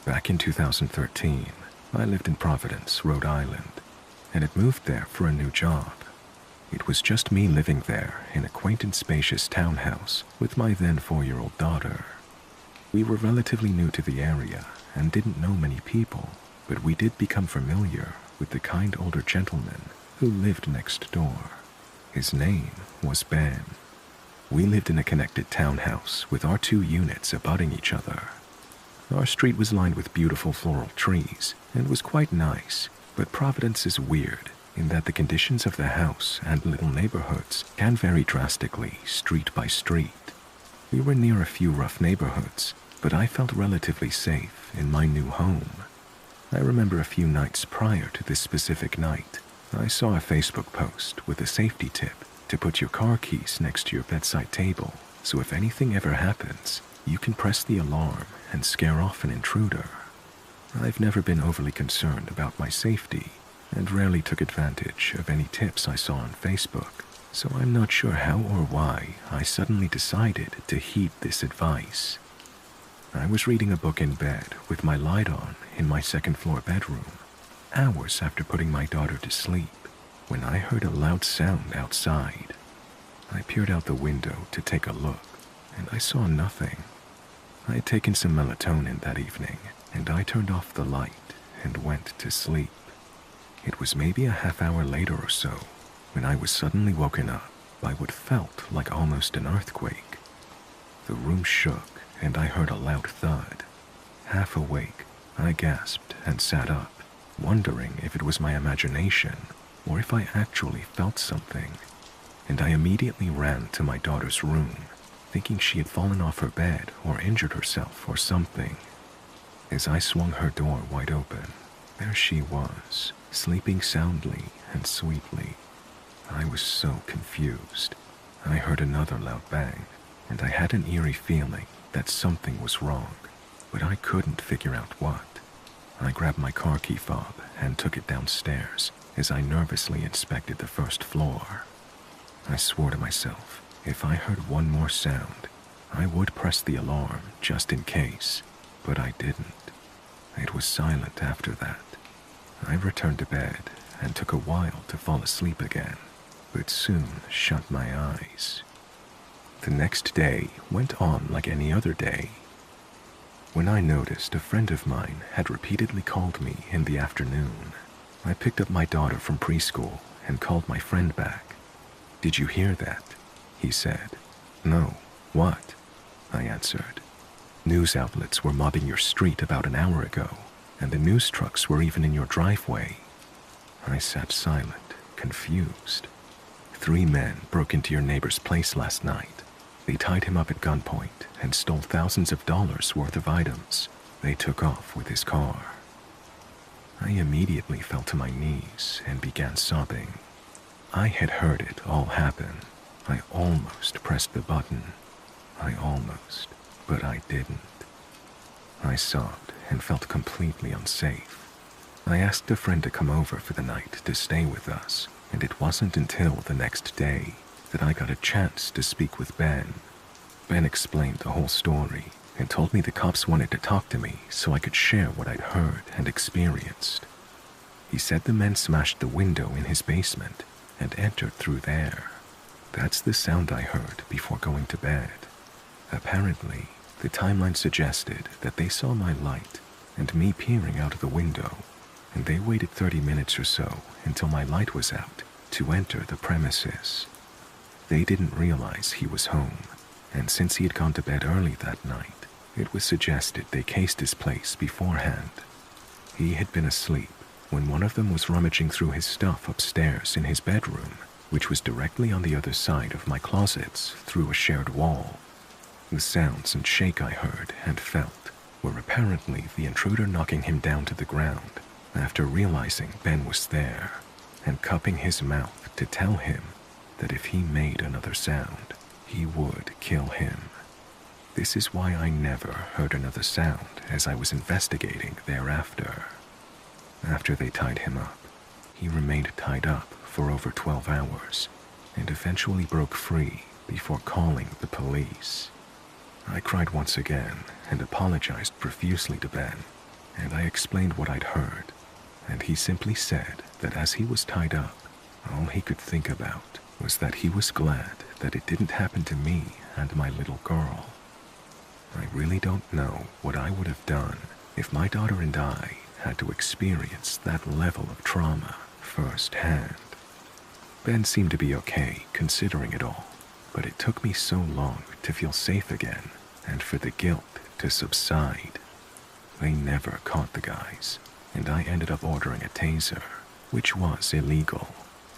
Back in 2013, I lived in Providence, Rhode Island, and had moved there for a new job. It was just me living there in a quaint and spacious townhouse with my then 4-year-old daughter. We were relatively new to the area and didn't know many people, but we did become familiar with the kind older gentleman who lived next door. His name was Ben. We lived in a connected townhouse with our 2 units abutting each other. Our street was lined with beautiful floral trees and was quite nice, but Providence is weird in that the conditions of the house and little neighborhoods can vary drastically street by street. We were near a few rough neighborhoods, but I felt relatively safe in my new home. I remember a few nights prior to this specific night, I saw a Facebook post with a safety tip to put your car keys next to your bedside table, so if anything ever happens, you can press the alarm and scare off an intruder. I've never been overly concerned about my safety and rarely took advantage of any tips I saw on Facebook, so I'm not sure how or why I suddenly decided to heed this advice. I was reading a book in bed with my light on in my second-floor bedroom, hours after putting my daughter to sleep, when I heard a loud sound outside. I peered out the window to take a look, and I saw nothing. I had taken some melatonin that evening, and I turned off the light and went to sleep. It was maybe a half hour later or so when I was suddenly woken up by what felt like almost an earthquake. The room shook and I heard a loud thud. Half awake, I gasped and sat up, wondering if it was my imagination or if I actually felt something, and I immediately ran to my daughter's room, thinking she had fallen off her bed or injured herself or something. As I swung her door wide open, there she was, sleeping soundly and sweetly. I was so confused. I heard another loud bang, and I had an eerie feeling that something was wrong, but I couldn't figure out what. I grabbed my car key fob and took it downstairs as I nervously inspected the first floor. I swore to myself, if I heard one more sound, I would press the alarm just in case, but I didn't. It was silent after that. I returned to bed and took a while to fall asleep again, but soon shut my eyes. The next day went on like any other day. When I noticed a friend of mine had repeatedly called me in the afternoon, I picked up my daughter from preschool and called my friend back. "Did you hear that?" he said. "No. What?" I answered. "News outlets were mobbing your street about an hour ago, and the news trucks were even in your driveway." I sat silent, confused. 3 men broke into your neighbor's place last night. They tied him up at gunpoint and stole thousands of dollars worth of items. They took off with his car. I immediately fell to my knees and began sobbing. I had heard it all happen. I almost pressed the button. But I didn't. I sobbed and felt completely unsafe. I asked a friend to come over for the night to stay with us, and it wasn't until the next day that I got a chance to speak with Ben. Ben explained the whole story and told me the cops wanted to talk to me so I could share what I'd heard and experienced. He said the men smashed the window in his basement and entered through there. That's the sound I heard before going to bed. Apparently, the timeline suggested that they saw my light and me peering out of the window, and they waited 30 minutes or so until my light was out to enter the premises. They didn't realize he was home, and since he had gone to bed early that night, it was suggested they cased his place beforehand. He had been asleep when one of them was rummaging through his stuff upstairs in his bedroom, which was directly on the other side of my closets through a shared wall. The sounds and shake I heard and felt were apparently the intruder knocking him down to the ground after realizing Ben was there and cupping his mouth to tell him that if he made another sound, he would kill him. This is why I never heard another sound as I was investigating thereafter. After they tied him up, he remained tied up for over 12 hours and eventually broke free before calling the police. I cried once again and apologized profusely to Ben, and I explained what I'd heard, and he simply said that as he was tied up, all he could think about was that he was glad that it didn't happen to me and my little girl. I really don't know what I would have done if my daughter and I had to experience that level of trauma firsthand. Ben seemed to be okay considering it all, but it took me so long to feel safe again and for the guilt to subside. They never caught the guys, and I ended up ordering a taser, which was illegal,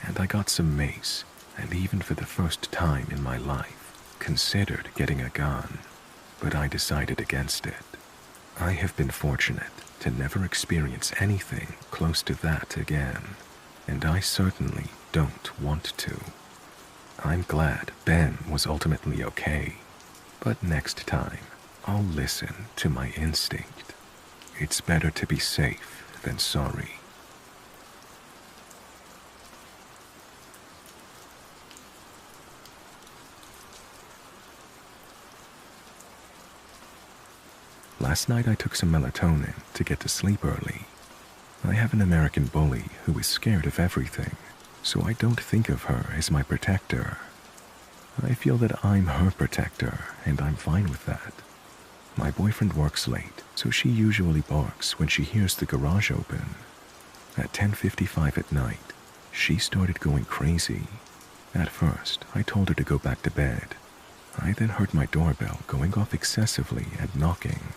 and I got some mace, and even for the first time in my life, considered getting a gun, but I decided against it. I have been fortunate to never experience anything close to that again, and I certainly don't want to. I'm glad Ben was ultimately okay, but next time, I'll listen to my instinct. It's better to be safe than sorry. Last night I took some melatonin to get to sleep early. I have an American bully who is scared of everything, so I don't think of her as my protector. I feel that I'm her protector, and I'm fine with that. My boyfriend works late, so she usually barks when she hears the garage open. At 10:55 at night, she started going crazy. At first, I told her to go back to bed. I then heard my doorbell going off excessively and knocking.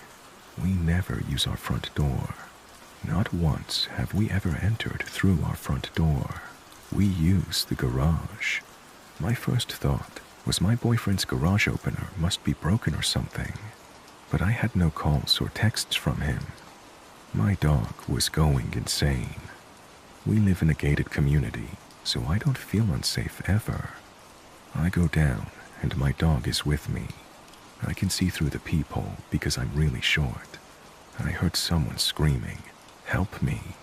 We never use our front door. Not once have we ever entered through our front door. We use the garage. My first thought was my boyfriend's garage opener must be broken or something, but I had no calls or texts from him. My dog was going insane. We live in a gated community, so I don't feel unsafe ever. I go down, and my dog is with me. I can see through the peephole because I'm really short. I heard someone screaming, "Help me,"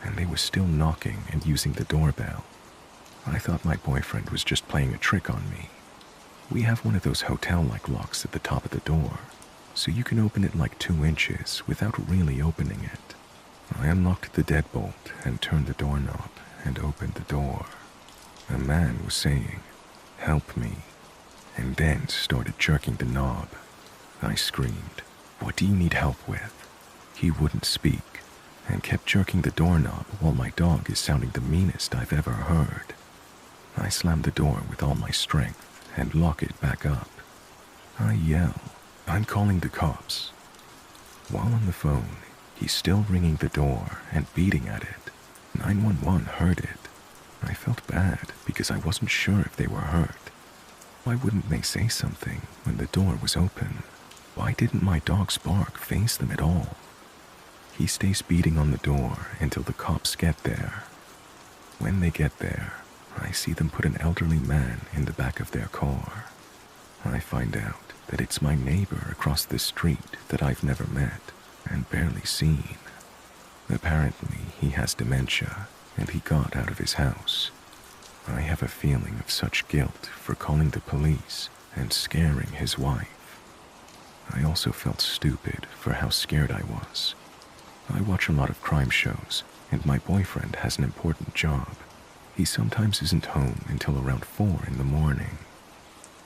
and they were still knocking and using the doorbell. I thought my boyfriend was just playing a trick on me. We have one of those hotel-like locks at the top of the door, so you can open it like 2 inches without really opening it. I unlocked the deadbolt and turned the doorknob and opened the door. A man was saying, "Help me," and then started jerking the knob. I screamed, "What do you need help with?" He wouldn't speak and kept jerking the doorknob while my dog is sounding the meanest I've ever heard. I slammed the door with all my strength and lock it back up. I yell, "I'm calling the cops." While on the phone, he's still ringing the door and beating at it. 911 heard it. I felt bad because I wasn't sure if they were hurt. Why wouldn't they say something when the door was open? Why didn't my dog's bark faze them at all? He stays beating on the door until the cops get there. When they get there, I see them put an elderly man in the back of their car. I find out that it's my neighbor across the street that I've never met and barely seen. Apparently, he has dementia, and he got out of his house. I have a feeling of such guilt for calling the police and scaring his wife. I also felt stupid for how scared I was. I watch a lot of crime shows, and my boyfriend has an important job. He sometimes isn't home until around 4 in the morning.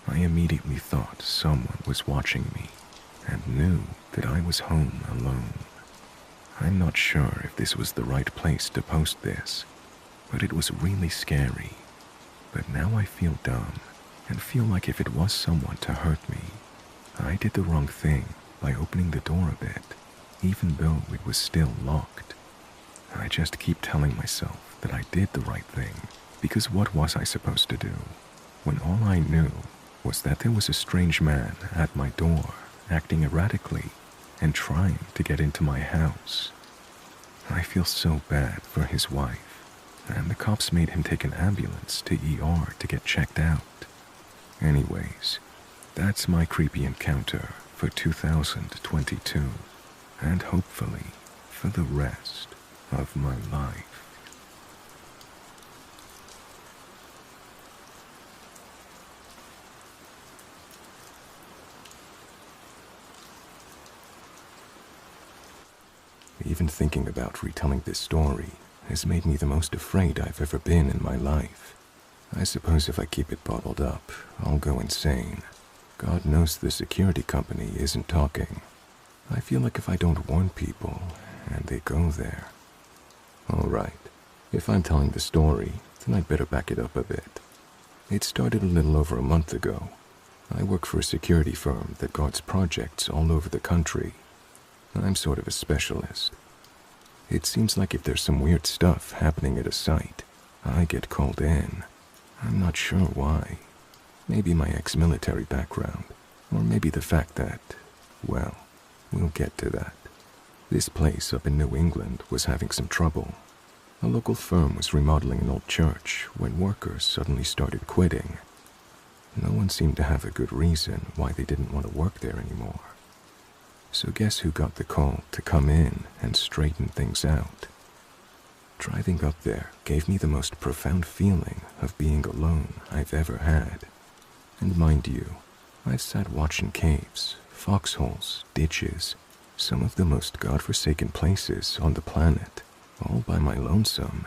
I immediately thought someone was watching me and knew that I was home alone. I'm not sure if this was the right place to post this, but it was really scary. But now I feel dumb and feel like if it was someone to hurt me, I did the wrong thing by opening the door a bit, even though it was still locked. I just keep telling myself that I did the right thing, because what was I supposed to do when all I knew was that there was a strange man at my door acting erratically and trying to get into my house? I feel so bad for his wife, and the cops made him take an ambulance to ER to get checked out. Anyways, that's my creepy encounter for 2022, and hopefully for the rest of my life. Even thinking about retelling this story has made me the most afraid I've ever been in my life. I suppose if I keep it bottled up, I'll go insane. God knows the security company isn't talking. I feel like if I don't warn people, and they go there. All right, if I'm telling the story, then I'd better back it up a bit. It started a little over a month ago. I work for a security firm that guards projects all over the country. I'm sort of a specialist. It seems like if there's some weird stuff happening at a site, I get called in. I'm not sure why. Maybe my ex-military background, or maybe the fact that, well, we'll get to that. This place up in New England was having some trouble. A local firm was remodeling an old church when workers suddenly started quitting. No one seemed to have a good reason why they didn't want to work there anymore. So guess who got the call to come in and straighten things out? Driving up there gave me the most profound feeling of being alone I've ever had. And mind you, I've sat watching caves, foxholes, ditches, some of the most godforsaken places on the planet, all by my lonesome,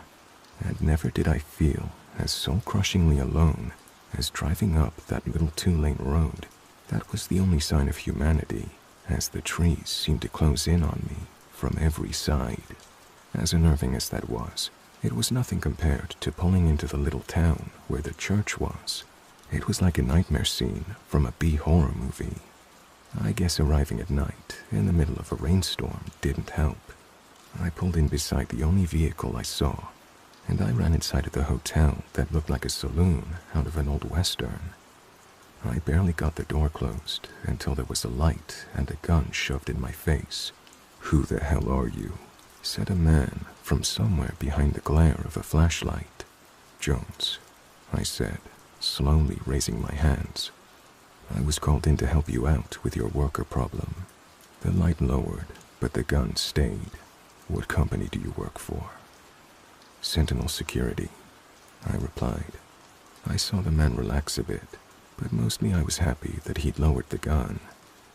and never did I feel as soul-crushingly alone as driving up that little two-lane road that was the only sign of humanity, as the trees seemed to close in on me from every side. As unnerving as that was, it was nothing compared to pulling into the little town where the church was. It was like a nightmare scene from a B-horror movie. I guess arriving at night in the middle of a rainstorm didn't help. I pulled in beside the only vehicle I saw, and I ran inside of the hotel that looked like a saloon out of an old western. I barely got the door closed until there was a light and a gun shoved in my face. "Who the hell are you?" said a man from somewhere behind the glare of a flashlight. "Jones," I said, slowly raising my hands. "I was called in to help you out with your worker problem." The light lowered, but the gun stayed. "What company do you work for?" "Sentinel Security," I replied. I saw the man relax a bit, but mostly I was happy that he'd lowered the gun.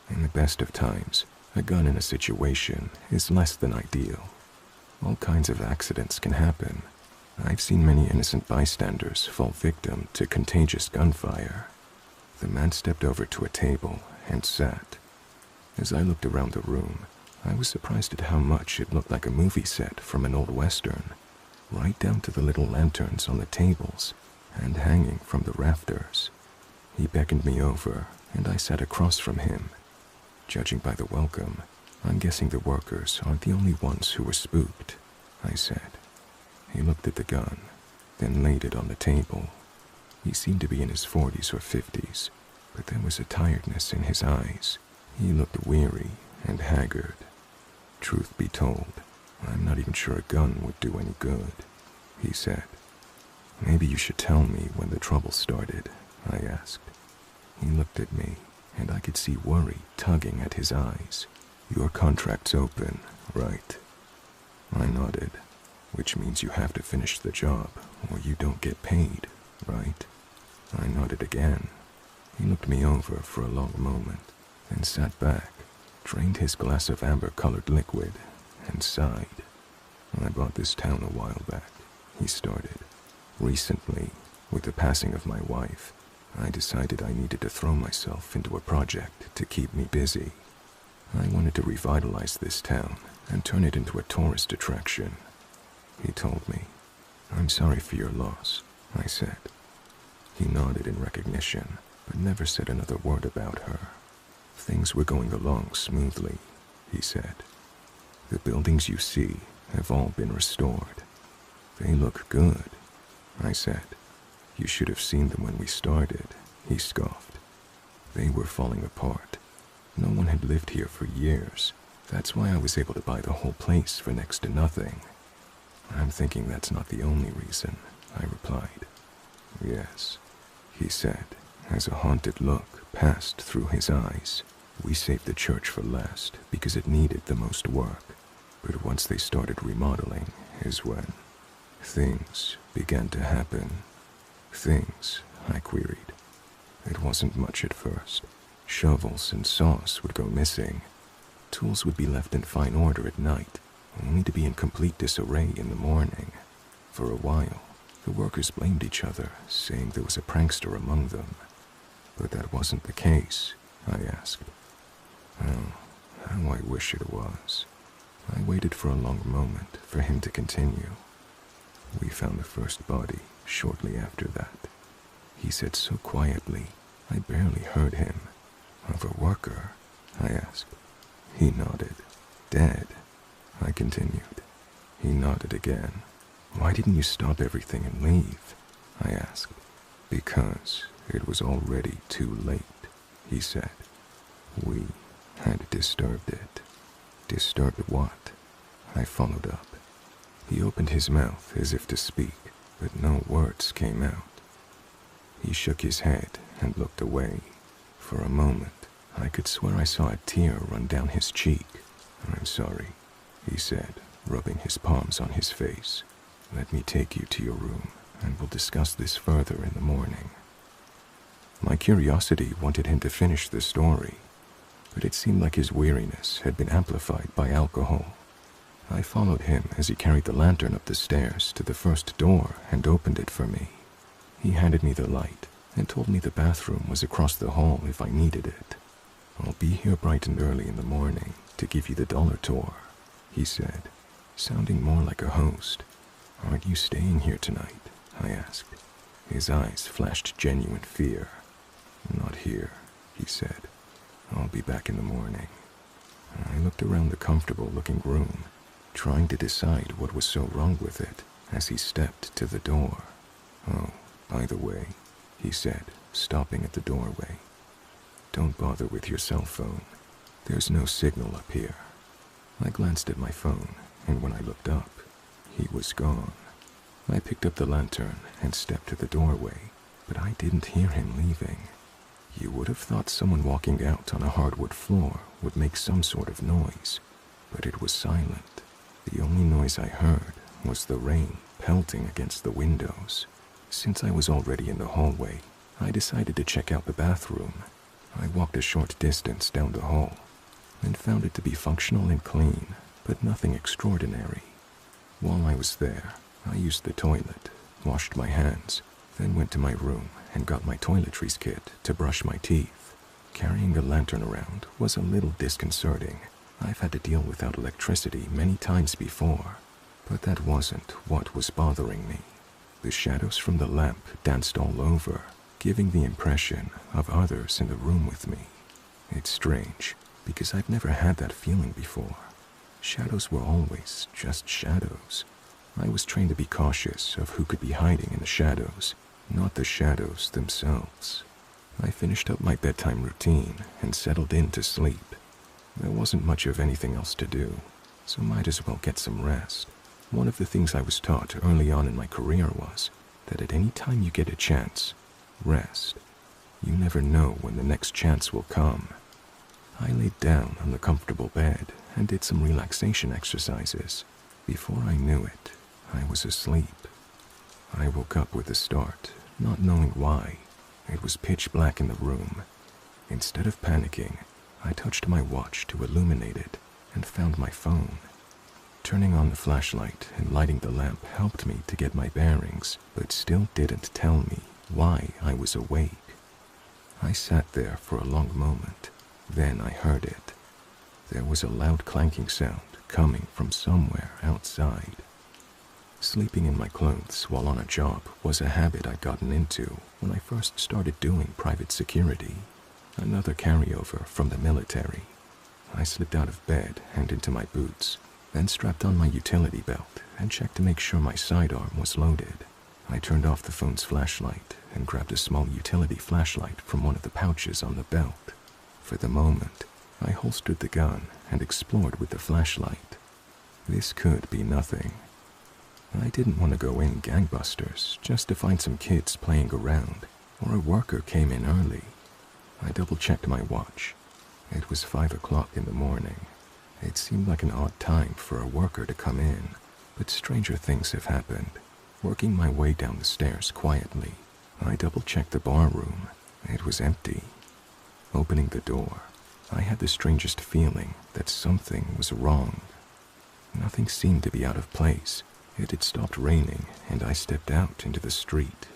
In the best of times, a gun in a situation is less than ideal. All kinds of accidents can happen. I've seen many innocent bystanders fall victim to contagious gunfire. The man stepped over to a table and sat. As I looked around the room, I was surprised at how much it looked like a movie set from an old western, right down to the little lanterns on the tables and hanging from the rafters. He beckoned me over, and I sat across from him. "Judging by the welcome, I'm guessing the workers aren't the only ones who were spooked," I said. He looked at the gun, then laid it on the table. He seemed to be in his 40s or 50s, but there was a tiredness in his eyes. He looked weary and haggard. "Truth be told, I'm not even sure a gun would do any good," he said. "Maybe you should tell me when the trouble started," I asked. He looked at me, and I could see worry tugging at his eyes. "Your contract's open, right?" I nodded. "Which means you have to finish the job, or you don't get paid, right?" I nodded again. He looked me over for a long moment, then sat back, drained his glass of amber-colored liquid, and sighed. "I bought this town a while back," he started. "Recently, with the passing of my wife, I decided I needed to throw myself into a project to keep me busy. I wanted to revitalize this town and turn it into a tourist attraction." He told me. "I'm sorry for your loss," I said. He nodded in recognition, but never said another word about her. "Things were going along smoothly," he said. "The buildings you see have all been restored. They look good," I said. "You should have seen them when we started," he scoffed. "They were falling apart. No one had lived here for years. That's why I was able to buy the whole place for next to nothing." "I'm thinking that's not the only reason," I replied. "Yes," he said, as a haunted look passed through his eyes. "We saved the church for last because it needed the most work. But once they started remodeling is when things began to happen." "Things?" I queried. "It wasn't much at first. Shovels and saws would go missing. Tools would be left in fine order at night, only to be in complete disarray in the morning. For a while, the workers blamed each other, saying there was a prankster among them. But that wasn't the case, I asked. Oh, how I wish it was. I waited for a long moment for him to continue. We found the first body shortly after that. He said so quietly, I barely heard him. Of a worker? I asked. He nodded. Dead? I continued. He nodded again. Why didn't you stop everything and leave? I asked. Because it was already too late, he said. We had disturbed it. Disturbed what? I followed up. He opened his mouth as if to speak, but no words came out. He shook his head and looked away. For a moment, I could swear I saw a tear run down his cheek. I'm sorry, he said, rubbing his palms on his face. Let me take you to your room, and we'll discuss this further in the morning. My curiosity wanted him to finish the story, but it seemed like his weariness had been amplified by alcohol. I followed him as he carried the lantern up the stairs to the first door and opened it for me. He handed me the light and told me the bathroom was across the hall if I needed it. I'll be here bright and early in the morning to give you the dollar tour, he said, sounding more like a host. Aren't you staying here tonight? I asked. His eyes flashed genuine fear. Not here, he said. I'll be back in the morning. I looked around the comfortable-looking room, trying to decide what was so wrong with it as he stepped to the door. Oh, by the way, he said, stopping at the doorway. Don't bother with your cell phone. There's no signal up here. I glanced at my phone, and when I looked up, he was gone. I picked up the lantern and stepped to the doorway, but I didn't hear him leaving. You would have thought someone walking out on a hardwood floor would make some sort of noise, but it was silent. The only noise I heard was the rain pelting against the windows. Since I was already in the hallway, I decided to check out the bathroom. I walked a short distance down the hall and found it to be functional and clean, but nothing extraordinary. While I was there, I used the toilet, washed my hands, then went to my room and got my toiletries kit to brush my teeth. Carrying the lantern around was a little disconcerting. I've had to deal without electricity many times before, but that wasn't what was bothering me. The shadows from the lamp danced all over, giving the impression of others in the room with me. It's strange, because I've never had that feeling before. Shadows were always just shadows. I was trained to be cautious of who could be hiding in the shadows, not the shadows themselves. I finished up my bedtime routine and settled in to sleep. There wasn't much of anything else to do, so might as well get some rest. One of the things I was taught early on in my career was that at any time you get a chance, rest. You never know when the next chance will come. I laid down on the comfortable bed and did some relaxation exercises. Before I knew it, I was asleep. I woke up with a start, not knowing why. It was pitch black in the room. Instead of panicking, I touched my watch to illuminate it and found my phone. Turning on the flashlight and lighting the lamp helped me to get my bearings, but still didn't tell me why I was awake. I sat there for a long moment. Then I heard it. There was a loud clanking sound coming from somewhere outside. Sleeping in my clothes while on a job was a habit I'd gotten into when I first started doing private security, another carryover from the military. I slipped out of bed and into my boots, then strapped on my utility belt and checked to make sure my sidearm was loaded. I turned off the phone's flashlight and grabbed a small utility flashlight from one of the pouches on the belt. For the moment, I holstered the gun and explored with the flashlight. This could be nothing. I didn't want to go in gangbusters just to find some kids playing around, or a worker came in early. I double-checked my watch. It was 5 o'clock in the morning. It seemed like an odd time for a worker to come in, but stranger things have happened. Working my way down the stairs quietly, I double-checked the bar room. It was empty. Opening the door, I had the strangest feeling that something was wrong. Nothing seemed to be out of place. It had stopped raining, and I stepped out into the street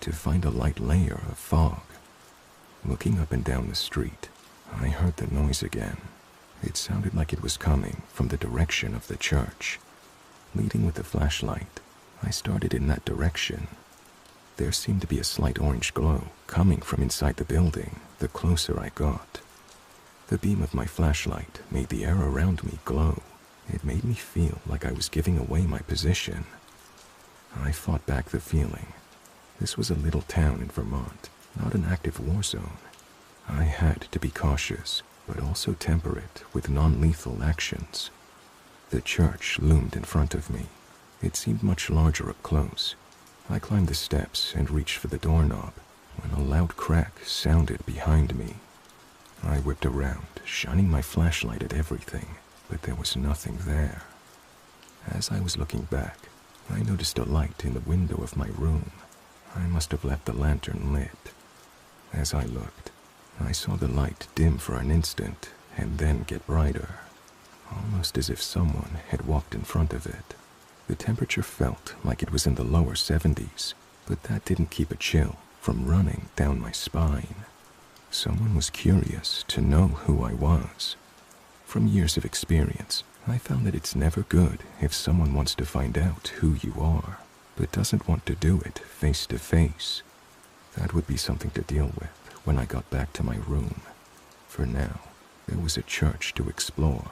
to find a light layer of fog. Looking up and down the street, I heard the noise again. It sounded like it was coming from the direction of the church. Leading with the flashlight, I started in that direction. There seemed to be a slight orange glow coming from inside the building the closer I got. The beam of my flashlight made the air around me glow. It made me feel like I was giving away my position. I fought back the feeling. This was a little town in Vermont, not an active war zone. I had to be cautious, but also temperate with non-lethal actions. The church loomed in front of me. It seemed much larger up close. I climbed the steps and reached for the doorknob when a loud crack sounded behind me. I whipped around, shining my flashlight at everything, but there was nothing there. As I was looking back, I noticed a light in the window of my room. I must have left the lantern lit. As I looked, I saw the light dim for an instant and then get brighter, almost as if someone had walked in front of it. The temperature felt like it was in the lower 70s, but that didn't keep a chill from running down my spine. Someone was curious to know who I was. From years of experience, I found that it's never good if someone wants to find out who you are, but doesn't want to do it face to face. That would be something to deal with when I got back to my room. For now, there was a church to explore.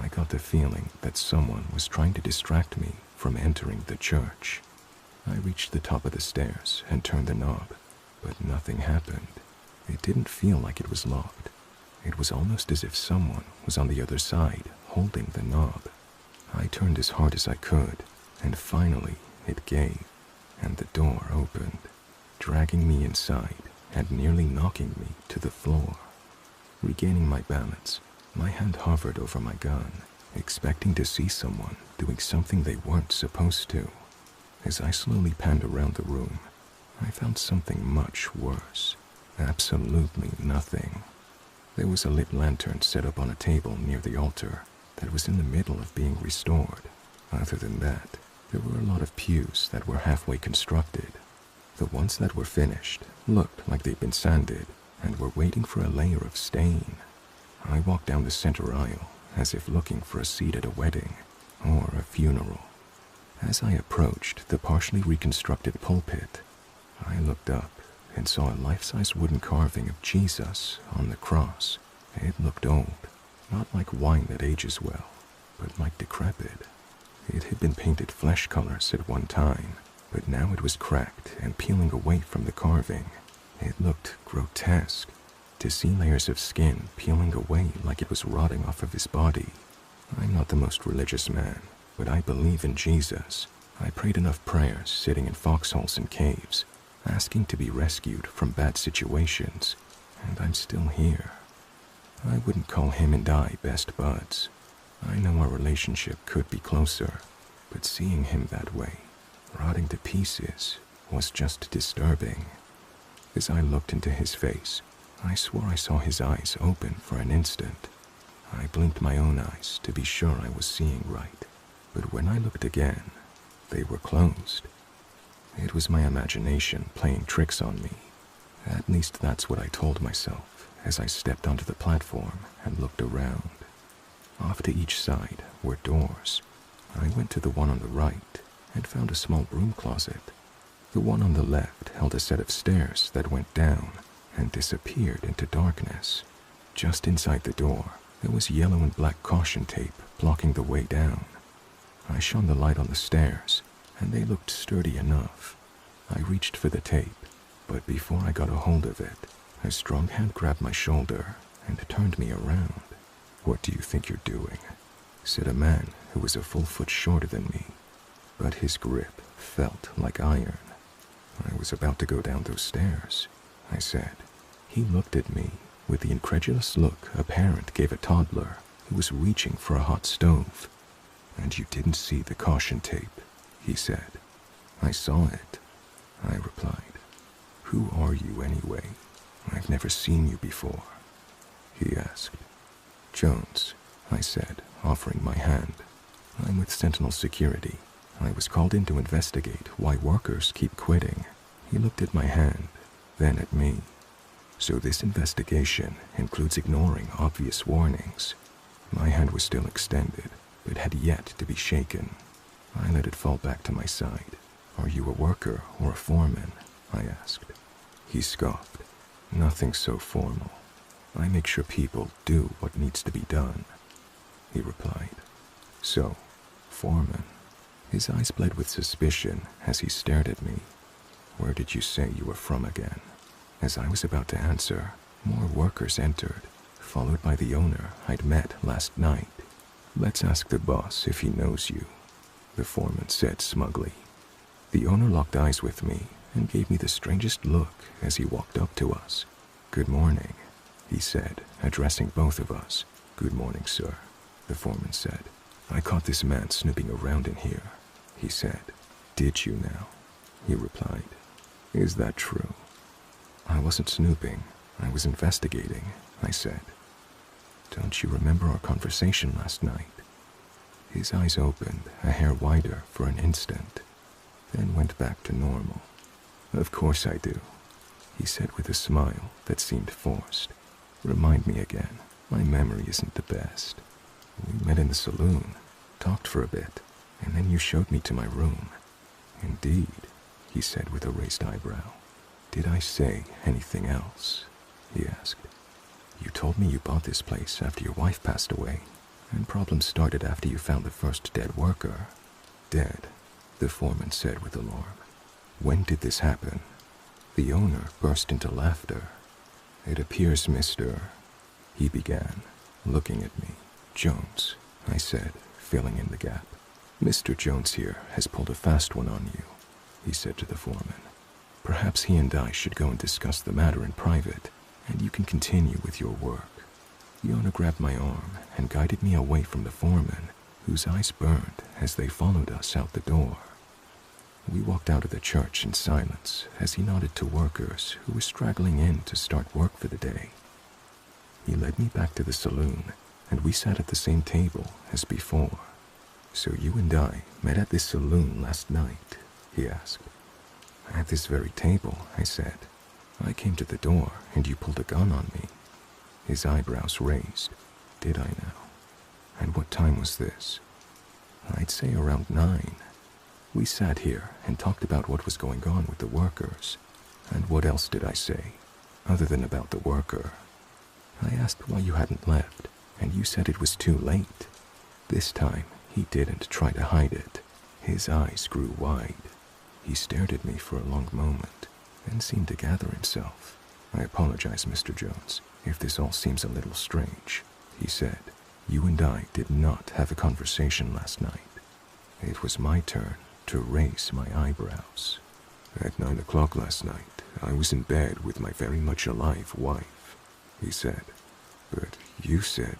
I got the feeling that someone was trying to distract me from entering the church. I reached the top of the stairs and turned the knob, but nothing happened. It didn't feel like it was locked. It was almost as if someone was on the other side holding the knob. I turned as hard as I could, and finally it gave, and the door opened, dragging me inside and nearly knocking me to the floor. Regaining my balance, my hand hovered over my gun, expecting to see someone doing something they weren't supposed to. As I slowly panned around the room, I found something much worse. Absolutely nothing. There was a lit lantern set up on a table near the altar that was in the middle of being restored. Other than that, there were a lot of pews that were halfway constructed. The ones that were finished looked like they'd been sanded and were waiting for a layer of stain. I walked down the center aisle as if looking for a seat at a wedding or a funeral. As I approached the partially reconstructed pulpit, I looked up and saw a life-size wooden carving of Jesus on the cross. It looked old, not like wine that ages well, but like decrepit. It had been painted flesh colors at one time, but now it was cracked and peeling away from the carving. It looked grotesque, to see layers of skin peeling away like it was rotting off of his body. I'm not the most religious man, but I believe in Jesus. I prayed enough prayers sitting in foxholes and caves, asking to be rescued from bad situations, and I'm still here. I wouldn't call him and I best buds. I know our relationship could be closer, but seeing him that way, rotting to pieces, was just disturbing. As I looked into his face, I swore I saw his eyes open for an instant. I blinked my own eyes to be sure I was seeing right, but when I looked again, they were closed. It was my imagination playing tricks on me. At least that's what I told myself as I stepped onto the platform and looked around. Off to each side were doors. I went to the one on the right and found a small broom closet. The one on the left held a set of stairs that went down and disappeared into darkness. Just inside the door, there was yellow and black caution tape blocking the way down. I shone the light on the stairs, and they looked sturdy enough. I reached for the tape, but before I got a hold of it, a strong hand grabbed my shoulder and turned me around. "What do you think you're doing?" said a man who was a full foot shorter than me, but his grip felt like iron. "I was about to go down those stairs," I said. He looked at me with the incredulous look a parent gave a toddler who was reaching for a hot stove. "And you didn't see the caution tape," he said. "I saw it," I replied. "Who are you anyway? I've never seen you before," he asked. "Jones," I said, offering my hand. I'm with Sentinel Security. I was called in to investigate why workers keep quitting. He looked at my hand, then at me. So this investigation includes ignoring obvious warnings. My hand was still extended, but had yet to be shaken. I let it fall back to my side. Are you a worker or a foreman? I asked. He scoffed. Nothing so formal. I make sure people do what needs to be done, he replied. So, foreman. His eyes bled with suspicion as he stared at me. Where did you say you were from again? As I was about to answer, more workers entered, followed by the owner I'd met last night. Let's ask the boss if he knows you, the foreman said smugly. The owner locked eyes with me and gave me the strangest look as he walked up to us. Good morning, he said, addressing both of us. Good morning, sir, the foreman said. I caught this man snooping around in here, he said. Did you now? He replied. Is that true? I wasn't snooping. I was investigating, I said. Don't you remember our conversation last night? His eyes opened a hair wider for an instant, then went back to normal. Of course I do, he said with a smile that seemed forced. Remind me again, my memory isn't the best. We met in the saloon, talked for a bit, and then you showed me to my room. Indeed, he said with a raised eyebrow. Did I say anything else? He asked. You told me you bought this place after your wife passed away, and problems started after you found the first dead worker. Dead, the foreman said with alarm. When did this happen? The owner burst into laughter. It appears, Mr. He began, looking at me. Jones, I said, filling in the gap. Mr. Jones here has pulled a fast one on you, he said to the foreman. Perhaps he and I should go and discuss the matter in private, and you can continue with your work. The owner grabbed my arm and guided me away from the foreman, whose eyes burned as they followed us out the door. We walked out of the church in silence as he nodded to workers who were straggling in to start work for the day. He led me back to the saloon, and we sat at the same table as before. So you and I met at this saloon last night, he asked. At this very table, I said. I came to the door and you pulled a gun on me. His eyebrows raised. Did I now? And what time was this? I'd say around 9. We sat here and talked about what was going on with the workers. And what else did I say, other than about the worker? I asked why you hadn't left, and you said it was too late. This time, he didn't try to hide it. His eyes grew wide. He stared at me for a long moment, then seemed to gather himself. I apologize, Mr. Jones, if this all seems a little strange, he said. You and I did not have a conversation last night. It was my turn to raise my eyebrows. At 9 o'clock last night, I was in bed with my very much alive wife, he said. But you said,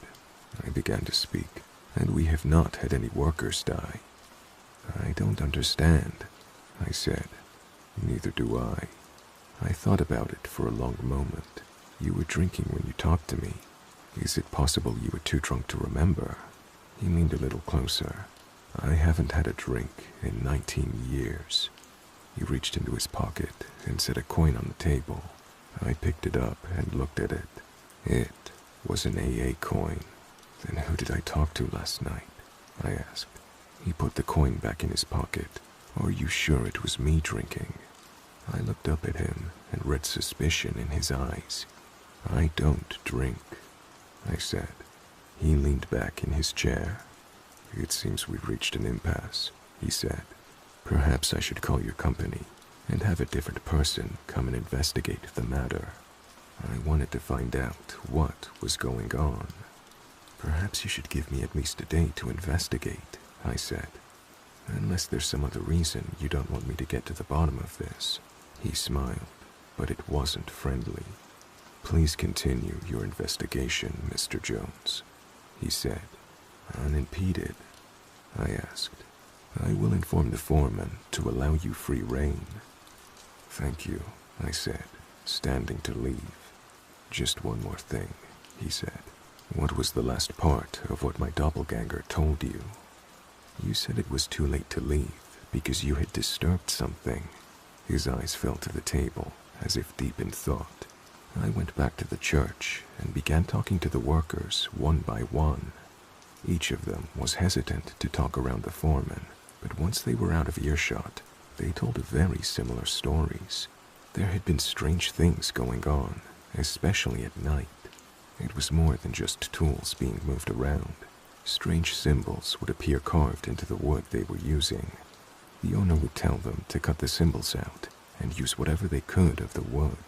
I began to speak, and we have not had any workers die. I don't understand, I said. Neither do I. I thought about it for a long moment. You were drinking when you talked to me. Is it possible you were too drunk to remember? He leaned a little closer. I haven't had a drink in 19 years. He reached into his pocket and set a coin on the table. I picked it up and looked at it. It was an AA coin. Then who did I talk to last night? I asked. He put the coin back in his pocket. Are you sure it was me drinking? I looked up at him and read suspicion in his eyes. I don't drink, I said. He leaned back in his chair. It seems we've reached an impasse, he said. Perhaps I should call your company and have a different person come and investigate the matter. I wanted to find out what was going on. Perhaps you should give me at least a day to investigate, I said. Unless there's some other reason you don't want me to get to the bottom of this. He smiled, but it wasn't friendly. Please continue your investigation, Mr. Jones, he said. Unimpeded, I asked. I will inform the foreman to allow you free rein. Thank you, I said, standing to leave. Just one more thing, he said. What was the last part of what my doppelganger told you? You said it was too late to leave because you had disturbed something. His eyes fell to the table, as if deep in thought. I went back to the church and began talking to the workers one by one. Each of them was hesitant to talk around the foreman, but once they were out of earshot, they told very similar stories. There had been strange things going on, especially at night. It was more than just tools being moved around. Strange symbols would appear carved into the wood they were using. The owner would tell them to cut the symbols out and use whatever they could of the wood.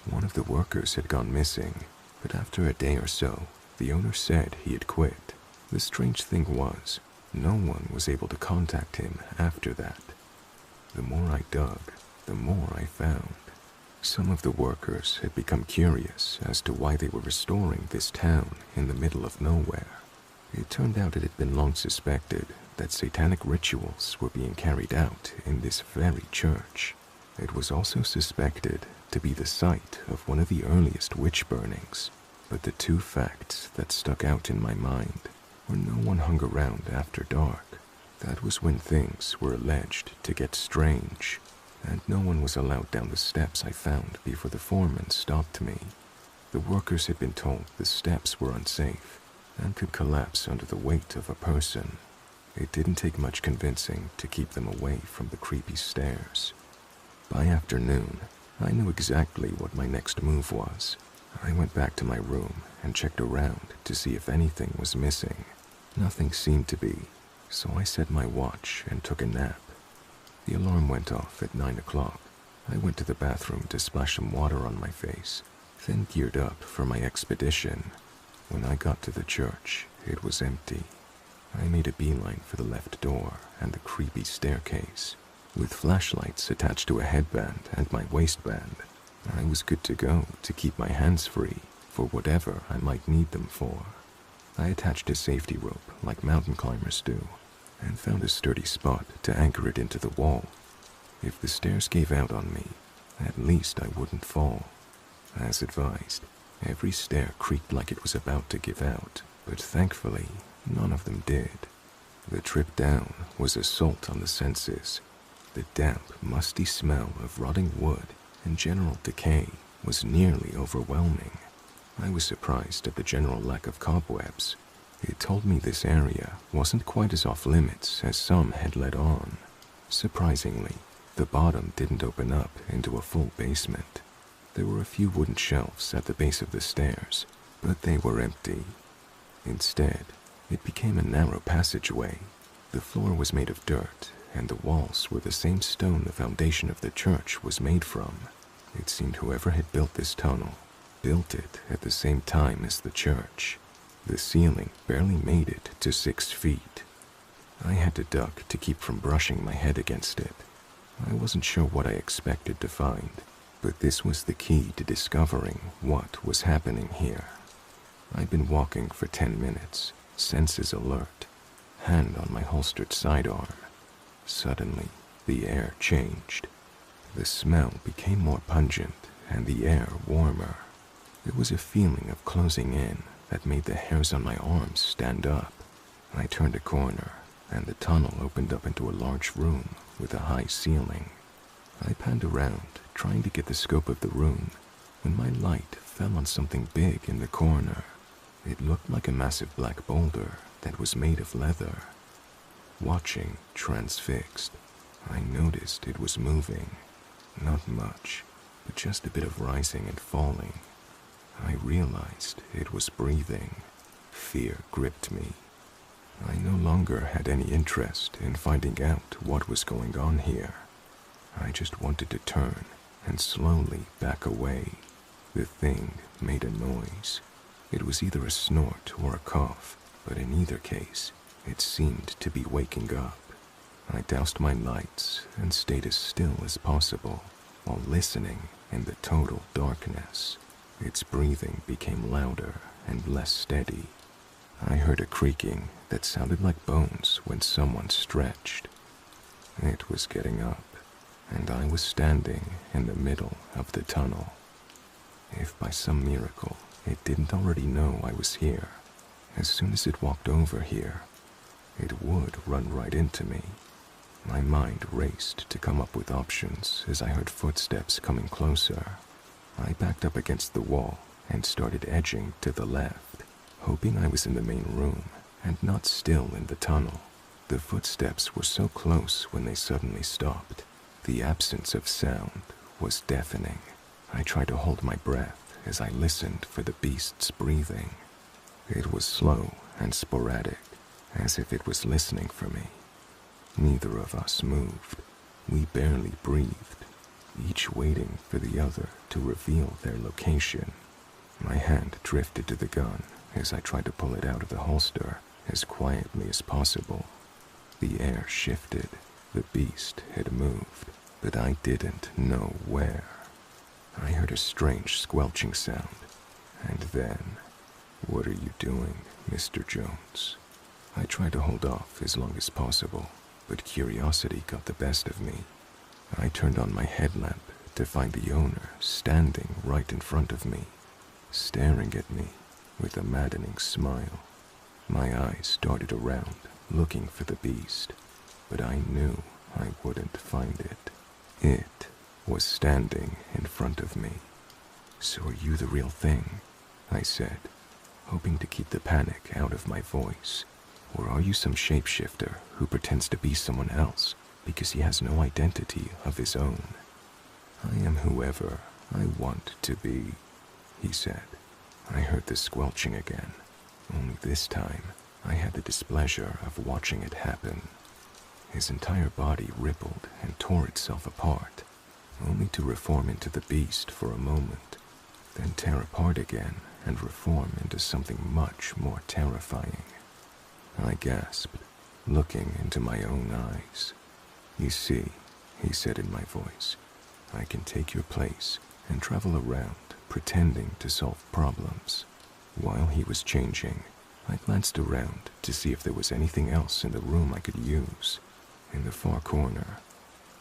One of the workers had gone missing, but after a day or so, the owner said he had quit. The strange thing was, no one was able to contact him after that. The more I dug, the more I found. Some of the workers had become curious as to why they were restoring this town in the middle of nowhere. It turned out it had been long suspected that satanic rituals were being carried out in this very church. It was also suspected to be the site of one of the earliest witch burnings, but the two facts that stuck out in my mind were no one hung around after dark. That was when things were alleged to get strange, and no one was allowed down the steps I found before the foreman stopped me. The workers had been told the steps were unsafe and could collapse under the weight of a person. It didn't take much convincing to keep them away from the creepy stairs. By afternoon, I knew exactly what my next move was. I went back to my room and checked around to see if anything was missing. Nothing seemed to be, so I set my watch and took a nap. The alarm went off at 9 o'clock. I went to the bathroom to splash some water on my face, then geared up for my expedition. When I got to the church, it was empty. I made a beeline for the left door and the creepy staircase. With flashlights attached to a headband and my waistband, I was good to go to keep my hands free for whatever I might need them for. I attached a safety rope like mountain climbers do, and found a sturdy spot to anchor it into the wall. If the stairs gave out on me, at least I wouldn't fall. As advised, every stair creaked like it was about to give out, but thankfully, none of them did. The trip down was assault on the senses. The damp, musty smell of rotting wood and general decay was nearly overwhelming. I was surprised at the general lack of cobwebs. It told me this area wasn't quite as off-limits as some had let on. Surprisingly, the bottom didn't open up into a full basement. There were a few wooden shelves at the base of the stairs, but they were empty. Instead, it became a narrow passageway. The floor was made of dirt, and the walls were the same stone the foundation of the church was made from. It seemed whoever had built this tunnel built it at the same time as the church. The ceiling barely made it to 6 feet. I had to duck to keep from brushing my head against it. I wasn't sure what I expected to find, but this was the key to discovering what was happening here. I'd been walking for 10 minutes, senses alert, hand on my holstered sidearm. Suddenly, the air changed. The smell became more pungent and the air warmer. There was a feeling of closing in that made the hairs on my arms stand up. I turned a corner, and the tunnel opened up into a large room with a high ceiling. I panned around, trying to get the scope of the room, when my light fell on something big in the corner. It looked like a massive black boulder that was made of leather. Watching, transfixed, I noticed it was moving. Not much, but just a bit of rising and falling. I realized it was breathing. Fear gripped me. I no longer had any interest in finding out what was going on here. I just wanted to turn and slowly back away. The thing made a noise. It was either a snort or a cough, but in either case, it seemed to be waking up. I doused my lights and stayed as still as possible while listening in the total darkness. Its breathing became louder and less steady. I heard a creaking that sounded like bones when someone stretched. It was getting up, and I was standing in the middle of the tunnel. If by some miracle it didn't already know I was here, as soon as it walked over here, It would run right into me. My mind raced to come up with options as I heard footsteps coming closer. I backed up against the wall and started edging to the left, hoping I was in the main room and not still in the tunnel. The footsteps were so close when they suddenly stopped. The absence of sound was deafening. I tried to hold my breath as I listened for the beast's breathing. It was slow and sporadic, as if it was listening for me. Neither of us moved. We barely breathed, each waiting for the other to reveal their location. My hand drifted to the gun as I tried to pull it out of the holster as quietly as possible. The air shifted. The beast had moved, but I didn't know where. I heard a strange squelching sound, and then, "What are you doing, Mr. Jones?" I tried to hold off as long as possible, but curiosity got the best of me. I turned on my headlamp to find the owner standing right in front of me, staring at me with a maddening smile. My eyes darted around, looking for the beast, but I knew I wouldn't find it. It was standing in front of me. "So are you the real thing?" I said, hoping to keep the panic out of my voice. "Or are you some shapeshifter who pretends to be someone else because he has no identity of his own?" "I am whoever I want to be," he said. I heard the squelching again, only this time I had the displeasure of watching it happen. His entire body rippled and tore itself apart, only to reform into the beast for a moment, then tear apart again and reform into something much more terrifying. I gasped, looking into my own eyes. "You see," he said in my voice, "I can take your place and travel around pretending to solve problems." While he was changing, I glanced around to see if there was anything else in the room I could use. In the far corner,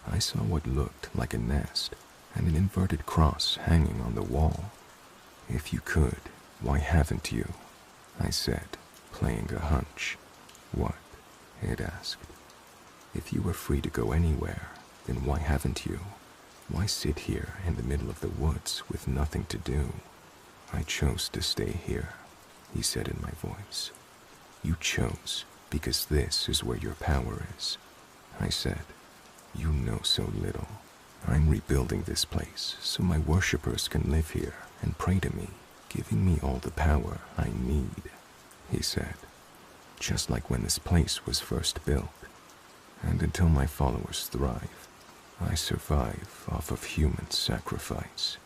I saw what looked like a nest and an inverted cross hanging on the wall. "If you could, why haven't you?" I said, playing a hunch. "What?" it asked. "If you were free to go anywhere, then why haven't you? Why sit here in the middle of the woods with nothing to do?" "I chose to stay here," he said in my voice. "You chose because this is where your power is," I said. "You know so little. I'm rebuilding this place so my worshippers can live here and pray to me, giving me all the power I need," he said. "Just like when this place was first built. And until my followers thrive, I survive off of human sacrifice."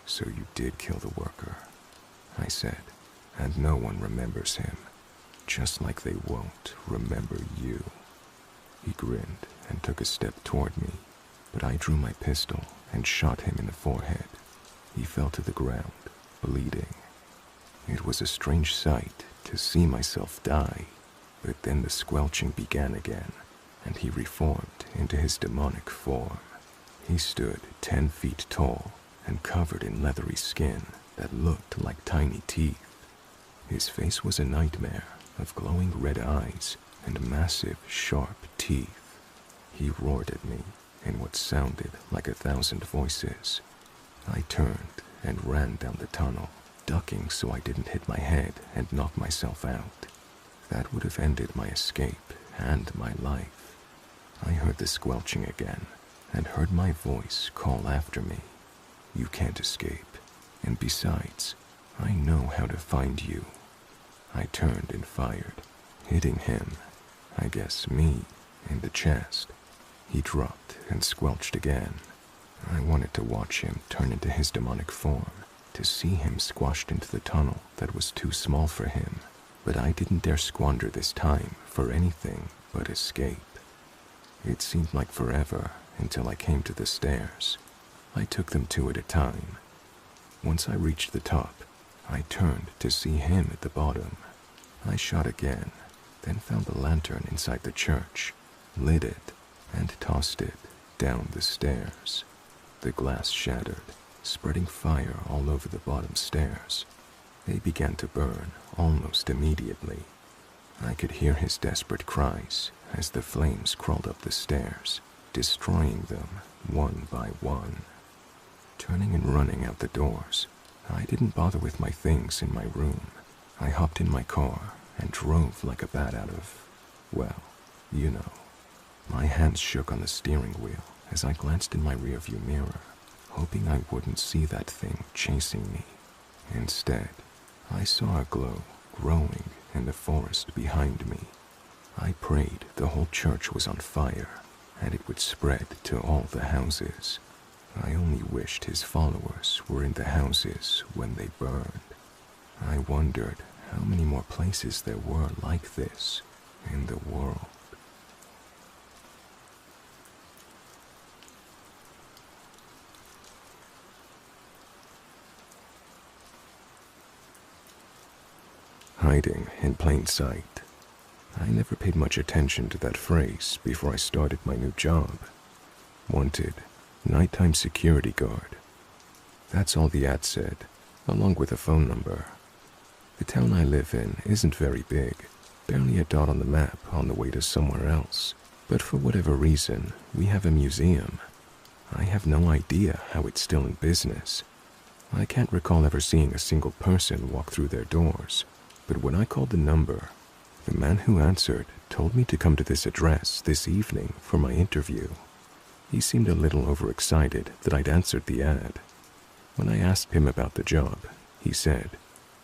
"So you did kill the worker," I said, "and no one remembers him, just like they won't remember you." He grinned and took a step toward me, but I drew my pistol and shot him in the forehead. He fell to the ground, bleeding. It was a strange sight to see myself die, but then the squelching began again, and he reformed into his demonic form. He stood 10 feet tall and covered in leathery skin that looked like tiny teeth. His face was a nightmare of glowing red eyes and massive, sharp teeth. He roared at me in what sounded like 1,000 voices. I turned and ran down the tunnel, ducking so I didn't hit my head and knock myself out. That would have ended my escape and my life. I heard the squelching again and heard my voice call after me. "You can't escape, and besides, I know how to find you." I turned and fired, hitting him, I guess me, in the chest. He dropped and squelched again. I wanted to watch him turn into his demonic form, to see him squashed into the tunnel that was too small for him, but I didn't dare squander this time for anything but escape. It seemed like forever until I came to the stairs. I took them 2 at a time. Once I reached the top, I turned to see him at the bottom. I shot again, then found the lantern inside the church, lit it, and tossed it down the stairs. The glass shattered, spreading fire all over the bottom stairs. They began to burn almost immediately. I could hear his desperate cries as the flames crawled up the stairs, destroying them one by one. Turning and running out the doors, I didn't bother with my things in my room. I hopped in my car and drove like a bat out of, well, you know. My hands shook on the steering wheel as I glanced in my rearview mirror, hoping I wouldn't see that thing chasing me. Instead, I saw a glow growing in the forest behind me. I prayed the whole church was on fire and it would spread to all the houses. I only wished his followers were in the houses when they burned. I wondered how many more places there were like this in the world. Hiding in plain sight. I never paid much attention to that phrase before I started my new job. Wanted, nighttime security guard. That's all the ad said, along with a phone number. The town I live in isn't very big, barely a dot on the map on the way to somewhere else. But for whatever reason, we have a museum. I have no idea how it's still in business. I can't recall ever seeing a single person walk through their doors. But when I called the number, the man who answered told me to come to this address this evening for my interview. He seemed a little overexcited that I'd answered the ad. When I asked him about the job, he said,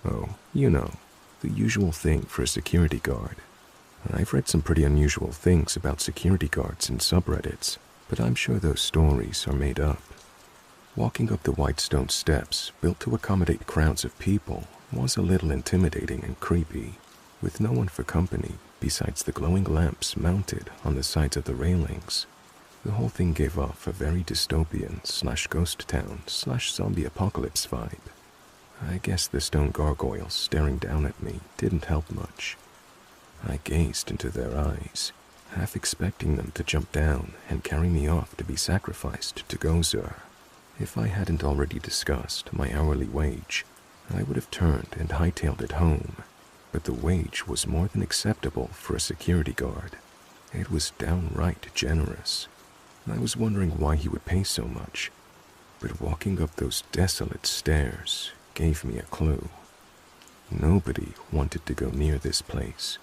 "Oh, you know, the usual thing for a security guard." I've read some pretty unusual things about security guards in subreddits, but I'm sure those stories are made up. Walking up the white stone steps built to accommodate crowds of people was a little intimidating and creepy, with no one for company besides the glowing lamps mounted on the sides of the railings. The whole thing gave off a very dystopian/ghost town/zombie apocalypse vibe. I guess the stone gargoyles staring down at me didn't help much. I gazed into their eyes, half expecting them to jump down and carry me off to be sacrificed to Gozer. If I hadn't already discussed my hourly wage, I would have turned and hightailed it home, but the wage was more than acceptable for a security guard. It was downright generous. I was wondering why he would pay so much, but walking up those desolate stairs gave me a clue. Nobody wanted to go near this place.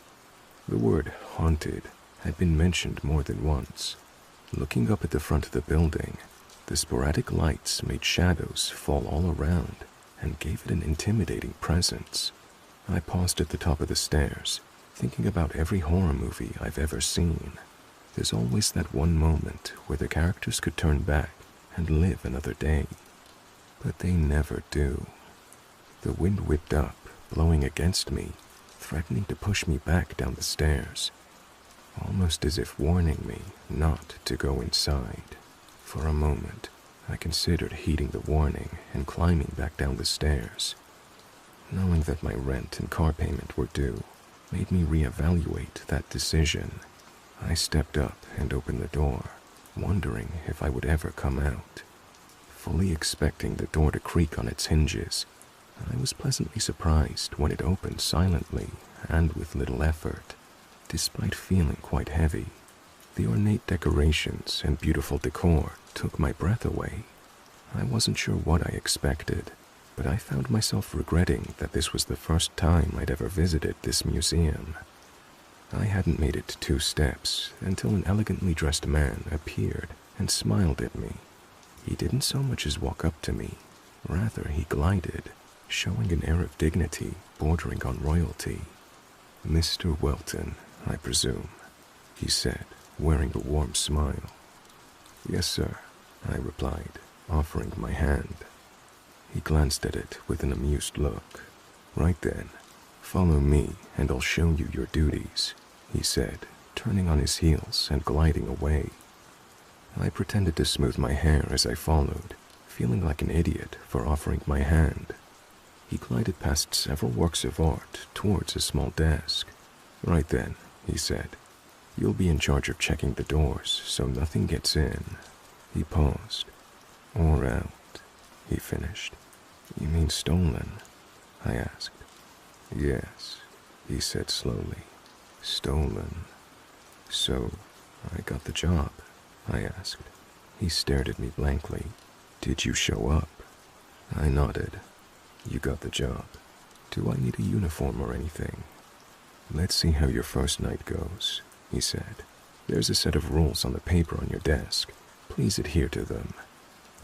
The word haunted had been mentioned more than once. Looking up at the front of the building, the sporadic lights made shadows fall all around and gave it an intimidating presence. I paused at the top of the stairs, thinking about every horror movie I've ever seen. There's always that one moment where the characters could turn back and live another day. But they never do. The wind whipped up, blowing against me, threatening to push me back down the stairs, almost as if warning me not to go inside. For a moment, I considered heeding the warning and climbing back down the stairs. Knowing that my rent and car payment were due made me reevaluate that decision. I stepped up and opened the door, wondering if I would ever come out. Fully expecting the door to creak on its hinges, I was pleasantly surprised when it opened silently and with little effort, despite feeling quite heavy. The ornate decorations and beautiful decor took my breath away. I wasn't sure what I expected, but I found myself regretting that this was the first time I'd ever visited this museum. I hadn't made it 2 steps until an elegantly dressed man appeared and smiled at me. He didn't so much as walk up to me, rather he glided, showing an air of dignity bordering on royalty. "Mr. Welton, I presume," he said, wearing a warm smile. "Yes, sir," I replied, offering my hand. He glanced at it with an amused look. "Right then, follow me and I'll show you your duties," he said, turning on his heels and gliding away. I pretended to smooth my hair as I followed, feeling like an idiot for offering my hand. He glided past several works of art towards a small desk. "Right then," he said, "you'll be in charge of checking the doors so nothing gets in." He paused. "Or out," he finished. "You mean stolen?" I asked. "Yes," he said slowly. Stolen. So, I got the job, I asked. He stared at me blankly. Did you show up? I nodded. You got the job. Do I need a uniform or anything? Let's see how your first night goes, he said. There's a set of rules on the paper on your desk. Please adhere to them.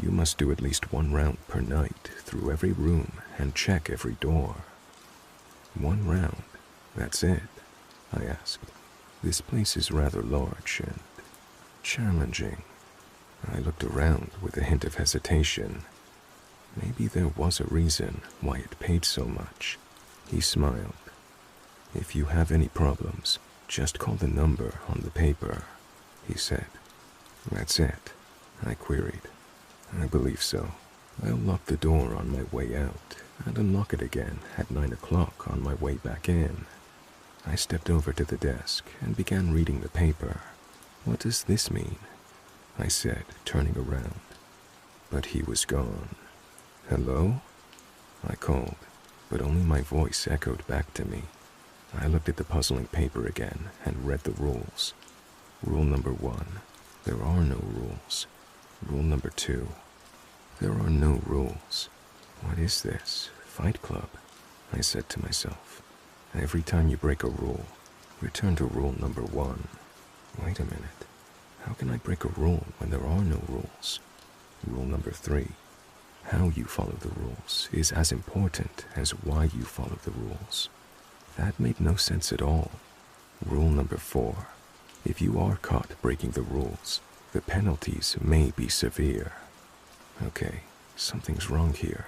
You must do at least 1 round per night through every room and check every door. 1 round? That's it? I asked. This place is rather large and challenging. I looked around with a hint of hesitation. Maybe there was a reason why it paid so much. He smiled. If you have any problems, just call the number on the paper, he said. That's it? I queried. I believe so. I'll lock the door on my way out and unlock it again at 9 o'clock on my way back in. I stepped over to the desk and began reading the paper. What does this mean? I said, turning around. But he was gone. Hello? I called, but only my voice echoed back to me. I looked at the puzzling paper again and read the rules. Rule number 1, there are no rules. Rule number 2, there are no rules. What is this? Fight Club? I said to myself. Every time you break a rule, return to rule number 1. Wait a minute. How can I break a rule when there are no rules? Rule number 3. How you follow the rules is as important as why you follow the rules. That made no sense at all. Rule number 4. If you are caught breaking the rules, the penalties may be severe. Okay, something's wrong here.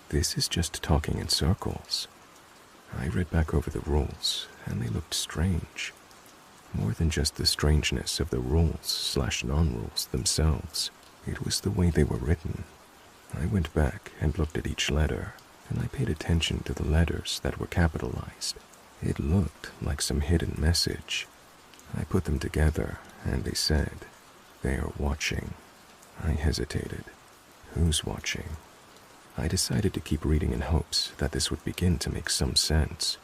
This is just talking in circles. I read back over the rules, and they looked strange. More than just the strangeness of the rules/non-rules themselves, it was the way they were written. I went back and looked at each letter, and I paid attention to the letters that were capitalized. It looked like some hidden message. I put them together, and they said, "They are watching." I hesitated. Who's watching? I decided to keep reading in hopes that this would begin to make some sense.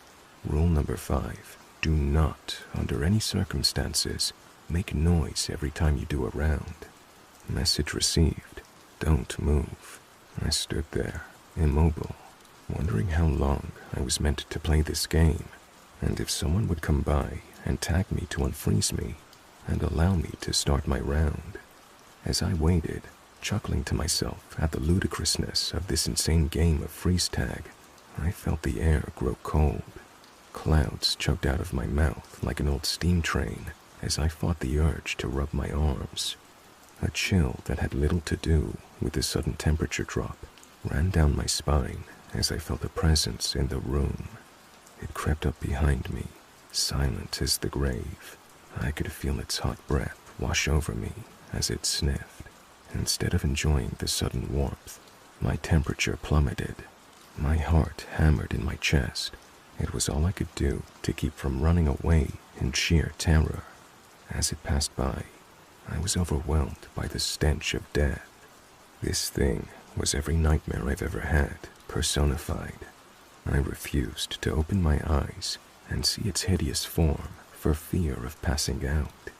Rule number 5. Do not, under any circumstances, make noise every time you do a round. Message received. Don't move. I stood there, immobile, wondering how long I was meant to play this game, and if someone would come by and tag me to unfreeze me and allow me to start my round. As I waited, chuckling to myself at the ludicrousness of this insane game of freeze tag, I felt the air grow cold. Clouds choked out of my mouth like an old steam train as I fought the urge to rub my arms. A chill that had little to do with the sudden temperature drop ran down my spine as I felt a presence in the room. It crept up behind me, silent as the grave. I could feel its hot breath wash over me as it sniffed. Instead of enjoying the sudden warmth, my temperature plummeted. My heart hammered in my chest. It was all I could do to keep from running away in sheer terror. As it passed by, I was overwhelmed by the stench of death. This thing was every nightmare I've ever had, personified. I refused to open my eyes and see its hideous form for fear of passing out.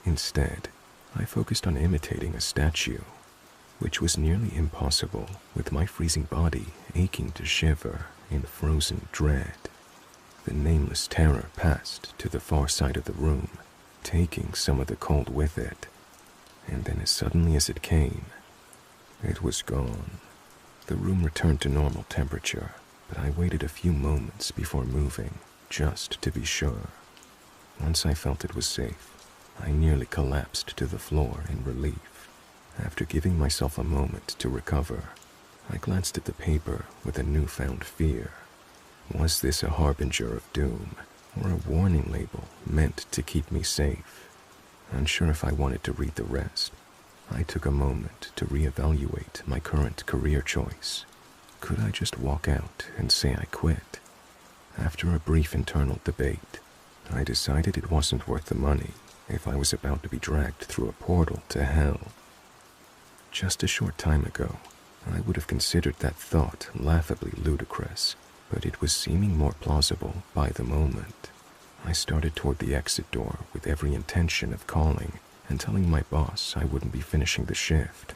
Instead, I focused on imitating a statue, which was nearly impossible with my freezing body aching to shiver in frozen dread. The nameless terror passed to the far side of the room, taking some of the cold with it. And then as suddenly as it came, it was gone. The room returned to normal temperature, but I waited a few moments before moving, just to be sure. Once I felt it was safe, I nearly collapsed to the floor in relief. After giving myself a moment to recover, I glanced at the paper with a newfound fear. Was this a harbinger of doom, or a warning label meant to keep me safe? Unsure if I wanted to read the rest, I took a moment to reevaluate my current career choice. Could I just walk out and say I quit? After a brief internal debate, I decided it wasn't worth the money if I was about to be dragged through a portal to hell. Just a short time ago, I would have considered that thought laughably ludicrous, but it was seeming more plausible by the moment. I started toward the exit door with every intention of calling and telling my boss I wouldn't be finishing the shift.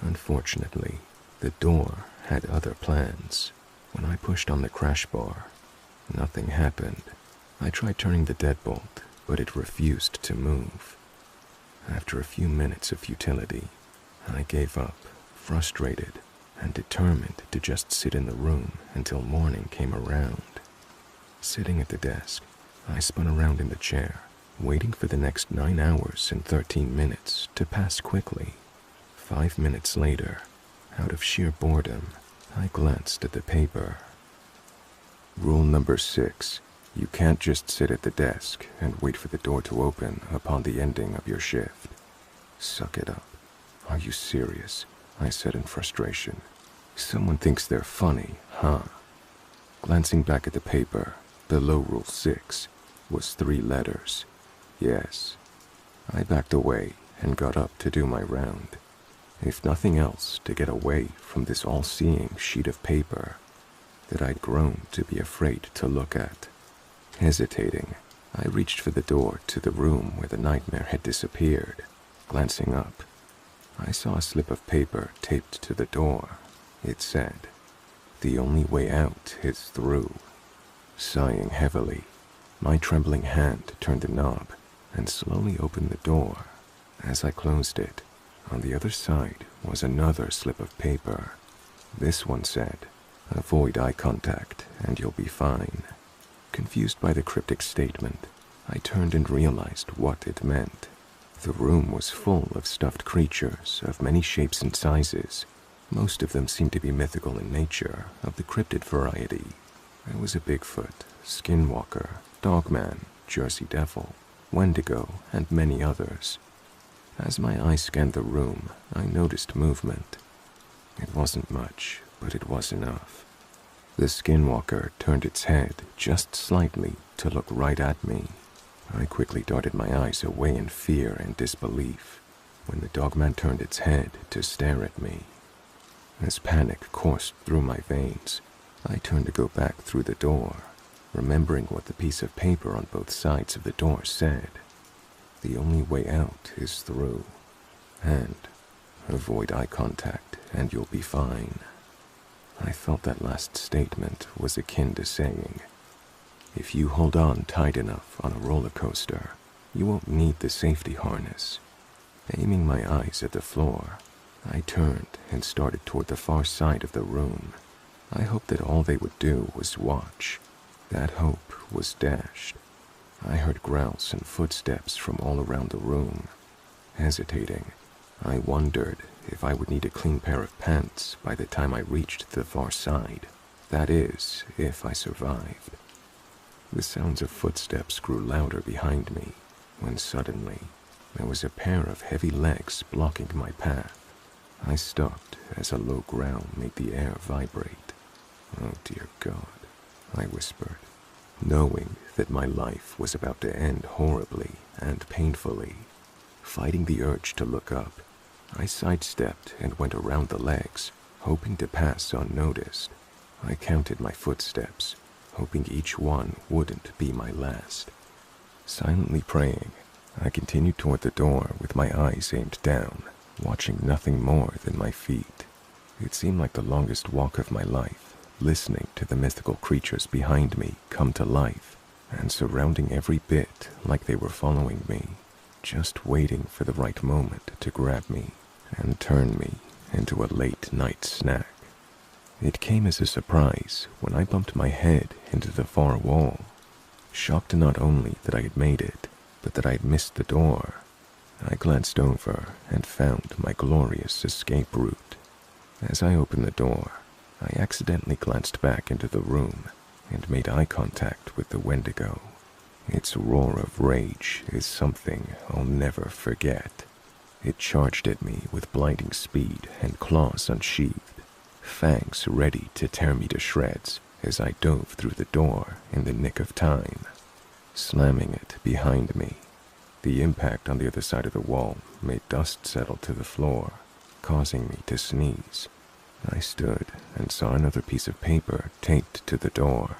Unfortunately, the door had other plans. When I pushed on the crash bar, nothing happened. I tried turning the deadbolt, but it refused to move. After a few minutes of futility, I gave up, frustrated and determined to just sit in the room until morning came around. Sitting at the desk, I spun around in the chair, waiting for the next 9 hours and 13 minutes to pass quickly. 5 minutes later, out of sheer boredom, I glanced at the paper. Rule number 6. You can't just sit at the desk and wait for the door to open upon the ending of your shift. Suck it up. Are you serious? I said in frustration. Someone thinks they're funny, huh? Glancing back at the paper, below Rule 6 was 3 letters. Yes. I backed away and got up to do my round. If nothing else, to get away from this all-seeing sheet of paper that I'd grown to be afraid to look at. Hesitating, I reached for the door to the room where the nightmare had disappeared. Glancing up, I saw a slip of paper taped to the door. It said, "The only way out is through." Sighing heavily, my trembling hand turned the knob and slowly opened the door. As I closed it, on the other side was another slip of paper. This one said, "Avoid eye contact and you'll be fine." Confused by the cryptic statement, I turned and realized what it meant. The room was full of stuffed creatures of many shapes and sizes. Most of them seemed to be mythical in nature, of the cryptid variety. There was a Bigfoot, Skinwalker, Dogman, Jersey Devil, Wendigo, and many others. As my eyes scanned the room, I noticed movement. It wasn't much, but it was enough. The Skinwalker turned its head just slightly to look right at me. I quickly darted my eyes away in fear and disbelief when the Dogman turned its head to stare at me. As panic coursed through my veins, I turned to go back through the door, remembering what the piece of paper on both sides of the door said. The only way out is through, and avoid eye contact and you'll be fine. I felt that last statement was akin to saying, if you hold on tight enough on a roller coaster, you won't need the safety harness. Aiming my eyes at the floor, I turned and started toward the far side of the room. I hoped that all they would do was watch. That hope was dashed. I heard growls and footsteps from all around the room. Hesitating, I wondered if I would need a clean pair of pants by the time I reached the far side. That is, if I survived. The sounds of footsteps grew louder behind me, when suddenly there was a pair of heavy legs blocking my path. I stopped as a low growl made the air vibrate. "Oh dear God," I whispered, knowing that my life was about to end horribly and painfully. Fighting the urge to look up, I sidestepped and went around the legs, hoping to pass unnoticed. I counted my footsteps, hoping each one wouldn't be my last. Silently praying, I continued toward the door with my eyes aimed down, watching nothing more than my feet. It seemed like the longest walk of my life, listening to the mythical creatures behind me come to life and surrounding every bit like they were following me, just waiting for the right moment to grab me and turn me into a late-night snack. It came as a surprise when I bumped my head into the far wall, shocked not only that I had made it, but that I had missed the door. I glanced over and found my glorious escape route. As I opened the door, I accidentally glanced back into the room and made eye contact with the Wendigo. Its roar of rage is something I'll never forget. It charged at me with blinding speed and claws unsheathed, fangs ready to tear me to shreds as I dove through the door in the nick of time. Slamming it behind me, the impact on the other side of the wall made dust settle to the floor, causing me to sneeze. I stood and saw another piece of paper taped to the door.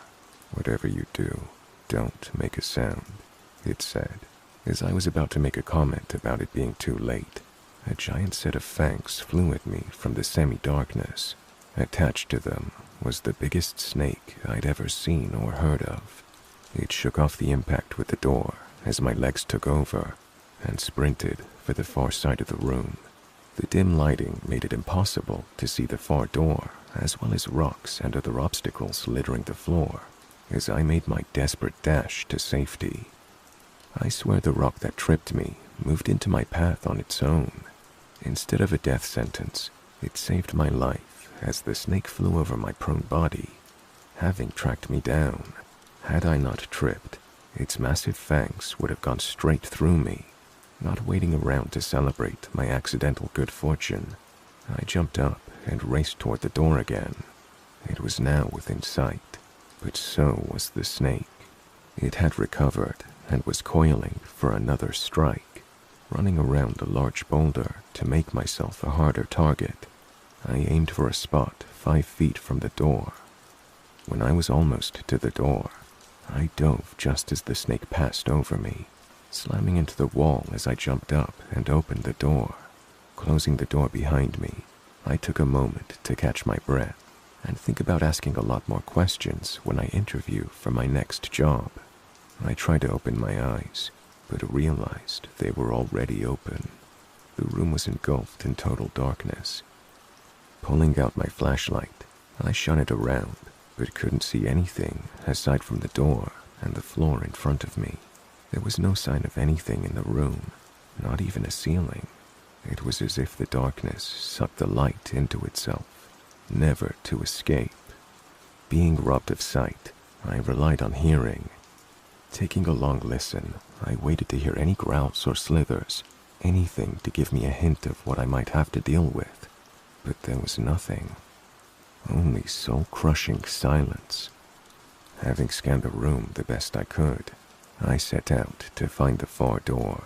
"Whatever you do, "Don't make a sound," it said. As I was about to make a comment about it being too late, a giant set of fangs flew at me from the semi-darkness. Attached to them was the biggest snake I'd ever seen or heard of. It shook off the impact with the door as my legs took over and sprinted for the far side of the room. The dim lighting made it impossible to see the far door, as well as rocks and other obstacles littering the floor, as I made my desperate dash to safety. I swear the rock that tripped me moved into my path on its own. Instead of a death sentence, it saved my life as the snake flew over my prone body, having tracked me down. Had I not tripped, its massive fangs would have gone straight through me. Not waiting around to celebrate my accidental good fortune, I jumped up and raced toward the door again. It was now within sight, but so was the snake. It had recovered and was coiling for another strike, running around a large boulder to make myself a harder target. I aimed for a spot 5 feet from the door. When I was almost to the door, I dove just as the snake passed over me, slamming into the wall as I jumped up and opened the door. Closing the door behind me, I took a moment to catch my breath and think about asking a lot more questions when I interview for my next job. I tried to open my eyes, but realized they were already open. The room was engulfed in total darkness. Pulling out my flashlight, I shone it around, but couldn't see anything aside from the door and the floor in front of me. There was no sign of anything in the room, not even a ceiling. It was as if the darkness sucked the light into itself, never to escape. Being robbed of sight, I relied on hearing. Taking a long listen, I waited to hear any growls or slithers, anything to give me a hint of what I might have to deal with. But there was nothing. Only soul-crushing silence. Having scanned the room the best I could, I set out to find the far door.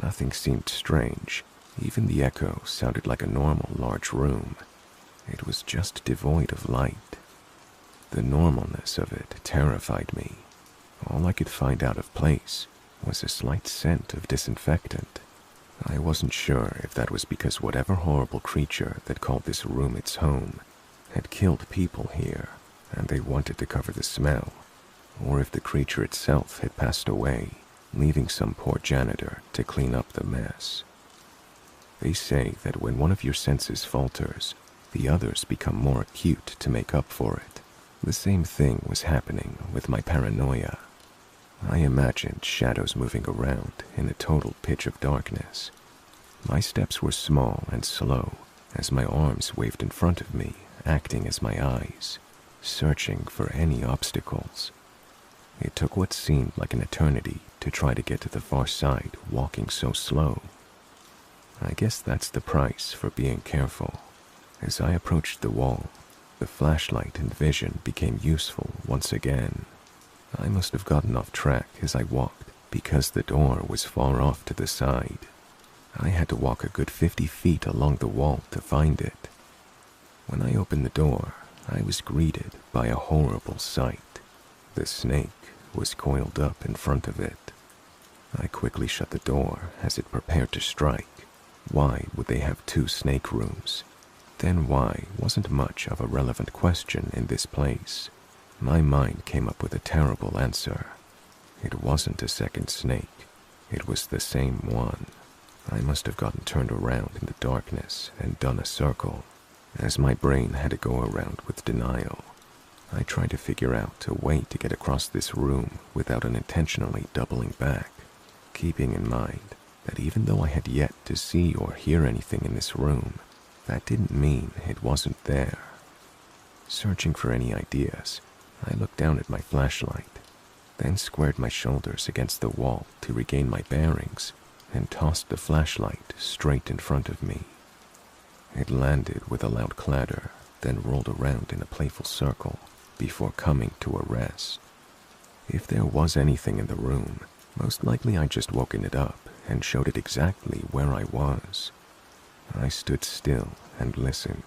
Nothing seemed strange. Even the echo sounded like a normal large room. It was just devoid of light. The normalness of it terrified me. All I could find out of place was a slight scent of disinfectant. I wasn't sure if that was because whatever horrible creature that called this room its home had killed people here, and they wanted to cover the smell, or if the creature itself had passed away, leaving some poor janitor to clean up the mess. They say that when one of your senses falters, the others become more acute to make up for it. The same thing was happening with my paranoia. I imagined shadows moving around in a total pitch of darkness. My steps were small and slow as my arms waved in front of me, acting as my eyes, searching for any obstacles. It took what seemed like an eternity to try to get to the far side walking so slow. I guess that's the price for being careful. As I approached the wall, the flashlight and vision became useful once again. I must have gotten off track as I walked because the door was far off to the side. I had to walk a good 50 feet along the wall to find it. When I opened the door, I was greeted by a horrible sight. The snake was coiled up in front of it. I quickly shut the door as it prepared to strike. Why would they have 2 snake rooms? Then why wasn't much of a relevant question in this place. My mind came up with a terrible answer. It wasn't a second snake. It was the same one. I must have gotten turned around in the darkness and done a circle, as my brain had to go around with denial. I tried to figure out a way to get across this room without unintentionally doubling back, keeping in mind that even though I had yet to see or hear anything in this room, that didn't mean it wasn't there. Searching for any ideas, I looked down at my flashlight, then squared my shoulders against the wall to regain my bearings and tossed the flashlight straight in front of me. It landed with a loud clatter, then rolled around in a playful circle before coming to a rest. If there was anything in the room, most likely I'd just woken it up and showed it exactly where I was. I stood still and listened.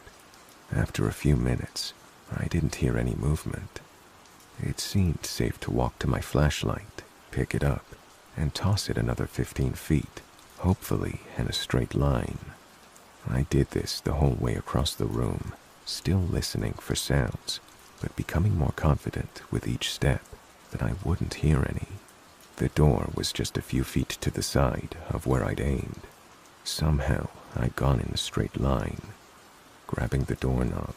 After a few minutes, I didn't hear any movement. It seemed safe to walk to my flashlight, pick it up, and toss it another 15 feet, hopefully in a straight line. I did this the whole way across the room, still listening for sounds, but becoming more confident with each step that I wouldn't hear any. The door was just a few feet to the side of where I'd aimed. Somehow, I'd gone in a straight line. Grabbing the doorknob,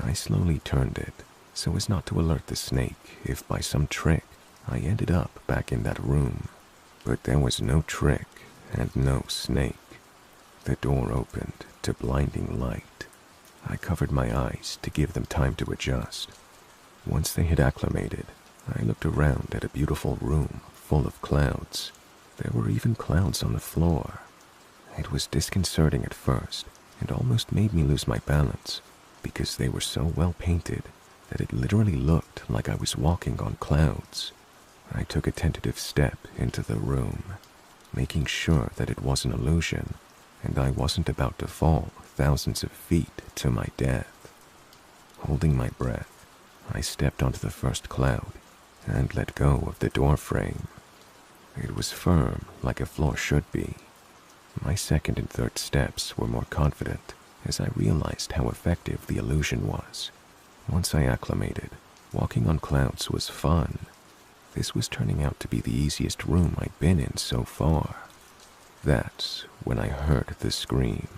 I slowly turned it so as not to alert the snake if by some trick I ended up back in that room. But there was no trick and no snake. The door opened to blinding light. I covered my eyes to give them time to adjust. Once they had acclimated, I looked around at a beautiful room full of clouds. There were even clouds on the floor. It was disconcerting at first and almost made me lose my balance because they were so well painted that it literally looked like I was walking on clouds. I took a tentative step into the room, making sure that it was an illusion and I wasn't about to fall thousands of feet to my death. Holding my breath, I stepped onto the first cloud and let go of the door frame. It was firm like a floor should be. My second and third steps were more confident as I realized how effective the illusion was. Once I acclimated, walking on clouds was fun. This was turning out to be the easiest room I'd been in so far. That's when I heard the scream.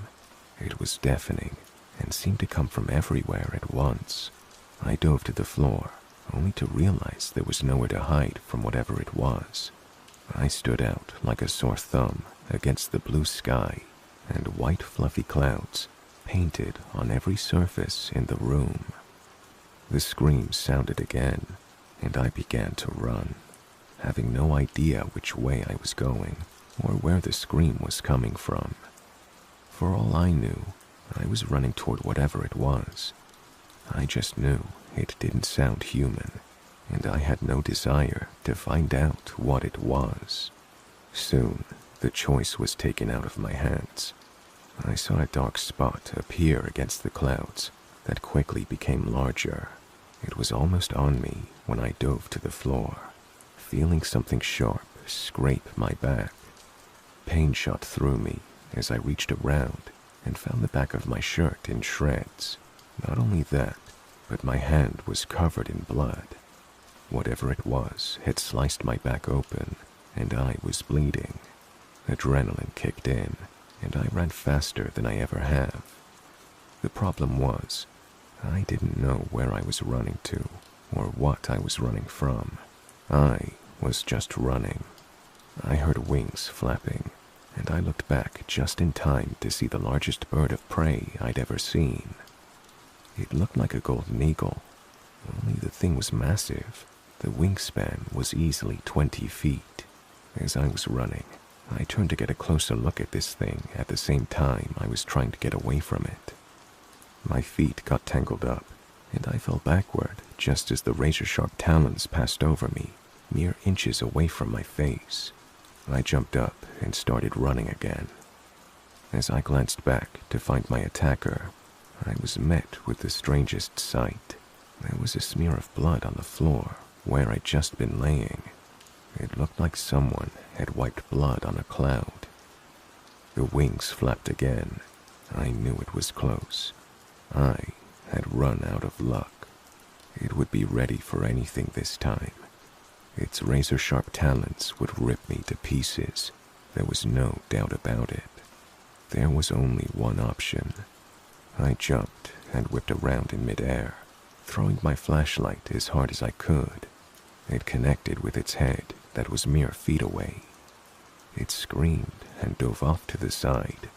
It was deafening and seemed to come from everywhere at once. I dove to the floor, only to realize there was nowhere to hide from whatever it was. I stood out like a sore thumb against the blue sky and white fluffy clouds painted on every surface in the room. The scream sounded again, and I began to run, having no idea which way I was going or where the scream was coming from. For all I knew, I was running toward whatever it was. I just knew it didn't sound human, and I had no desire to find out what it was. Soon, the choice was taken out of my hands. I saw a dark spot appear against the clouds that quickly became larger. It was almost on me when I dove to the floor, feeling something sharp scrape my back. Pain shot through me as I reached around and found the back of my shirt in shreds. Not only that, but my hand was covered in blood. Whatever it was had sliced my back open, and I was bleeding. Adrenaline kicked in, and I ran faster than I ever have. The problem was, I didn't know where I was running to, or what I was running from. I was just running. I heard wings flapping, and I looked back just in time to see the largest bird of prey I'd ever seen. It looked like a golden eagle, only the thing was massive. The wingspan was easily 20 feet. As I was running, I turned to get a closer look at this thing at the same time I was trying to get away from it. My feet got tangled up, and I fell backward just as the razor-sharp talons passed over me, mere inches away from my face. I jumped up and started running again. As I glanced back to find my attacker, I was met with the strangest sight. There was a smear of blood on the floor where I'd just been laying. It looked like someone had wiped blood on a cloud. The wings flapped again. I knew it was close. I had run out of luck. It would be ready for anything this time. Its razor-sharp talons would rip me to pieces. There was no doubt about it. There was only one option. I jumped and whipped around in midair, throwing my flashlight as hard as I could. It connected with its head that was mere feet away. It screamed and dove off to the side,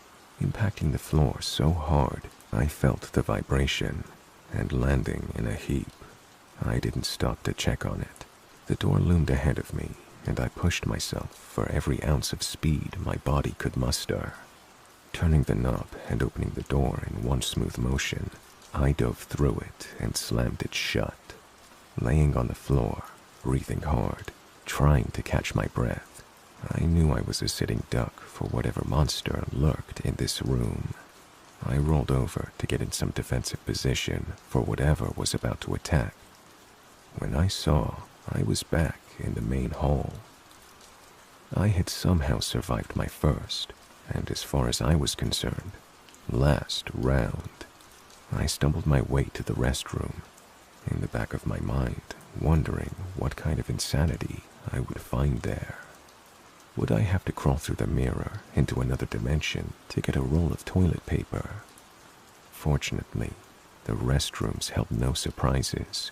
impacting the floor so hard I felt the vibration and landing in a heap. I didn't stop to check on it. The door loomed ahead of me, and I pushed myself for every ounce of speed my body could muster. Turning the knob and opening the door in one smooth motion, I dove through it and slammed it shut. Laying on the floor, breathing hard, trying to catch my breath, I knew I was a sitting duck for whatever monster lurked in this room. I rolled over to get in some defensive position for whatever was about to attack. When I saw, I was back in the main hall. I had somehow survived my first, and as far as I was concerned, last round. I stumbled my way to the restroom, in the back of my mind, wondering what kind of insanity I would find there. Would I have to crawl through the mirror into another dimension to get a roll of toilet paper? Fortunately, the restrooms held no surprises.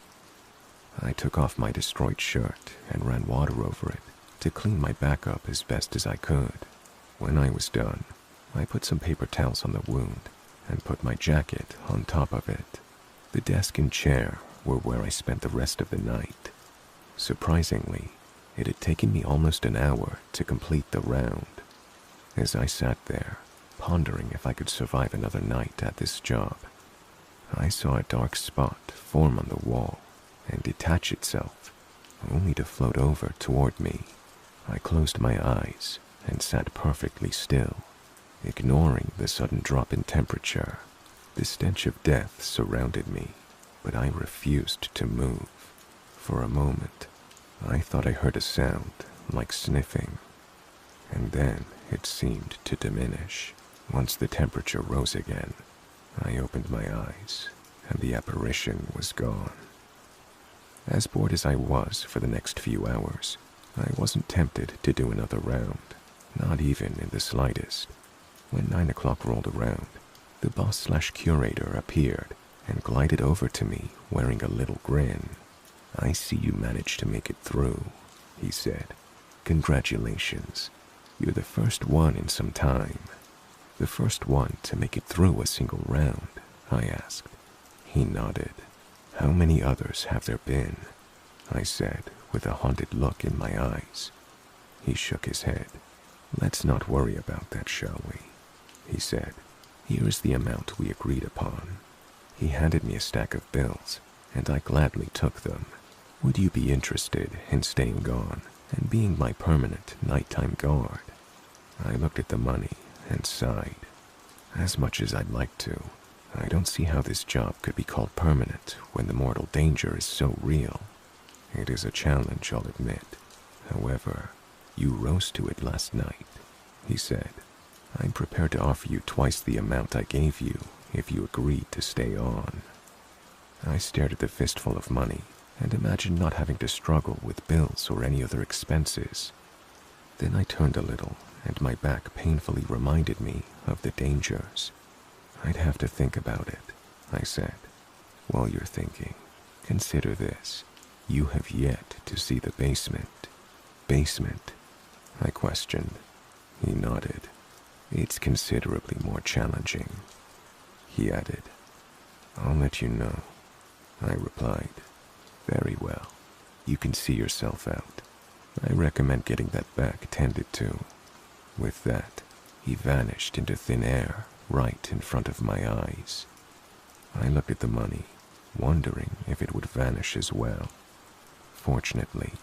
I took off my destroyed shirt and ran water over it to clean my back up as best as I could. When I was done, I put some paper towels on the wound and put my jacket on top of it. The desk and chair were where I spent the rest of the night. Surprisingly, it had taken me almost an hour to complete the round. As I sat there, pondering if I could survive another night at this job, I saw a dark spot form on the wall and detach itself, only to float over toward me. I closed my eyes and sat perfectly still, ignoring the sudden drop in temperature. The stench of death surrounded me, but I refused to move. For a moment, I thought I heard a sound like sniffing, and then it seemed to diminish. Once the temperature rose again, I opened my eyes, and the apparition was gone. As bored as I was for the next few hours, I wasn't tempted to do another round, not even in the slightest. When 9 o'clock rolled around, the boss/curator appeared and glided over to me wearing a little grin. "I see you managed to make it through," he said. "Congratulations. You're the first one in some time." "The first one to make it through a single round?" I asked. He nodded. "How many others have there been?" I said, with a haunted look in my eyes. He shook his head. "Let's not worry about that, shall we?" he said. "Here is the amount we agreed upon." He handed me a stack of bills, and I gladly took them. "Would you be interested in staying on and being my permanent nighttime guard?" I looked at the money and sighed. As much as I'd like to, I don't see how this job could be called permanent when the mortal danger is so real. It is a challenge, I'll admit. However, you rose to it last night, he said. I'm prepared to offer you twice the amount I gave you if you agreed to stay on. I stared at the fistful of money and imagined not having to struggle with bills or any other expenses. Then I turned a little, and my back painfully reminded me of the dangers. I'd have to think about it, I said. While you're thinking, consider this. You have yet to see the basement. Basement? I questioned. He nodded. It's considerably more challenging. He added, I'll let you know. I replied, very well. You can see yourself out. I recommend getting that back tended to. With that, he vanished into thin air right in front of my eyes. I looked at the money, wondering if it would vanish as well. Fortunately,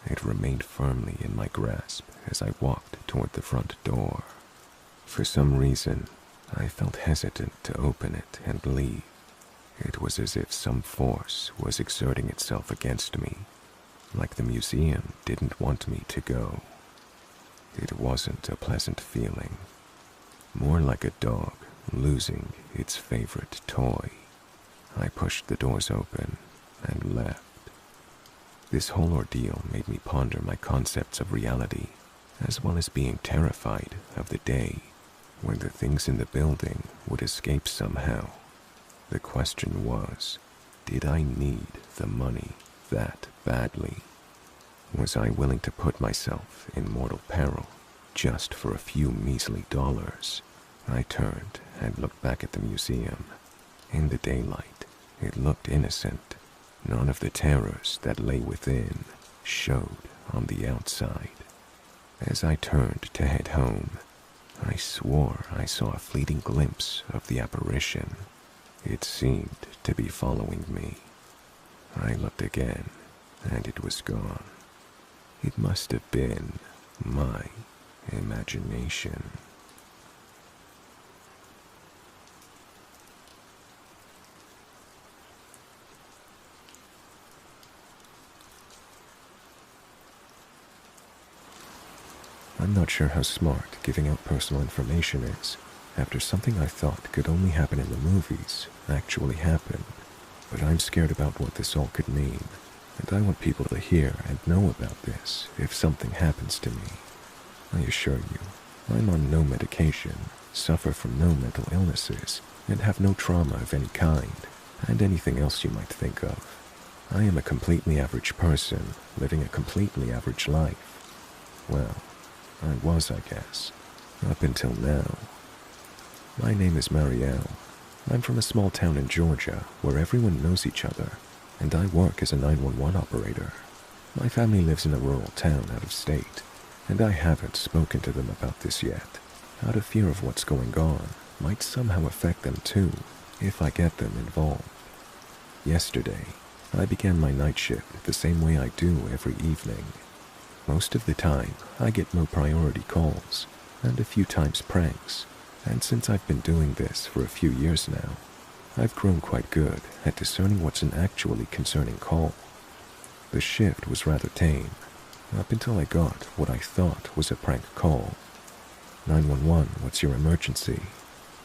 it remained firmly in my grasp as I walked toward the front door. For some reason, I felt hesitant to open it and leave. It was as if some force was exerting itself against me, like the museum didn't want me to go. It wasn't a pleasant feeling, more like a dog losing its favorite toy. I pushed the doors open and left. This whole ordeal made me ponder my concepts of reality, as well as being terrified of the day when the things in the building would escape somehow. The question was, did I need the money that badly? Was I willing to put myself in mortal peril just for a few measly dollars? I turned and looked back at the museum. In the daylight, it looked innocent. None of the terrors that lay within showed on the outside. As I turned to head home, I swore I saw a fleeting glimpse of the apparition. It seemed to be following me. I looked again, and it was gone. It must have been my imagination. not sure how smart giving out personal information is after something I thought could only happen in the movies actually happened. But I'm scared about what this all could mean, and I want people to hear and know about this if something happens to me. I assure you, I'm on no medication, suffer from no mental illnesses, and have no trauma of any kind, and anything else you might think of. I am a completely average person, living a completely average life. Well, I was, I guess, up until now. My name is Marielle. I'm from a small town in Georgia where everyone knows each other, and I work as a 911 operator. My family lives in a rural town out of state, and I haven't spoken to them about this yet, out of fear of what's going on might somehow affect them too if I get them involved. Yesterday, I began my night shift the same way I do every evening. Most of the time, I get low priority calls, and a few times pranks, and since I've been doing this for a few years now, I've grown quite good at discerning what's an actually concerning call. The shift was rather tame, up until I got what I thought was a prank call. 911, what's your emergency?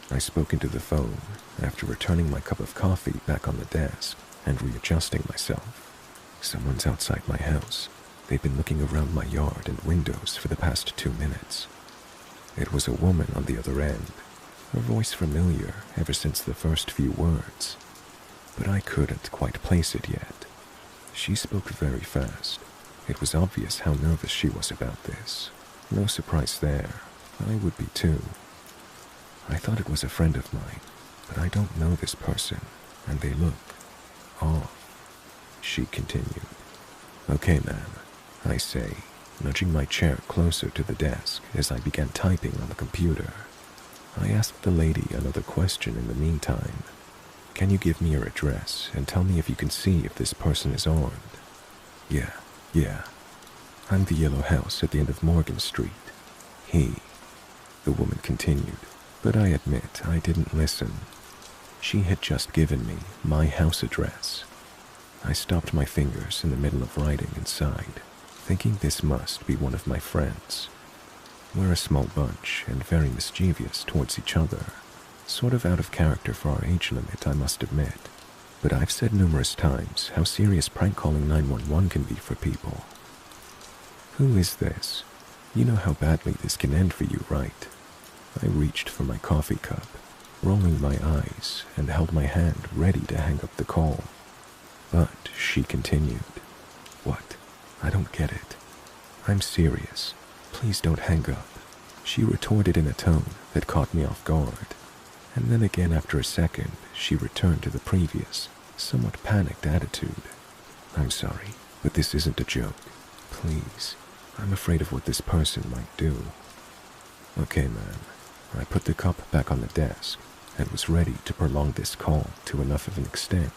I spoke into the phone after returning my cup of coffee back on the desk and readjusting myself. Someone's outside my house. They've been looking around my yard and windows for the past 2 minutes. It was a woman on the other end, her voice familiar ever since the first few words, but I couldn't quite place it yet. She spoke very fast. It was obvious how nervous she was about this. No surprise there. I would be too. I thought it was a friend of mine, but I don't know this person, and they look off. She continued. Okay, ma'am, I say, nudging my chair closer to the desk as I began typing on the computer. I asked the lady another question in the meantime. Can you give me your address and tell me if you can see if this person is armed? Yeah. I'm the yellow house at the end of Morgan Street. The woman continued, but I admit I didn't listen. She had just given me my house address. I stopped my fingers in the middle of writing and sighed, thinking this must be one of my friends. We're a small bunch and very mischievous towards each other, sort of out of character for our age limit, I must admit. But I've said numerous times how serious prank calling 911 can be for people. Who is this? You know how badly this can end for you, right? I reached for my coffee cup, rolling my eyes, and held my hand ready to hang up the call. But she continued. What? I don't get it. I'm serious. Please don't hang up. She retorted in a tone that caught me off guard. And then again after a second, she returned to the previous, somewhat panicked attitude. I'm sorry, but this isn't a joke. Please. I'm afraid of what this person might do. Okay, ma'am. I put the cup back on the desk and was ready to prolong this call to enough of an extent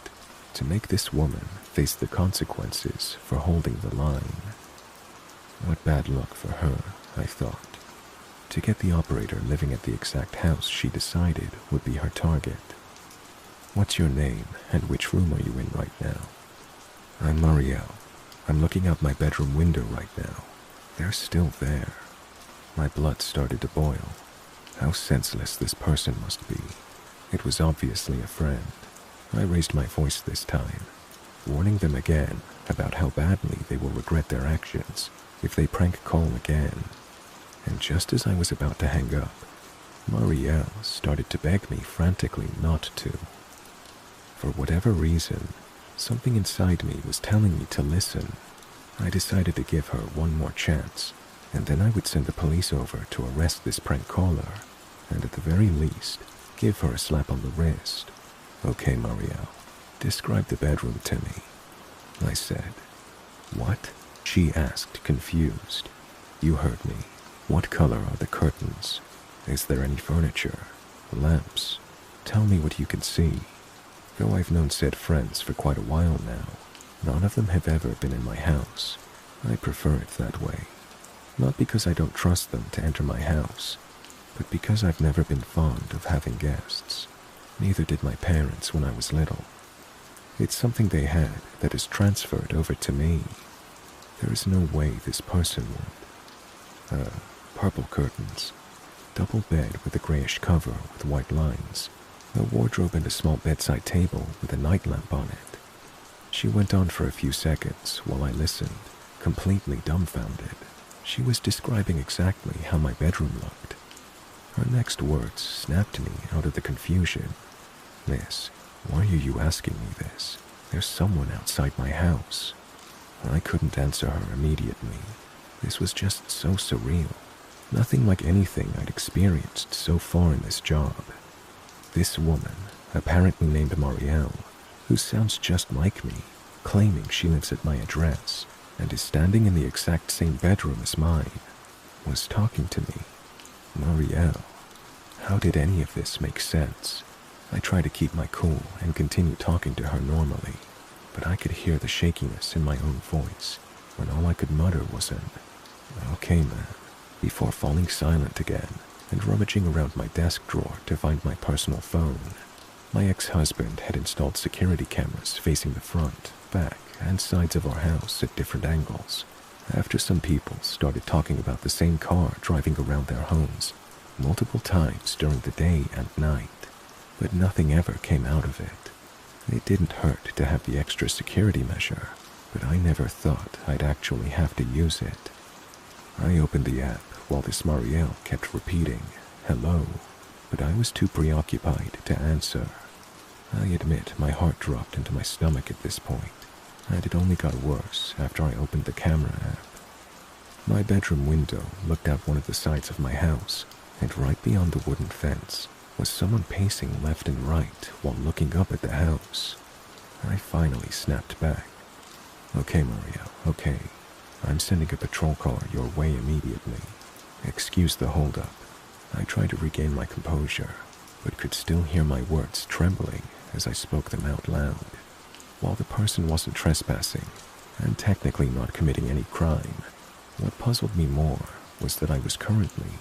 to make this woman face the consequences for holding the line. What bad luck for her, I thought. To get the operator living at the exact house she decided would be her target. What's your name and which room are you in right now? I'm Marielle. I'm looking out my bedroom window right now. They're still there. My blood started to boil. How senseless this person must be. It was obviously a friend. I raised my voice this time, warning them again about how badly they will regret their actions if they prank call again. And just as I was about to hang up, Marielle started to beg me frantically not to. For whatever reason, something inside me was telling me to listen. I decided to give her one more chance, and then I would send the police over to arrest this prank caller, and at the very least, give her a slap on the wrist. Okay, Marielle, describe the bedroom to me, I said. What? She asked, confused. You heard me. What color are the curtains? Is there any furniture? Lamps? Tell me what you can see. Though I've known said friends for quite a while now, none of them have ever been in my house. I prefer it that way. Not because I don't trust them to enter my house, but because I've never been fond of having guests. Neither did my parents when I was little. It's something they had that is transferred over to me. There is no way this person would. purple curtains, double bed with a grayish cover with white lines, a wardrobe and a small bedside table with a night lamp on it. She went on for a few seconds while I listened, completely dumbfounded. She was describing exactly how my bedroom looked. Her next words snapped me out of the confusion. "Miss, why are you asking me this? There's someone outside my house." I couldn't answer her immediately. This was just so surreal. Nothing like anything I'd experienced so far in this job. This woman, apparently named Marielle, who sounds just like me, claiming she lives at my address and is standing in the exact same bedroom as mine, was talking to me. Marielle. How did any of this make sense? I tried to keep my cool and continue talking to her normally, but I could hear the shakiness in my own voice when all I could mutter was an, "Okay, man," before falling silent again and rummaging around my desk drawer to find my personal phone. My ex-husband had installed security cameras facing the front, back, and sides of our house at different angles. After some people started talking about the same car driving around their homes multiple times during the day and night, but nothing ever came out of it. It didn't hurt to have the extra security measure, but I never thought I'd actually have to use it. I opened the app while this Marielle kept repeating, "Hello," but I was too preoccupied to answer. I admit my heart dropped into my stomach at this point, and it only got worse after I opened the camera app. My bedroom window looked out one of the sides of my house, and right beyond the wooden fence was someone pacing left and right while looking up at the house. I finally snapped back. "Okay, Mario, okay. I'm sending a patrol car your way immediately. Excuse the holdup." I tried to regain my composure, but could still hear my words trembling as I spoke them out loud. While the person wasn't trespassing, and technically not committing any crime, what puzzled me more was that I was currently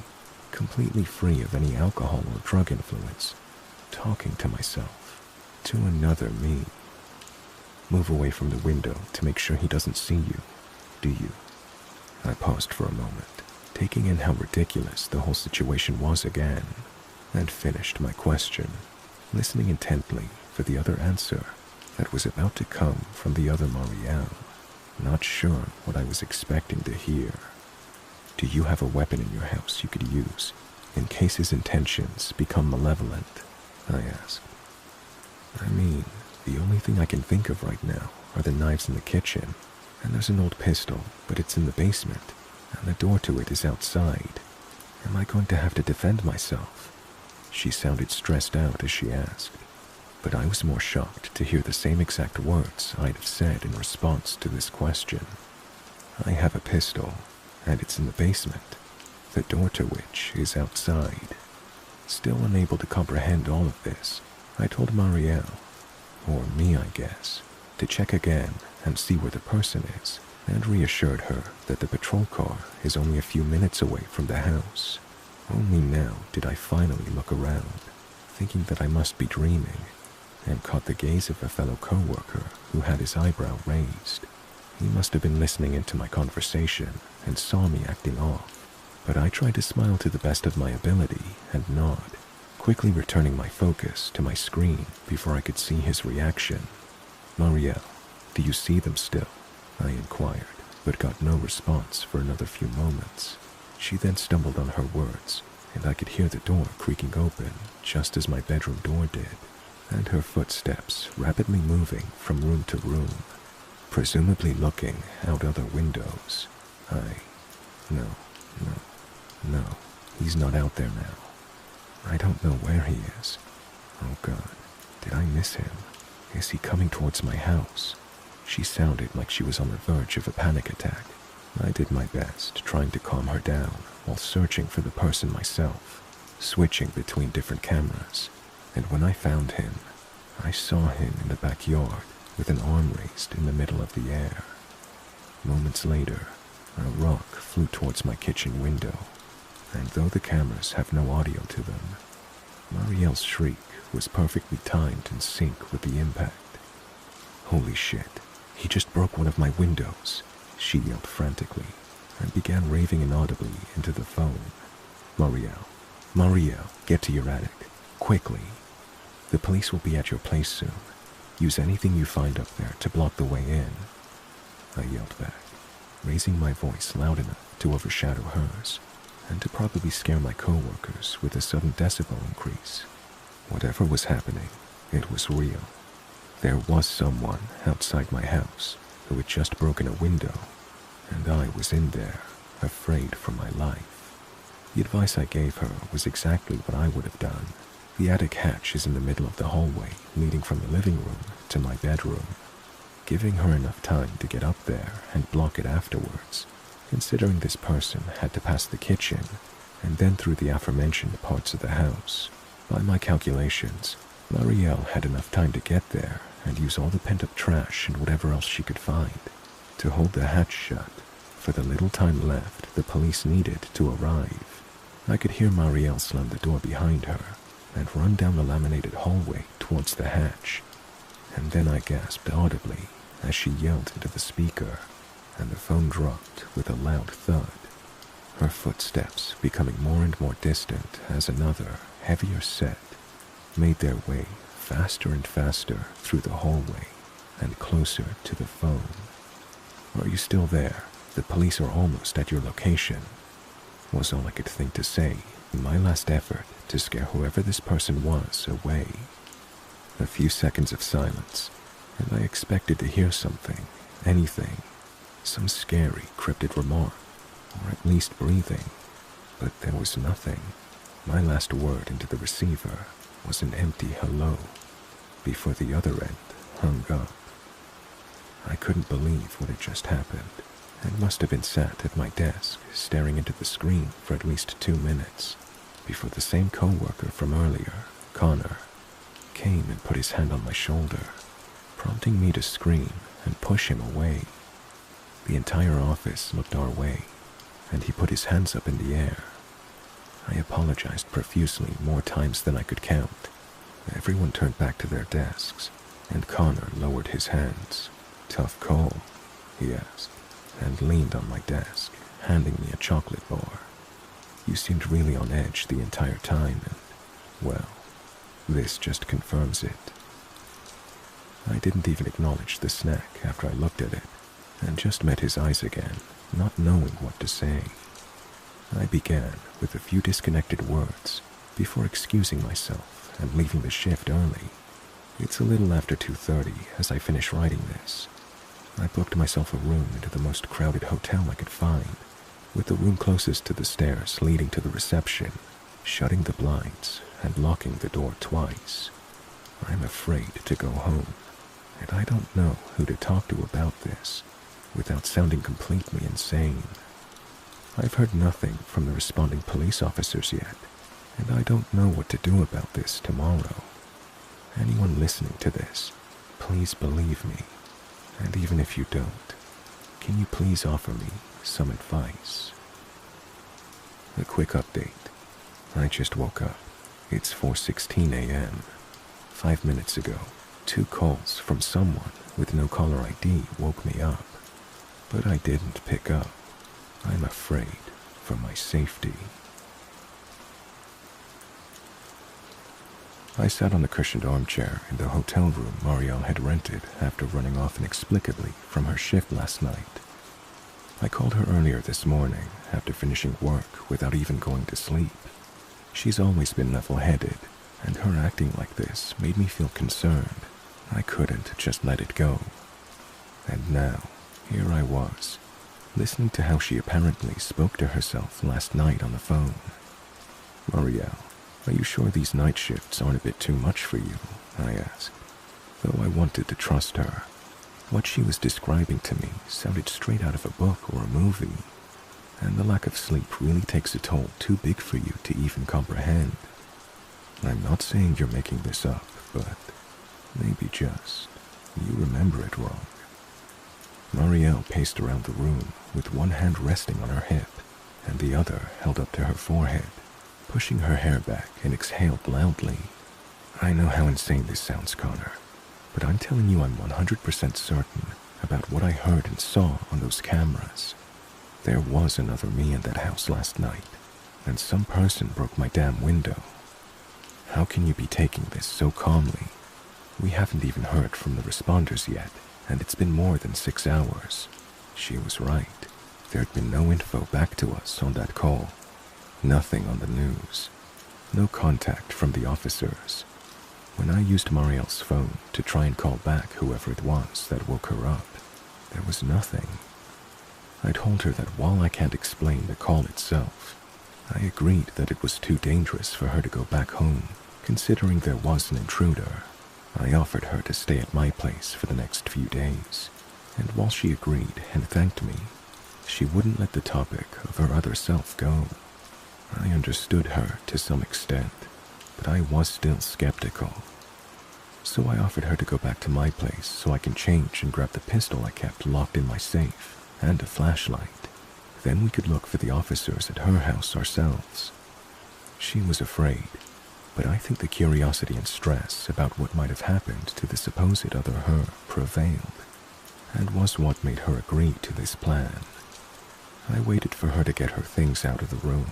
completely free of any alcohol or drug influence, talking to myself, to another me. "Move away from the window to make sure he doesn't see you, do you?" I paused for a moment, taking in how ridiculous the whole situation was again, and finished my question, listening intently for the other answer that was about to come from the other Marielle, not sure what I was expecting to hear. "Do you have a weapon in your house you could use in case his intentions become malevolent?" I asked. "I mean, the only thing I can think of right now are the knives in the kitchen, and there's an old pistol, but it's in the basement, and the door to it is outside. Am I going to have to defend myself?" She sounded stressed out as she asked, but I was more shocked to hear the same exact words I'd have said in response to this question. "I have a pistol, and it's in the basement, the door to which is outside." Still unable to comprehend all of this, I told Marielle, or me I guess, to check again and see where the person is, and reassured her that the patrol car is only a few minutes away from the house. Only now did I finally look around, thinking that I must be dreaming, and caught the gaze of a fellow co-worker who had his eyebrow raised. He must have been listening into my conversation and saw me acting off, but I tried to smile to the best of my ability and nod, quickly returning my focus to my screen before I could see his reaction. "Marielle, do you see them still?" I inquired, but got no response for another few moments. She then stumbled on her words, and I could hear the door creaking open just as my bedroom door did, and her footsteps rapidly moving from room to room, presumably looking out other windows. No, he's not out there now. I don't know where he is. Oh God, did I miss him? Is he coming towards my house? She sounded like she was on the verge of a panic attack. I did my best, trying to calm her down while searching for the person myself, switching between different cameras, and when I found him, I saw him in the backyard with an arm raised in the middle of the air. Moments later, a rock flew towards my kitchen window, and though the cameras have no audio to them, Marielle's shriek was perfectly timed in sync with the impact. "Holy shit, he just broke one of my windows," she yelled frantically, and began raving inaudibly into the phone. Marielle, get to your attic. Quickly. The police will be at your place soon. Use anything you find up there to block the way in. I yelled back, raising my voice loud enough to overshadow hers, and to probably scare my co-workers with a sudden decibel increase. Whatever was happening, it was real. There was someone outside my house who had just broken a window, and I was in there, afraid for my life. The advice I gave her was exactly what I would have done. The attic hatch is in the middle of the hallway leading from the living room to my bedroom. Giving her enough time to get up there and block it afterwards, considering this person had to pass the kitchen and then through the aforementioned parts of the house. By my calculations, Marielle had enough time to get there and use all the pent-up trash and whatever else she could find to hold the hatch shut for the little time left the police needed to arrive. I could hear Marielle slam the door behind her and run down the laminated hallway towards the hatch, and then I gasped audibly as she yelled into the speaker, and the phone dropped with a loud thud, her footsteps becoming more and more distant as another, heavier set made their way faster and faster through the hallway and closer to the phone. "Are you still there? The police are almost at your location," was all I could think to say in my last effort to scare whoever this person was away. A few seconds of silence, and I expected to hear something, anything, some scary, cryptic remark, or at least breathing, but there was nothing. My last word into the receiver was an empty hello before the other end hung up. I couldn't believe what had just happened, and must have been sat at my desk staring into the screen for at least 2 minutes before the same co-worker from earlier, Connor, came and put his hand on my shoulder, prompting me to scream and push him away. The entire office looked our way, and he put his hands up in the air. I apologized profusely more times than I could count. Everyone turned back to their desks, and Connor lowered his hands. "Tough call," he asked, and leaned on my desk, handing me a chocolate bar. "You seemed really on edge the entire time, and, well, this just confirms it." I didn't even acknowledge the snack after I looked at it, and just met his eyes again, not knowing what to say. I began with a few disconnected words before excusing myself and leaving the shift early. It's a little after 2:30 as I finish writing this. I booked myself a room into the most crowded hotel I could find, with the room closest to the stairs leading to the reception, shutting the blinds and locking the door twice. I'm afraid to go home, and I don't know who to talk to about this without sounding completely insane. I've heard nothing from the responding police officers yet, and I don't know what to do about this tomorrow. Anyone listening to this, please believe me, and even if you don't, can you please offer me some advice? A quick update. I just woke up. It's 4:16 a.m. 5 minutes ago, 2 calls from someone with no caller ID woke me up, but I didn't pick up. I'm afraid for my safety. I sat on the cushioned armchair in the hotel room Marielle had rented after running off inexplicably from her shift last night. I called her earlier this morning after finishing work without even going to sleep. She's always been level-headed, and her acting like this made me feel concerned. I couldn't just let it go. And now, here I was, listening to how she apparently spoke to herself last night on the phone. "Marielle, are you sure these night shifts aren't a bit too much for you?" I asked, though I wanted to trust her. What she was describing to me sounded straight out of a book or a movie, and the lack of sleep really takes a toll too big for you to even comprehend. I'm not saying you're making this up, but maybe just you remember it wrong. Marielle paced around the room with one hand resting on her hip and the other held up to her forehead, pushing her hair back, and exhaled loudly. "I know how insane this sounds, Connor, but I'm telling you I'm 100% certain about what I heard and saw on those cameras. There was another me in that house last night, and some person broke my damn window. How can you be taking this so calmly? We haven't even heard from the responders yet, and it's been more than 6 hours. She was right. There'd been no info back to us on that call. Nothing on the news. No contact from the officers. When I used Marielle's phone to try and call back whoever it was that woke her up, there was nothing. I told her that while I can't explain the call itself, I agreed that it was too dangerous for her to go back home, considering there was an intruder. I offered her to stay at my place for the next few days, and while she agreed and thanked me, she wouldn't let the topic of her other self go. I understood her to some extent, but I was still skeptical. So I offered her to go back to my place so I can change and grab the pistol I kept locked in my safe and a flashlight. Then we could look for the officers at her house ourselves. She was afraid, but I think the curiosity and stress about what might have happened to the supposed other her prevailed, and was what made her agree to this plan. I waited for her to get her things out of the room,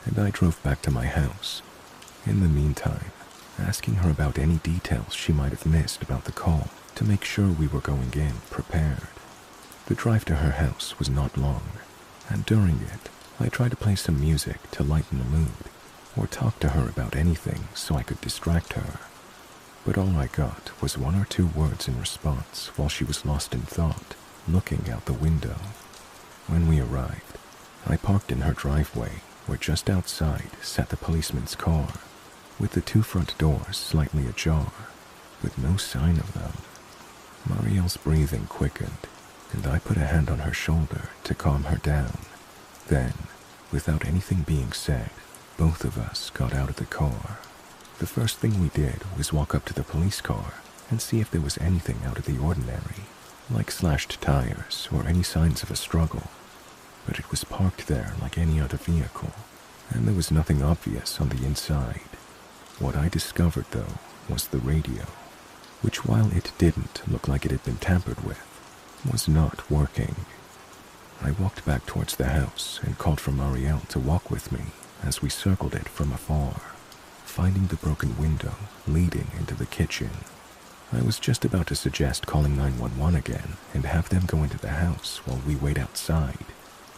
and I drove back to my house. In the meantime, asking her about any details she might have missed about the call to make sure we were going in prepared. The drive to her house was not long, and during it, I tried to play some music to lighten the mood, or talk to her about anything so I could distract her. But all I got was 1 or 2 words in response while she was lost in thought, looking out the window. When we arrived, I parked in her driveway, where just outside sat the policeman's car, with the 2 front doors slightly ajar, with no sign of them. Marielle's breathing quickened, and I put a hand on her shoulder to calm her down. Then, without anything being said, both of us got out of the car. The first thing we did was walk up to the police car and see if there was anything out of the ordinary, like slashed tires or any signs of a struggle. But it was parked there like any other vehicle, and there was nothing obvious on the inside. What I discovered, though, was the radio, which, while it didn't look like it had been tampered with, was not working. I walked back towards the house and called for Marielle to walk with me as we circled it from afar, finding the broken window leading into the kitchen. I was just about to suggest calling 911 again and have them go into the house while we wait outside,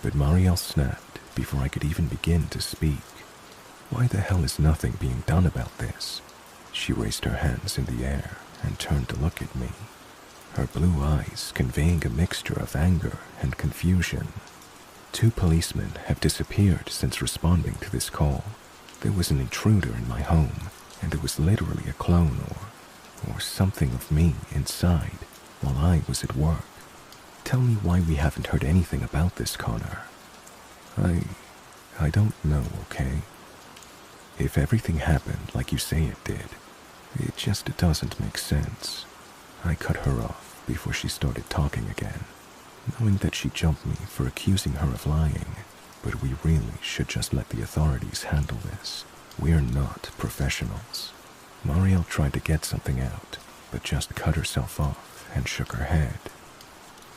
but Marielle snapped before I could even begin to speak. Why the hell is nothing being done about this? She raised her hands in the air and turned to look at me, her blue eyes conveying a mixture of anger and confusion. 2 policemen have disappeared since responding to this call. There was an intruder in my home, and it was literally a clone or something of me inside while I was at work. Tell me why we haven't heard anything about this, Connor. I don't know, okay? If everything happened like you say it did, it just doesn't make sense. I cut her off before she started talking again, knowing that she jumped me for accusing her of lying, but we really should just let the authorities handle this. We're not professionals. Marielle tried to get something out, but just cut herself off and shook her head.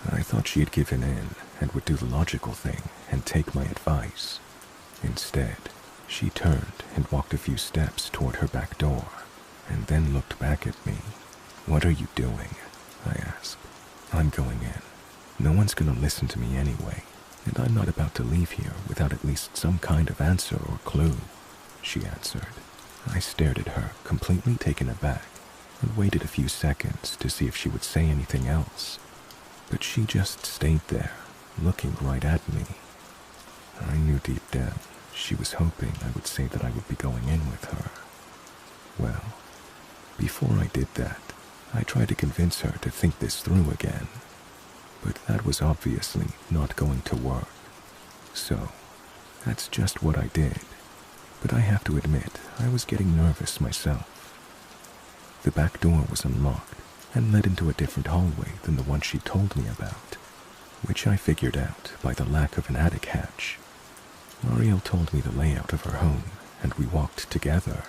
I thought she had given in and would do the logical thing and take my advice. Instead, she turned and walked a few steps toward her back door, and then looked back at me. "What are you doing?" I asked. "I'm going in. No one's gonna listen to me anyway, and I'm not about to leave here without at least some kind of answer or clue," she answered. I stared at her, completely taken aback, and waited a few seconds to see if she would say anything else. But she just stayed there, looking right at me. I knew deep down she was hoping I would say that I would be going in with her. Well, before I did that, I tried to convince her to think this through again, but that was obviously not going to work. So, that's just what I did. But I have to admit, I was getting nervous myself. The back door was unlocked and led into a different hallway than the one she told me about, which I figured out by the lack of an attic hatch. Marielle told me the layout of her home, and we walked together,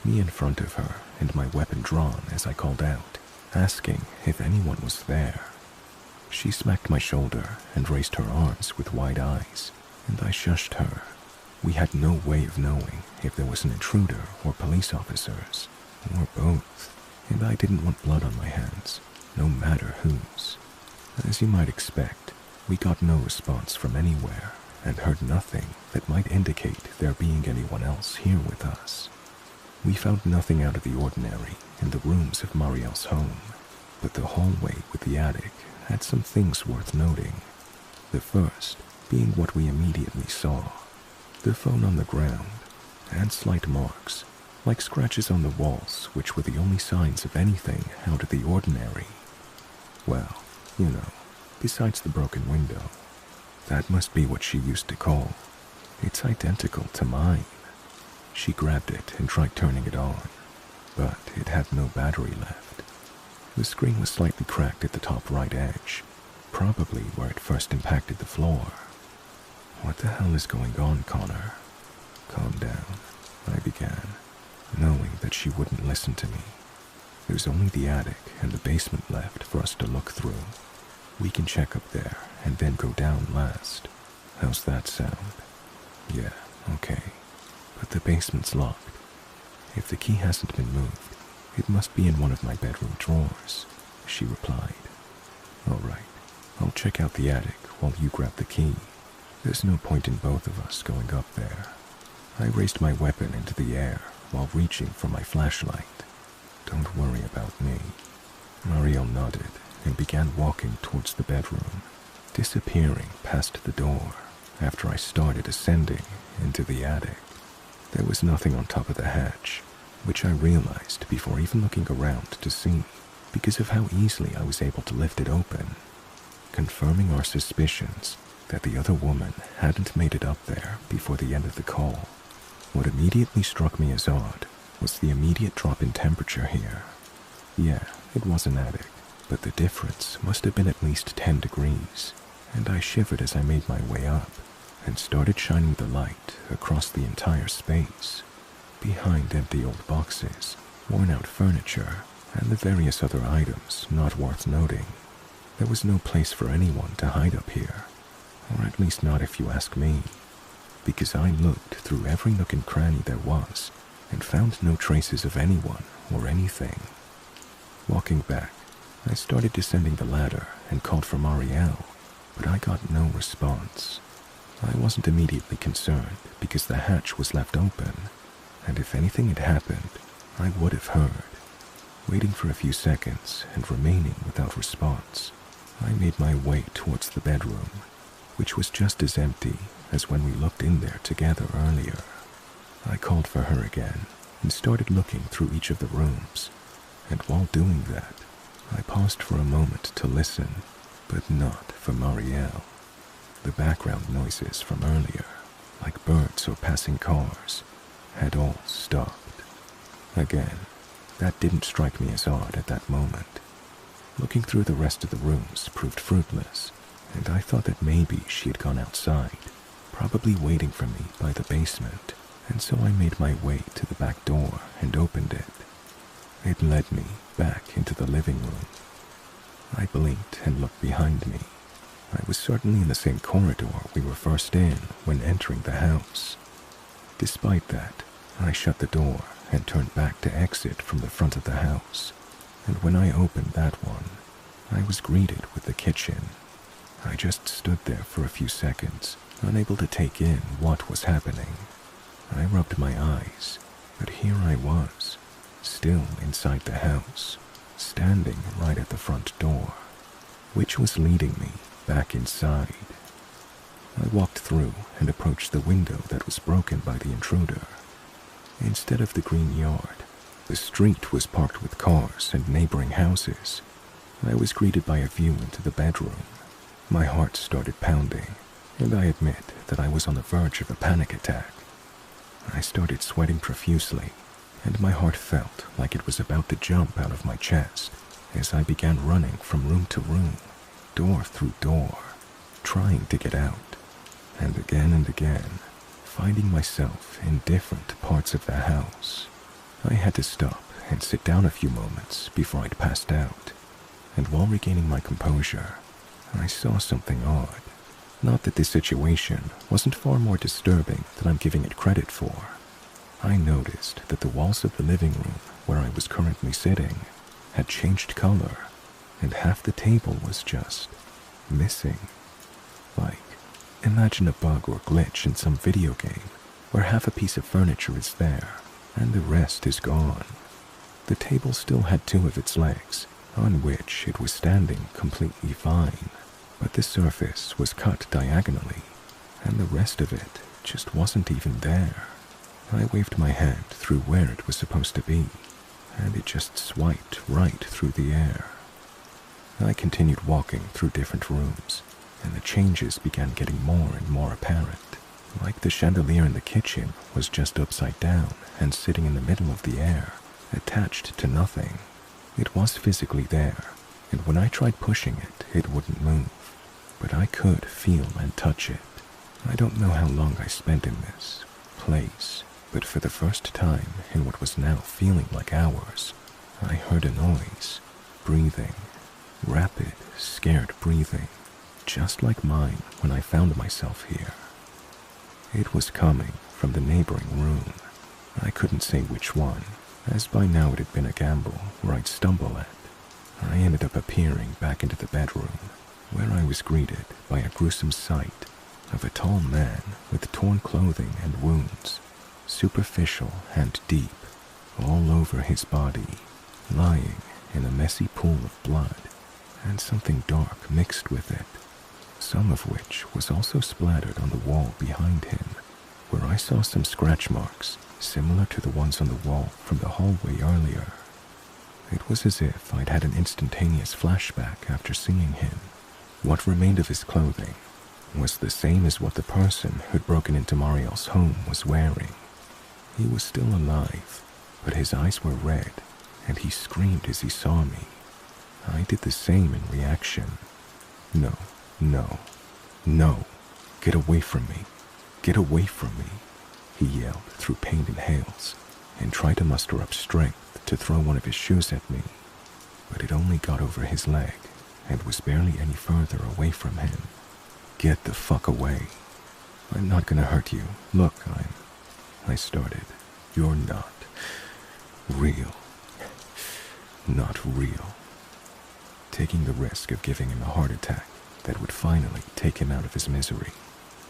me in front of her and my weapon drawn as I called out, asking if anyone was there. She smacked my shoulder and raised her arms with wide eyes, and I shushed her. We had no way of knowing if there was an intruder or police officers, or both, and I didn't want blood on my hands, no matter whose. As you might expect, we got no response from anywhere and heard nothing that might indicate there being anyone else here with us. We found nothing out of the ordinary in the rooms of Marielle's home, but the hallway with the attic had some things worth noting. The first being what we immediately saw: the phone on the ground, and slight marks, like scratches on the walls, which were the only signs of anything out of the ordinary. Well, besides the broken window. That must be what she used to call. It's identical to mine. She grabbed it and tried turning it on, but it had no battery left. The screen was slightly cracked at the top right edge, probably where it first impacted the floor. What the hell is going on, Connor? Calm down, I began, knowing that she wouldn't listen to me. There's only the attic and the basement left for us to look through. We can check up there and then go down last. How's that sound? Yeah, okay. But the basement's locked. If the key hasn't been moved, it must be in one of my bedroom drawers, she replied. All right, I'll check out the attic while you grab the key. There's no point in both of us going up there. I raised my weapon into the air while reaching for my flashlight. Don't worry about me. Marielle nodded and began walking towards the bedroom, disappearing past the door after I started ascending into the attic. There was nothing on top of the hatch, which I realized before even looking around to see, because of how easily I was able to lift it open, confirming our suspicions that the other woman hadn't made it up there before the end of the call. What immediately struck me as odd was the immediate drop in temperature here. Yeah, it was an attic, but the difference must have been at least 10 degrees, and I shivered as I made my way up and started shining the light across the entire space. Behind empty old boxes, worn-out furniture, and the various other items not worth noting, there was no place for anyone to hide up here, or at least not if you ask me, because I looked through every nook and cranny there was and found no traces of anyone or anything. Walking back, I started descending the ladder and called for Marielle, but I got no response. I wasn't immediately concerned because the hatch was left open, and if anything had happened, I would have heard. Waiting for a few seconds and remaining without response, I made my way towards the bedroom, which was just as empty as when we looked in there together earlier. I called for her again and started looking through each of the rooms, and while doing that, I paused for a moment to listen, but not for Marielle. The background noises from earlier, like birds or passing cars, had all stopped. Again, that didn't strike me as odd at that moment. Looking through the rest of the rooms proved fruitless, and I thought that maybe she had gone outside, probably waiting for me by the basement, and so I made my way to the back door and opened it. It led me back into the living room. I blinked and looked behind me. I was certainly in the same corridor we were first in when entering the house. Despite that, I shut the door and turned back to exit from the front of the house, and when I opened that one, I was greeted with the kitchen. I just stood there for a few seconds, unable to take in what was happening. I rubbed my eyes, but here I was, still inside the house, standing right at the front door, which was leading me back inside. I walked through and approached the window that was broken by the intruder. Instead of the green yard, the street was parked with cars and neighboring houses. I was greeted by a view into the bedroom. My heart started pounding, and I admit that I was on the verge of a panic attack. I started sweating profusely, and my heart felt like it was about to jump out of my chest as I began running from room to room, door through door, trying to get out, and again, finding myself in different parts of the house. I had to stop and sit down a few moments before I'd passed out, and while regaining my composure, I saw something odd. Not that this situation wasn't far more disturbing than I'm giving it credit for. I noticed that the walls of the living room where I was currently sitting had changed color, and half the table was just missing. Like, imagine a bug or glitch in some video game where half a piece of furniture is there and the rest is gone. The table still had two of its legs, on which it was standing completely fine, but the surface was cut diagonally, and the rest of it just wasn't even there. I waved my hand through where it was supposed to be, and it just swiped right through the air. I continued walking through different rooms, and the changes began getting more and more apparent. Like the chandelier in the kitchen was just upside down and sitting in the middle of the air, attached to nothing. It was physically there, and when I tried pushing it, it wouldn't move. But I could feel and touch it. I don't know how long I spent in this place, but for the first time in what was now feeling like hours, I heard a noise. Breathing. Rapid, scared breathing. Just like mine when I found myself here. It was coming from the neighboring room. I couldn't say which one, as by now it had been a gamble where I'd stumble at. I ended up appearing back into the bedroom, where I was greeted by a gruesome sight of a tall man with torn clothing and wounds, superficial and deep, all over his body, lying in a messy pool of blood, and something dark mixed with it, some of which was also splattered on the wall behind him, where I saw some scratch marks similar to the ones on the wall from the hallway earlier. It was as if I'd had an instantaneous flashback after seeing him. What remained of his clothing was the same as what the person who'd broken into Mariel's home was wearing. He was still alive, but his eyes were red, and he screamed as he saw me. I did the same in reaction. No, no, no, get away from me, get away from me, he yelled through pained inhales, and tried to muster up strength to throw one of his shoes at me, but it only got over his leg and was barely any further away from him. Get the fuck away. I'm not gonna hurt you. Look, I started. You're not real. Not real. Taking the risk of giving him a heart attack that would finally take him out of his misery,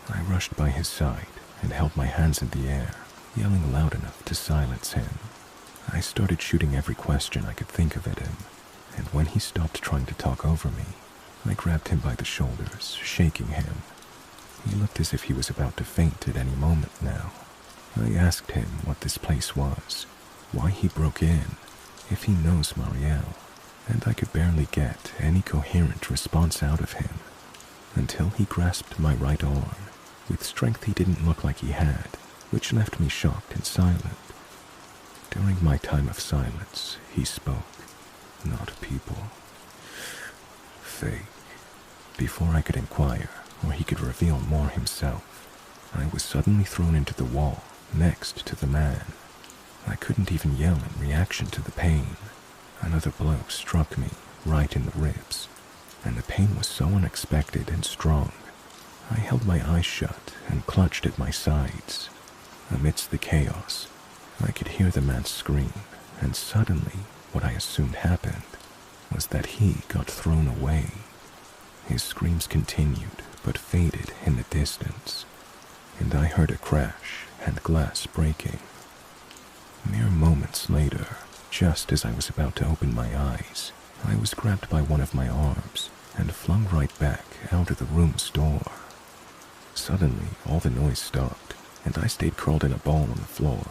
I rushed by his side and held my hands in the air, yelling loud enough to silence him. I started shooting every question I could think of at him, and when he stopped trying to talk over me, I grabbed him by the shoulders, shaking him. He looked as if he was about to faint at any moment now. I asked him what this place was, why he broke in, if he knows Marielle, and I could barely get any coherent response out of him, until he grasped my right arm, with strength he didn't look like he had, which left me shocked and silent. During my time of silence, he spoke. Not people. Fake. Before I could inquire, or he could reveal more himself, I was suddenly thrown into the wall, next to the man. I couldn't even yell in reaction to the pain. Another blow struck me, right in the ribs, and the pain was so unexpected and strong. I held my eyes shut and clutched at my sides. Amidst the chaos, I could hear the man scream, and suddenly, what I assumed happened was that he got thrown away. His screams continued, but faded in the distance, and I heard a crash and glass breaking. Mere moments later, just as I was about to open my eyes, I was grabbed by one of my arms and flung right back out of the room's door. Suddenly, all the noise stopped, and I stayed curled in a ball on the floor,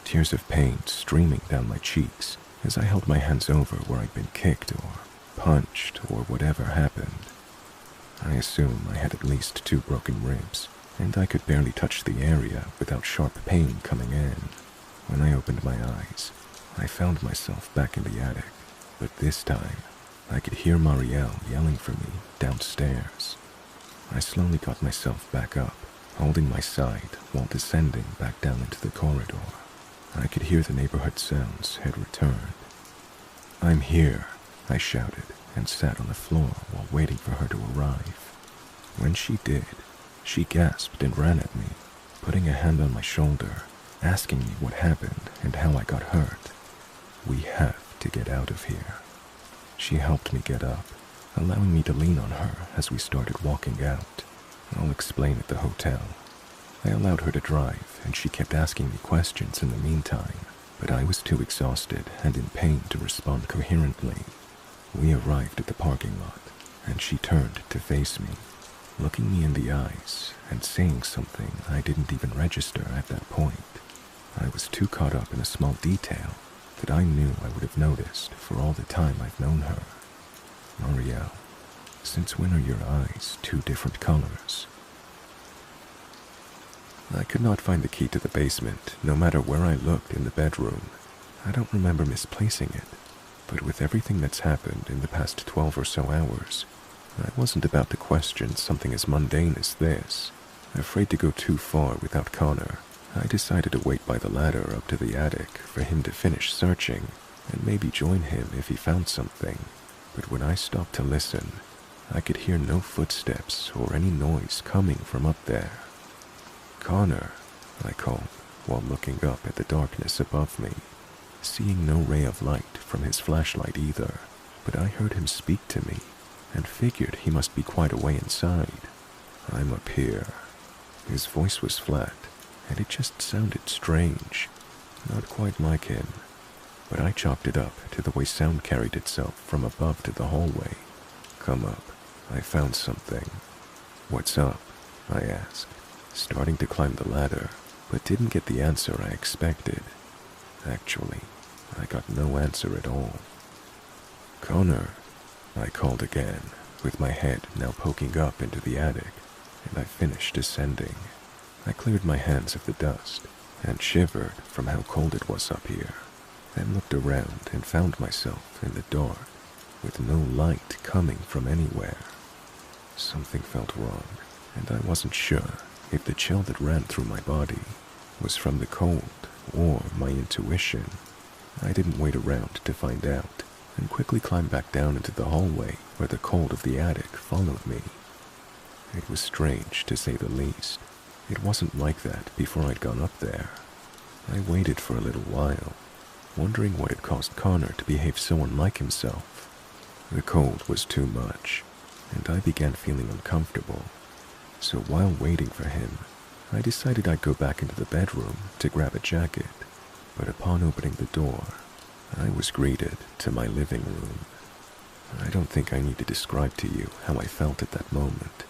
tears of pain streaming down my cheeks as I held my hands over where I'd been kicked or punched or whatever happened. I assume I had at least 2 broken ribs, and I could barely touch the area without sharp pain coming in. When I opened my eyes, I found myself back in the attic, but this time, I could hear Marielle yelling for me downstairs. I slowly got myself back up, holding my side while descending back down into the corridor. I could hear the neighborhood sounds had returned. I'm here, I shouted and sat on the floor while waiting for her to arrive. When she did, she gasped and ran at me, putting a hand on my shoulder, asking me what happened and how I got hurt. "We have to get out of here." She helped me get up, allowing me to lean on her as we started walking out. "I'll explain at the hotel." I allowed her to drive, and she kept asking me questions in the meantime, but I was too exhausted and in pain to respond coherently. We arrived at the parking lot, and she turned to face me, looking me in the eyes and saying something I didn't even register at that point. I was too caught up in a small detail that I knew I would have noticed for all the time I've known her. "Marielle, since when are your eyes two different colors?" I could not find the key to the basement, no matter where I looked in the bedroom. I don't remember misplacing it, but with everything that's happened in the past 12 or so hours, I wasn't about to question something as mundane as this. Afraid to go too far without Connor, I decided to wait by the ladder up to the attic for him to finish searching and maybe join him if he found something. But when I stopped to listen, I could hear no footsteps or any noise coming from up there. "Connor," I called while looking up at the darkness above me, seeing no ray of light from his flashlight either, but I heard him speak to me and figured he must be quite a way inside. "I'm up here." His voice was flat, and it just sounded strange, not quite like him, but I chalked it up to the way sound carried itself from above to the hallway. "Come up, I found something." "What's up?" I asked, starting to climb the ladder, but didn't get the answer I expected. Actually, I got no answer at all. "Connor," I called again, with my head now poking up into the attic, and I finished descending. I cleared my hands of the dust and shivered from how cold it was up here, then looked around and found myself in the dark, with no light coming from anywhere. Something felt wrong, and I wasn't sure if the chill that ran through my body was from the cold or my intuition. I didn't wait around to find out, and quickly climbed back down into the hallway where the cold of the attic followed me. It was strange, to say the least. It wasn't like that before I'd gone up there. I waited for a little while, wondering what had caused Connor to behave so unlike himself. The cold was too much, and I began feeling uncomfortable. So while waiting for him, I decided I'd go back into the bedroom to grab a jacket, but upon opening the door, I was greeted to my living room. I don't think I need to describe to you how I felt at that moment,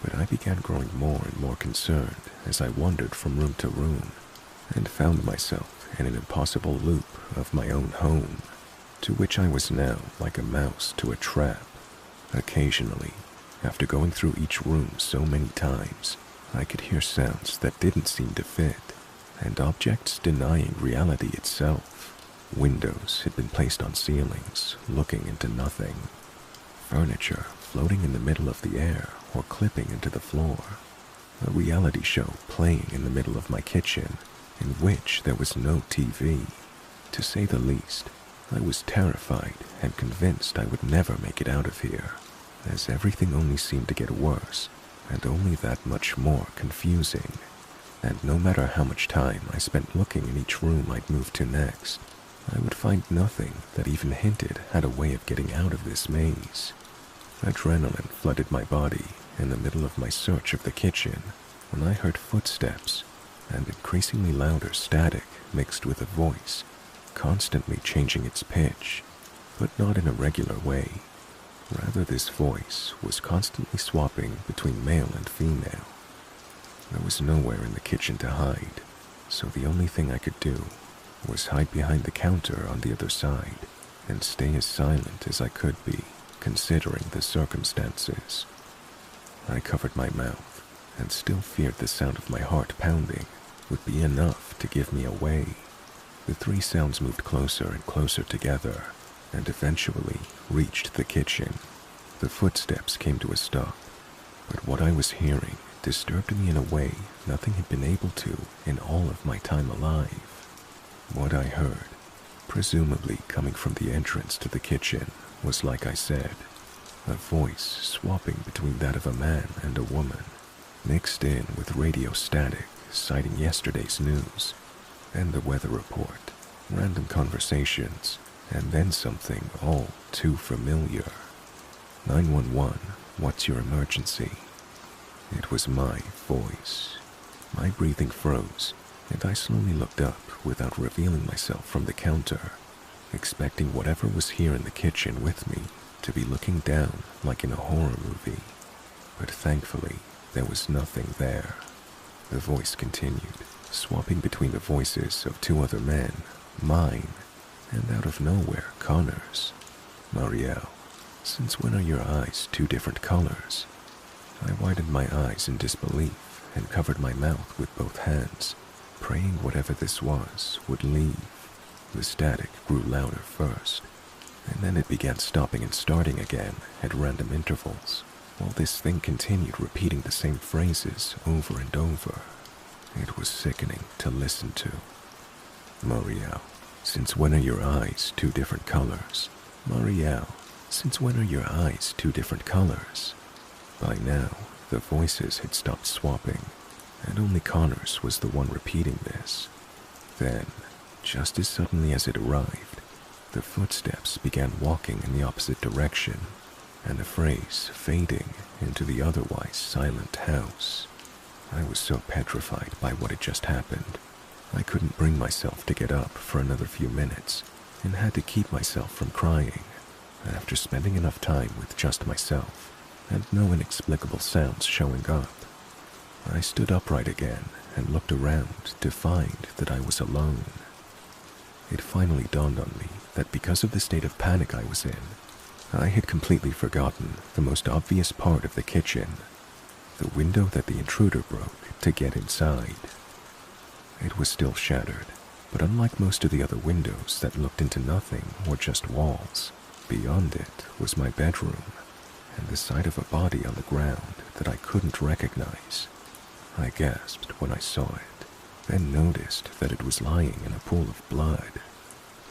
but I began growing more and more concerned as I wandered from room to room and found myself in an impossible loop of my own home, to which I was now like a mouse to a trap. Occasionally, after going through each room so many times, I could hear sounds that didn't seem to fit, and objects denying reality itself. Windows had been placed on ceilings, looking into nothing. Furniture floating in the middle of the air or clipping into the floor. A reality show playing in the middle of my kitchen, in which there was no TV. To say the least, I was terrified and convinced I would never make it out of here, as everything only seemed to get worse, and only that much more confusing. And no matter how much time I spent looking in each room I'd move to next, I would find nothing that even hinted at a way of getting out of this maze. Adrenaline flooded my body in the middle of my search of the kitchen when I heard footsteps and increasingly louder static mixed with a voice, constantly changing its pitch, but not in a regular way. Rather, this voice was constantly swapping between male and female. There was nowhere in the kitchen to hide, so the only thing I could do was hide behind the counter on the other side and stay as silent as I could be, considering the circumstances. I covered my mouth and still feared the sound of my heart pounding would be enough to give me away. The three sounds moved closer and closer together and eventually reached the kitchen. The footsteps came to a stop, but what I was hearing disturbed me in a way nothing had been able to in all of my time alive. What I heard presumably coming from the entrance to the kitchen, was, like I said, a voice swapping between that of a man and a woman, mixed in with radio static citing yesterday's news, and the weather report, random conversations, and then something all too familiar. 911, what's your emergency? It was my voice. My breathing froze, and I slowly looked up without revealing myself from the counter, expecting whatever was here in the kitchen with me to be looking down like in a horror movie. But thankfully, there was nothing there. The voice continued, swapping between the voices of two other men, mine, and out of nowhere, Connor's. Marielle, since when are your eyes two different colors? I widened my eyes in disbelief and covered my mouth with both hands, praying whatever this was would leave. The static grew louder first, and then it began stopping and starting again at random intervals, while this thing continued repeating the same phrases over and over. It was sickening to listen to. Marielle, since when are your eyes two different colors? Marielle, since when are your eyes two different colors? By now, the voices had stopped swapping, and only Connor's was the one repeating this. Then, just as suddenly as it arrived, the footsteps began walking in the opposite direction, and the phrase fading into the otherwise silent house. I was so petrified by what had just happened. I couldn't bring myself to get up for another few minutes, and had to keep myself from crying. After spending enough time with just myself, and no inexplicable sounds showing up, I stood upright again and looked around to find that I was alone. It finally dawned on me that because of the state of panic I was in, I had completely forgotten the most obvious part of the kitchen, the window that the intruder broke to get inside. It was still shattered, but unlike most of the other windows that looked into nothing or just walls, beyond it was my bedroom, and the sight of a body on the ground that I couldn't recognize. I gasped when I saw it, then noticed that it was lying in a pool of blood.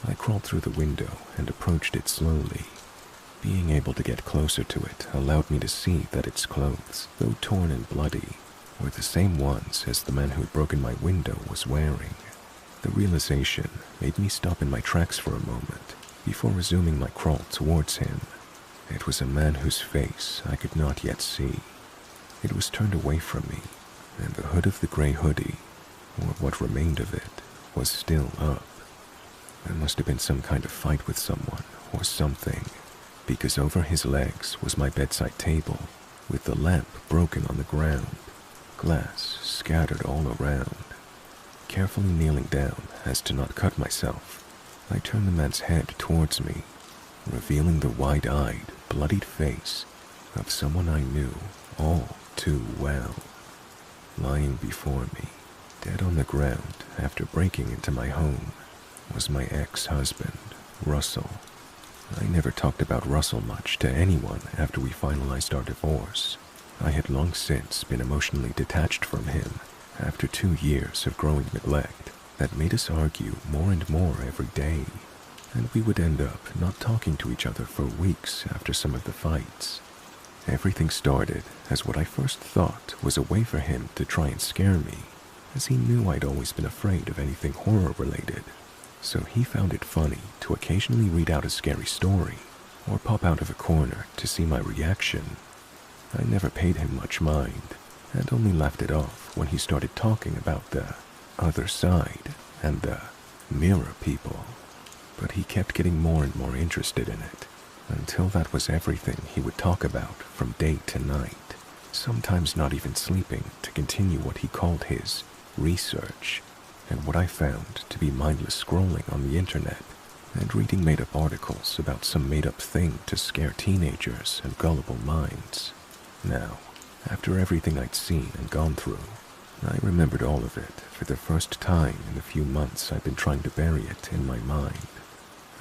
I crawled through the window and approached it slowly. Being able to get closer to it allowed me to see that its clothes, though torn and bloody, were the same ones as the man who had broken my window was wearing. The realization made me stop in my tracks for a moment before resuming my crawl towards him. It was a man whose face I could not yet see. It was turned away from me, and the hood of the gray hoodie, or what remained of it, was still up. There must have been some kind of fight with someone or something, because over his legs was my bedside table, with the lamp broken on the ground, glass scattered all around. Carefully kneeling down as to not cut myself, I turned the man's head towards me, revealing the wide-eyed, bloodied face of someone I knew all too well. Lying before me, dead on the ground after breaking into my home, was my ex-husband, Russell. I never talked about Russell much to anyone after we finalized our divorce. I had long since been emotionally detached from him after 2 years of growing neglect that made us argue more and more every day, and we would end up not talking to each other for weeks after some of the fights. Everything started as what I first thought was a way for him to try and scare me, as he knew I'd always been afraid of anything horror-related. So he found it funny to occasionally read out a scary story, or pop out of a corner to see my reaction. I never paid him much mind, and only laughed it off when he started talking about the other side and the mirror people. But he kept getting more and more interested in it, until that was everything he would talk about from day to night, sometimes not even sleeping to continue what he called his research, and what I found to be mindless scrolling on the internet and reading made-up articles about some made-up thing to scare teenagers and gullible minds. Now, after everything I'd seen and gone through, I remembered all of it for the first time in the few months I'd been trying to bury it in my mind.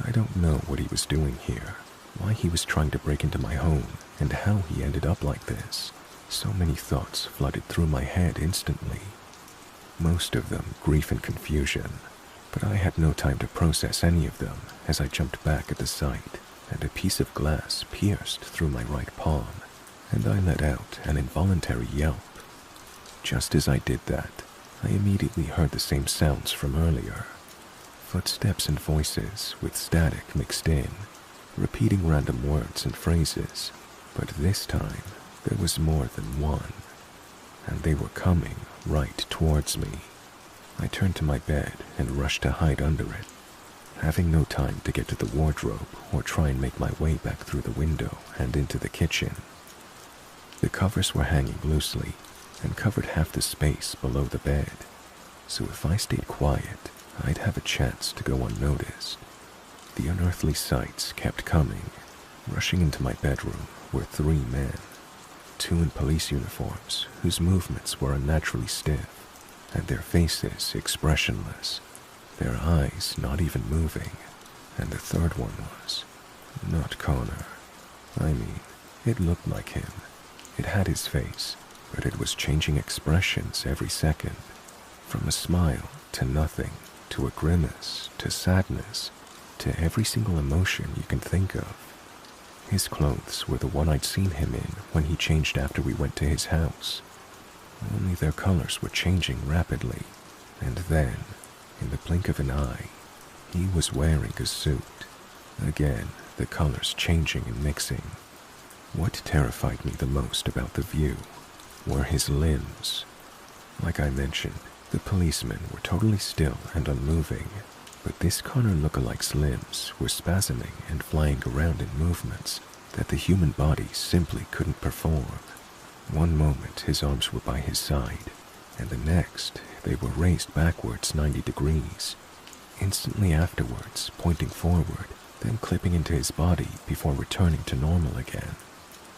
I don't know what he was doing here, why he was trying to break into my home, and how he ended up like this. So many thoughts flooded through my head instantly. Most of them grief and confusion, But I had no time to process any of them as I jumped back at the sight, and a piece of glass pierced through my right palm, and I let out an involuntary yelp. Just as I did that, I immediately heard the same sounds from earlier. Footsteps and voices with static mixed in, repeating random words and phrases, but this time there was more than one, and they were coming right towards me. I turned to my bed and rushed to hide under it, having no time to get to the wardrobe or try and make my way back through the window and into the kitchen. The covers were hanging loosely and covered half the space below the bed, so if I stayed quiet, I'd have a chance to go unnoticed. The unearthly sights kept coming. Rushing into my bedroom were 3 men, 2 in police uniforms whose movements were unnaturally stiff, and their faces expressionless, their eyes not even moving, and the third one was not Connor. I mean, it looked like him. It had his face, but it was changing expressions every second, from a smile to nothing, to a grimace, to sadness, to every single emotion you can think of. His clothes were the one I'd seen him in when he changed after we went to his house, only their colors were changing rapidly, and then, in the blink of an eye, he was wearing a suit. Again, the colors changing and mixing. What terrified me the most about the view were his limbs. Like I mentioned, the policemen were totally still and unmoving, but this Connor lookalike's limbs were spasming and flying around in movements that the human body simply couldn't perform. One moment his arms were by his side, and the next they were raised backwards 90 degrees, instantly afterwards pointing forward, then clipping into his body before returning to normal again.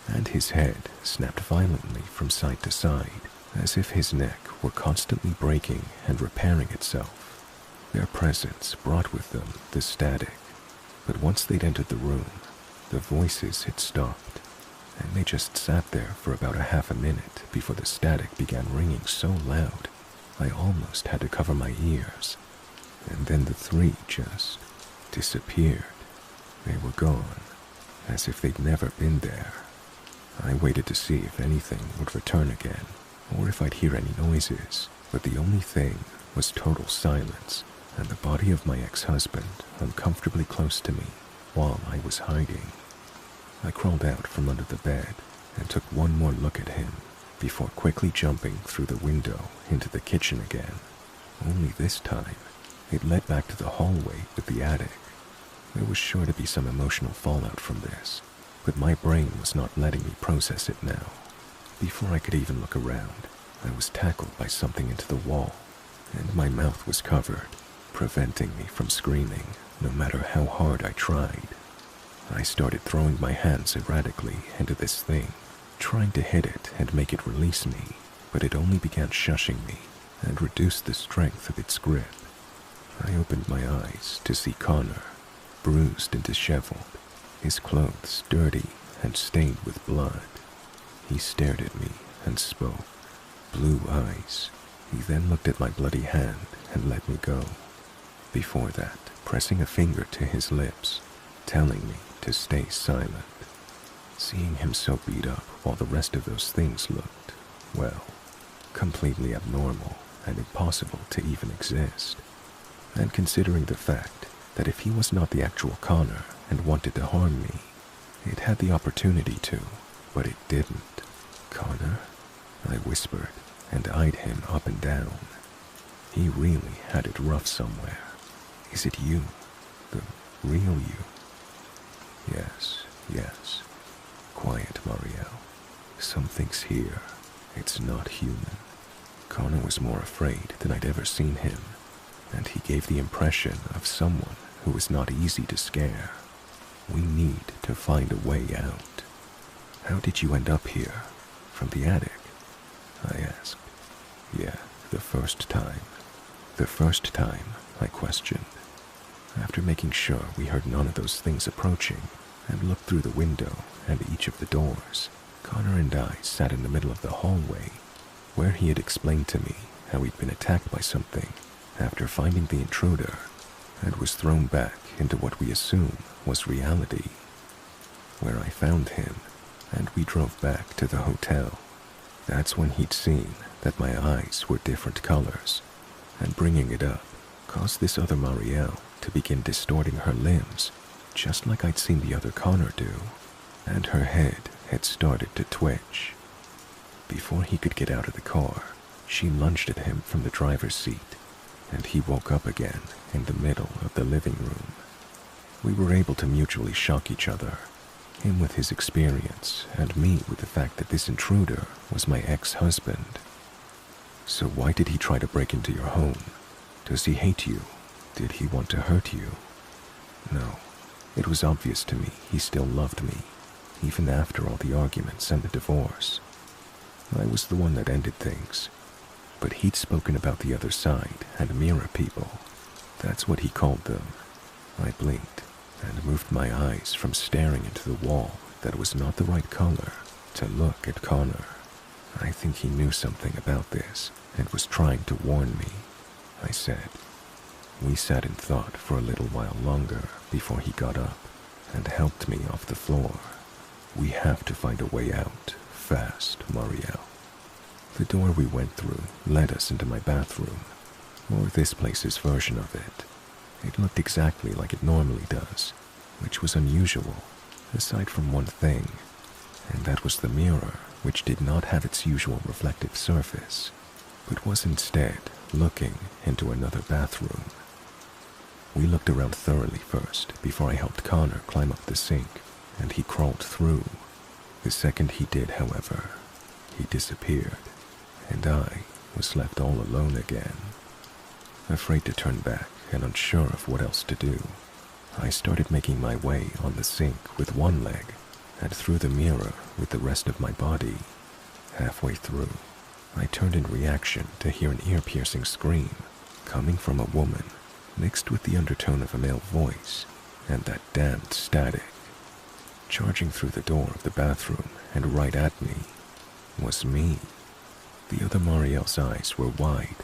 And his head snapped violently from side to side, as if his neck were constantly breaking and repairing itself. Their presence brought with them the static, but once they'd entered the room, the voices had stopped, and they just sat there for about a half a minute before the static began ringing so loud I almost had to cover my ears. And then the 3 just disappeared. They were gone, as if they'd never been there. I waited to see if anything would return again, or if I'd hear any noises, but the only thing was total silence, and the body of my ex-husband uncomfortably close to me while I was hiding. I crawled out from under the bed and took one more look at him before quickly jumping through the window into the kitchen again. Only this time, it led back to the hallway with the attic. There was sure to be some emotional fallout from this, but my brain was not letting me process it now. Before I could even look around, I was tackled by something into the wall, and my mouth was covered, preventing me from screaming, no matter how hard I tried. I started throwing my hands erratically into this thing, trying to hit it and make it release me, but it only began shushing me and reduced the strength of its grip. I opened my eyes to see Connor, bruised and disheveled, his clothes dirty and stained with blood. He stared at me and spoke, blue eyes. He then looked at my bloody hand and let me go. Before that, pressing a finger to his lips, telling me to stay silent. Seeing him so beat up while the rest of those things looked, well, completely abnormal and impossible to even exist. And considering the fact that if he was not the actual Connor and wanted to harm me, it had the opportunity to, but it didn't. Connor? I whispered and eyed him up and down. He really had it rough somewhere. Is it you? The real you? Yes, yes. Quiet, Marielle. Something's here. It's not human. Connor was more afraid than I'd ever seen him, and he gave the impression of someone who was not easy to scare. We need to find a way out. How did you end up here? From the attic? I asked. Yeah, the first time. The first time, I questioned. After making sure we heard none of those things approaching, and looked through the window and each of the doors, Connor and I sat in the middle of the hallway, where he had explained to me how he'd been attacked by something After finding the intruder, Ed was thrown back into what we assume was reality, where I found him and we drove back to the hotel. That's when he'd seen that my eyes were different colors, and bringing it up caused this other Marielle to begin distorting her limbs, just like I'd seen the other Connor do, and her head had started to twitch. Before he could get out of the car, she lunged at him from the driver's seat, and he woke up again in the middle of the living room. We were able to mutually shock each other, him with his experience and me with the fact that this intruder was my ex-husband. So why did he try to break into your home? Does he hate you? Did he want to hurt you? No, it was obvious to me he still loved me, even after all the arguments and the divorce. I was the one that ended things, but he'd spoken about the other side and mirror people. That's what he called them. I blinked and moved my eyes from staring into the wall that was not the right color to look at Connor. I think he knew something about this and was trying to warn me, I said. We sat in thought for a little while longer before he got up and helped me off the floor. We have to find a way out, fast, Marielle. The door we went through led us into my bathroom, or this place's version of it. It looked exactly like it normally does, which was unusual, aside from one thing, and that was the mirror, which did not have its usual reflective surface, but was instead looking into another bathroom. We looked around thoroughly first before I helped Connor climb up the sink, and he crawled through. The second he did, however, he disappeared, and I was left all alone again. Afraid to turn back and unsure of what else to do, I started making my way on the sink with one leg and through the mirror with the rest of my body. Halfway through, I turned in reaction to hear an ear-piercing scream coming from a woman, mixed with the undertone of a male voice and that damned static. Charging through the door of the bathroom and right at me was me. The other Marielle's eyes were wide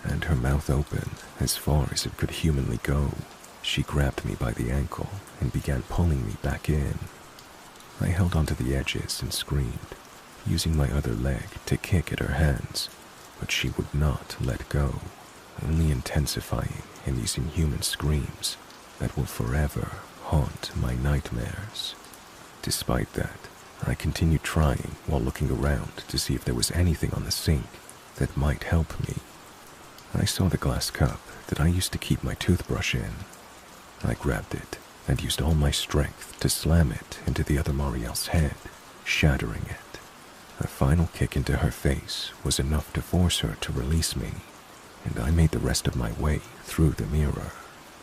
and her mouth open as far as it could humanly go. She grabbed me by the ankle and began pulling me back in. I held onto the edges and screamed, using my other leg to kick at her hands, but she would not let go, only intensifying in these inhuman screams that will forever haunt my nightmares. Despite that, I continued trying while looking around to see if there was anything on the sink that might help me. I saw the glass cup that I used to keep my toothbrush in. I grabbed it and used all my strength to slam it into the other Marielle's head, shattering it. A final kick into her face was enough to force her to release me, and I made the rest of my way through the mirror,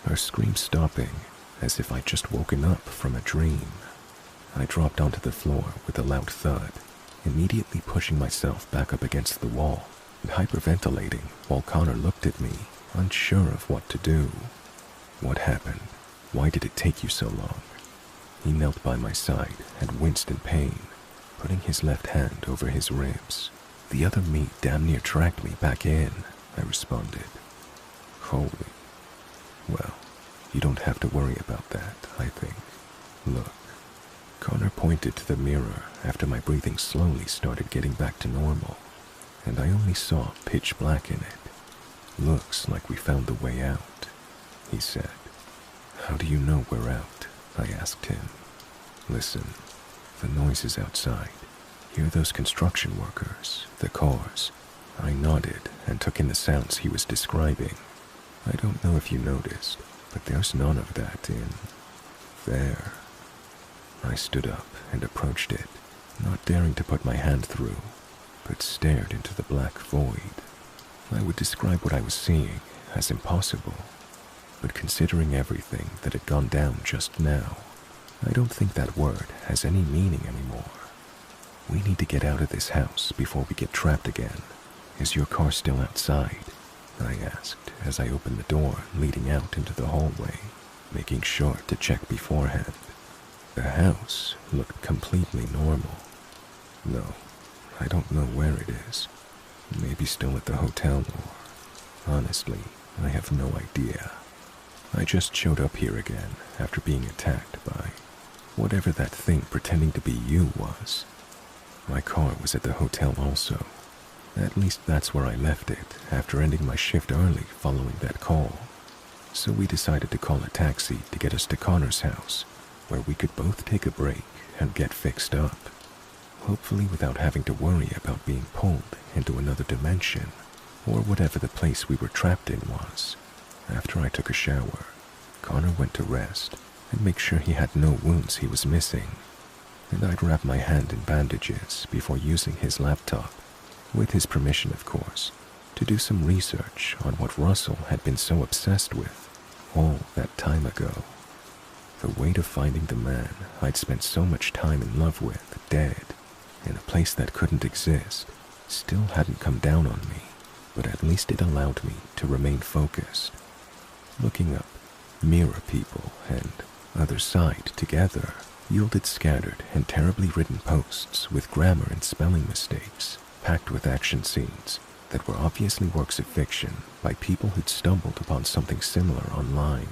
her scream stopping as if I'd just woken up from a dream. I dropped onto the floor with a loud thud, immediately pushing myself back up against the wall and hyperventilating while Connor looked at me, unsure of what to do. What happened? Why did it take you so long? He knelt by my side and winced in pain, putting his left hand over his ribs. The other me damn near dragged me back in, I responded. Holy. Well, you don't have to worry about that, I think. Look. Connor pointed to the mirror after my breathing slowly started getting back to normal, and I only saw pitch black in it. Looks like we found the way out, he said. How do you know we're out? I asked him. Listen, the noises outside. Hear those construction workers, the cars. I nodded and took in the sounds he was describing. I don't know if you noticed, but there's none of that in there. I stood up and approached it, not daring to put my hand through, but stared into the black void. I would describe what I was seeing as impossible, but considering everything that had gone down just now, I don't think that word has any meaning anymore. We need to get out of this house before we get trapped again. Is your car still outside? I asked as I opened the door leading out into the hallway, making sure to check beforehand. The house looked completely normal. No, I don't know where it is. Maybe still at the hotel or... Honestly, I have no idea. I just showed up here again after being attacked by whatever that thing pretending to be you was. My car was at the hotel also. At least that's where I left it after ending my shift early following that call. So we decided to call a taxi to get us to Connor's house, where we could both take a break and get fixed up. Hopefully without having to worry about being pulled into another dimension, or whatever the place we were trapped in was. After I took a shower, Connor went to rest and make sure he had no wounds he was missing, and I'd wrap my hand in bandages before using his laptop, with his permission of course, to do some research on what Russell had been so obsessed with all that time ago. The weight of finding the man I'd spent so much time in love with dead, in a place that couldn't exist, still hadn't come down on me, but at least it allowed me to remain focused. Looking up mirror people and other side together yielded scattered and terribly written posts with grammar and spelling mistakes, packed with action scenes that were obviously works of fiction by people who'd stumbled upon something similar online.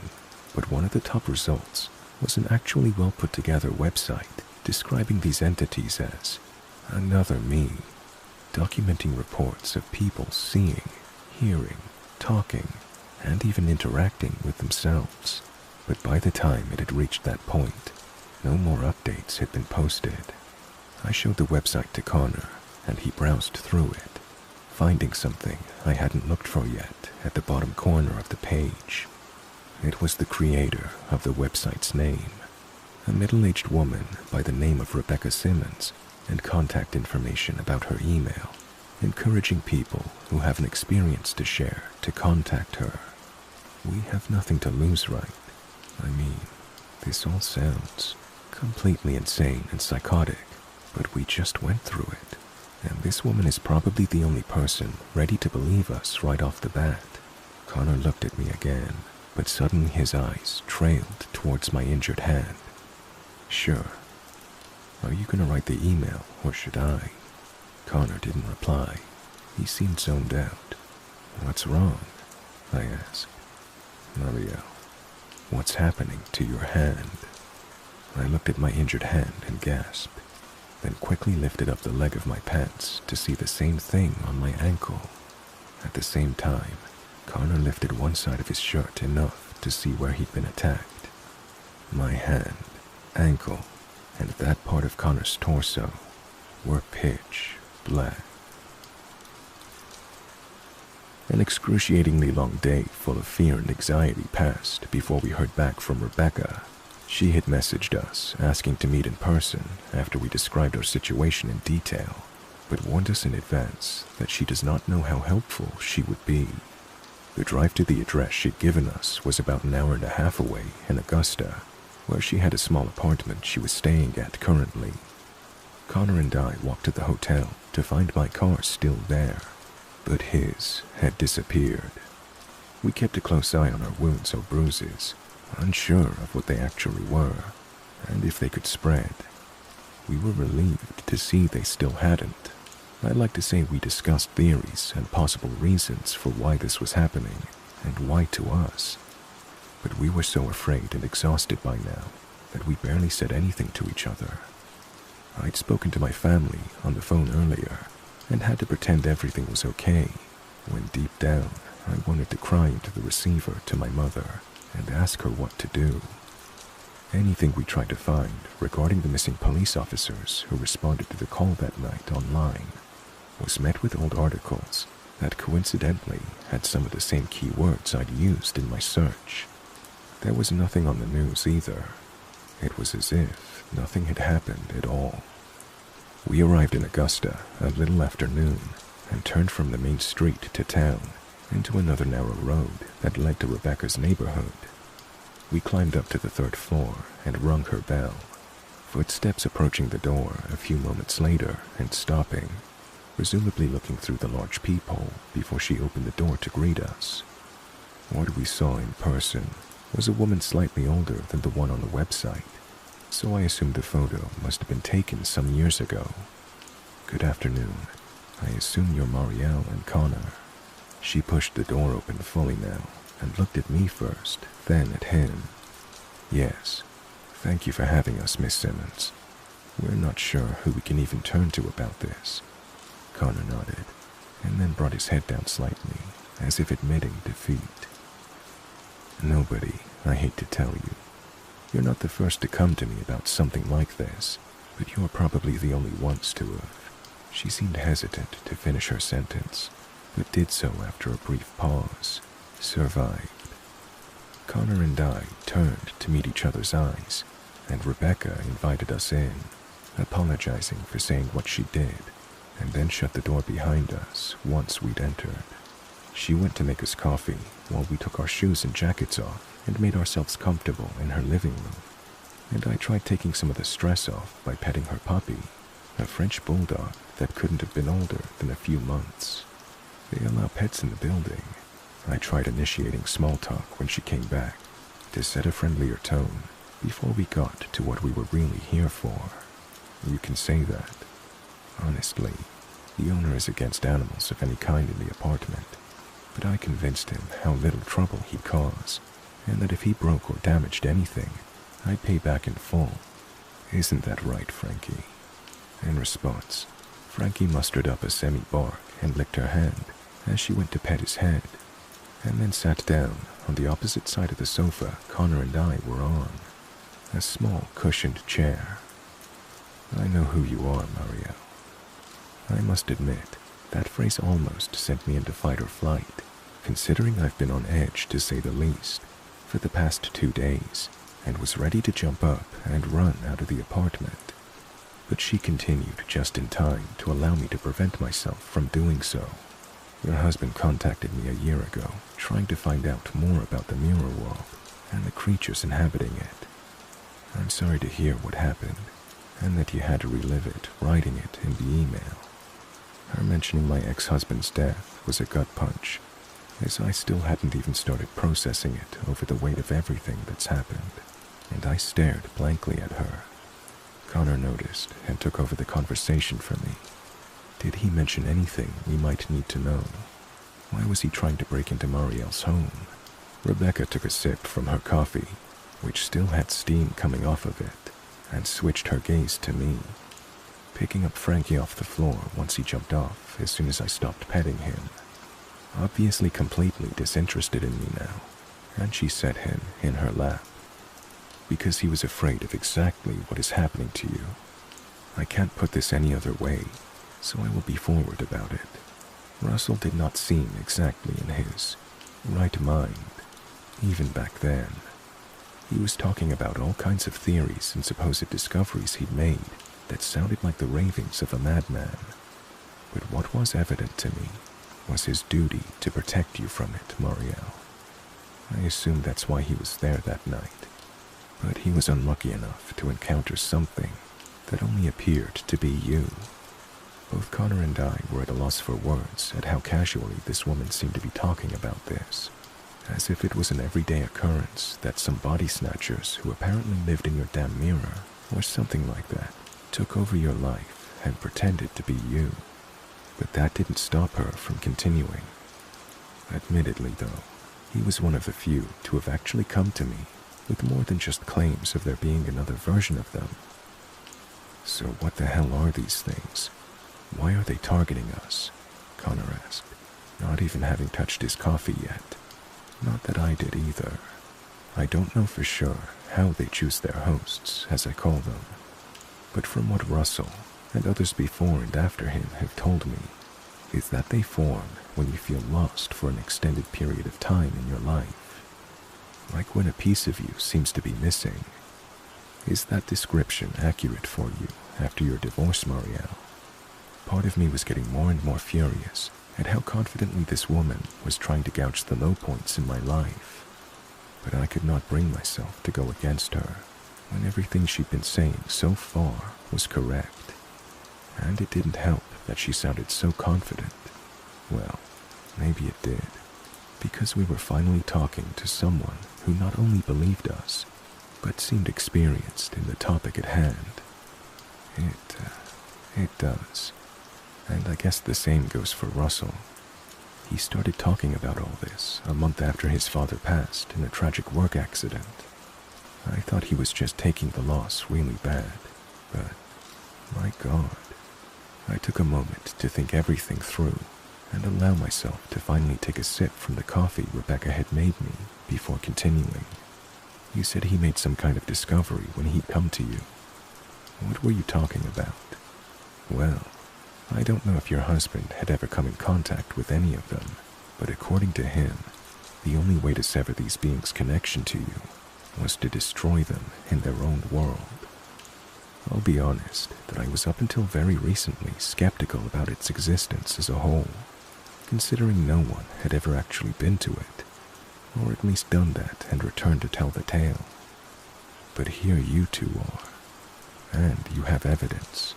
But one of the top results was an actually well put together website describing these entities as another me, documenting reports of people seeing, hearing, talking, and even interacting with themselves. But by the time it had reached that point, no more updates had been posted. I showed the website to Connor, and he browsed through it, finding something I hadn't looked for yet at the bottom corner of the page. It was the creator of the website's name, a middle-aged woman by the name of Rebecca Simmons, and contact information about her email, encouraging people who have an experience to share to contact her. We have nothing to lose, right? I mean, this all sounds completely insane and psychotic, but we just went through it, and this woman is probably the only person ready to believe us right off the bat. Connor looked at me again, but suddenly his eyes trailed towards my injured hand. Sure. Are you gonna write the email, or should I? Connor didn't reply. He seemed zoned out. What's wrong? I asked. Marielle, what's happening to your hand? I looked at my injured hand and gasped, then quickly lifted up the leg of my pants to see the same thing on my ankle. At the same time, Connor lifted one side of his shirt enough to see where he'd been attacked. My hand, ankle, and that part of Connor's torso were pitch black. An excruciatingly long day full of fear and anxiety passed before we heard back from Rebecca. She had messaged us asking to meet in person after we described our situation in detail, but warned us in advance that she does not know how helpful she would be. The drive to the address she'd given us was about an hour and a half away in Augusta, where she had a small apartment she was staying at currently. Connor and I walked to the hotel to find my car still there, but his had disappeared. We kept a close eye on our wounds or bruises, unsure of what they actually were, and if they could spread. We were relieved to see they still hadn't. I'd like to say we discussed theories and possible reasons for why this was happening, and why to us. But we were so afraid and exhausted by now that we barely said anything to each other. I'd spoken to my family on the phone earlier, and had to pretend everything was okay, when deep down I wanted to cry into the receiver to my mother and ask her what to do. Anything we tried to find regarding the missing police officers who responded to the call that night online was met with old articles that coincidentally had some of the same keywords I'd used in my search. There was nothing on the news either. It was as if nothing had happened at all. We arrived in Augusta a little after noon and turned from the main street to town into another narrow road that led to Rebecca's neighborhood. We climbed up to the third floor and rung her bell, footsteps approaching the door a few moments later and stopping, presumably looking through the large peephole before she opened the door to greet us. What we saw in person was a woman slightly older than the one on the website, so I assumed the photo must have been taken some years ago. Good afternoon. I assume you're Marielle and Connor. She pushed the door open fully now and looked at me first, then at him. "Yes, thank you for having us, Miss Simmons. We're not sure who we can even turn to about this." Connor nodded, and then brought his head down slightly, as if admitting defeat. "Nobody, I hate to tell you. You're not the first to come to me about something like this, but you're probably the only ones to have." She seemed hesitant to finish her sentence, but did so after a brief pause. "Survived." Connor and I turned to meet each other's eyes, and Rebecca invited us in, apologizing for saying what she did, and then shut the door behind us once we'd entered. She went to make us coffee while we took our shoes and jackets off and made ourselves comfortable in her living room, and I tried taking some of the stress off by petting her puppy, a French bulldog that couldn't have been older than a few months. They allow pets in the building. I tried initiating small talk when she came back to set a friendlier tone before we got to what we were really here for. You can say that. Honestly, the owner is against animals of any kind in the apartment, but I convinced him how little trouble he'd cause, and that if he broke or damaged anything, I'd pay back in full. Isn't that right, Frankie? In response, Frankie mustered up a semi-bark and licked her hand as she went to pet his head, and then sat down on the opposite side of the sofa Connor and I were on, a small cushioned chair. "I know who you are, Mario." I must admit, that phrase almost sent me into fight or flight, considering I've been on edge, to say the least, for the past 2 days, and was ready to jump up and run out of the apartment. But she continued just in time to allow me to prevent myself from doing so. "Your husband contacted me a year ago, trying to find out more about the mirror wall and the creatures inhabiting it. I'm sorry to hear what happened, and that you had to relive it, writing it in the email." Her mentioning my ex-husband's death was a gut punch, as I still hadn't even started processing it over the weight of everything that's happened, and I stared blankly at her. Connor noticed and took over the conversation for me. Did he mention anything we might need to know? Why was he trying to break into Marielle's home? Rebecca took a sip from her coffee, which still had steam coming off of it, and switched her gaze to me, picking up Frankie off the floor once he jumped off as soon as I stopped petting him. Obviously completely disinterested in me now, and she set him in her lap. "Because he was afraid of exactly what is happening to you. I can't put this any other way, so I will be forward about it. Russell did not seem exactly in his right mind, even back then. He was talking about all kinds of theories and supposed discoveries he'd made that sounded like the ravings of a madman. But what was evident to me was his duty to protect you from it, Marielle. I assume that's why he was there that night. But he was unlucky enough to encounter something that only appeared to be you." Both Connor and I were at a loss for words at how casually this woman seemed to be talking about this, as if it was an everyday occurrence that some body snatchers who apparently lived in your damn mirror, or something like that, took over your life and pretended to be you. But that didn't stop her from continuing. Admittedly, though, he was one of the few to have actually come to me with more than just claims of there being another version of them. "So what the hell are these things? Why are they targeting us?" Connor asked, not even having touched his coffee yet. Not that I did either. I don't know for sure how they choose their hosts, as I call them, but from what Russell and others before and after him have told me, is that they form when you feel lost for an extended period of time in your life. Like when a piece of you seems to be missing. Is that description accurate for you after your divorce, Marielle? Part of me was getting more and more furious at how confidently this woman was trying to gouge the low points in my life. But I could not bring myself to go against her when everything she'd been saying so far was correct. And it didn't help that she sounded so confident. Well, maybe it did, because we were finally talking to someone who not only believed us, but seemed experienced in the topic at hand. It does. And I guess the same goes for Russell. He started talking about all this a month after his father passed in a tragic work accident. I thought he was just taking the loss really bad, but my God. I took a moment to think everything through and allow myself to finally take a sip from the coffee Rebecca had made me before continuing. You said he made some kind of discovery when he'd come to you. What were you talking about? Well, I don't know if your husband had ever come in contact with any of them, but according to him, the only way to sever these beings' connection to you was to destroy them in their own world. I'll be honest that I was up until very recently skeptical about its existence as a whole, considering no one had ever actually been to it, or at least done that and returned to tell the tale. But here you two are, and you have evidence.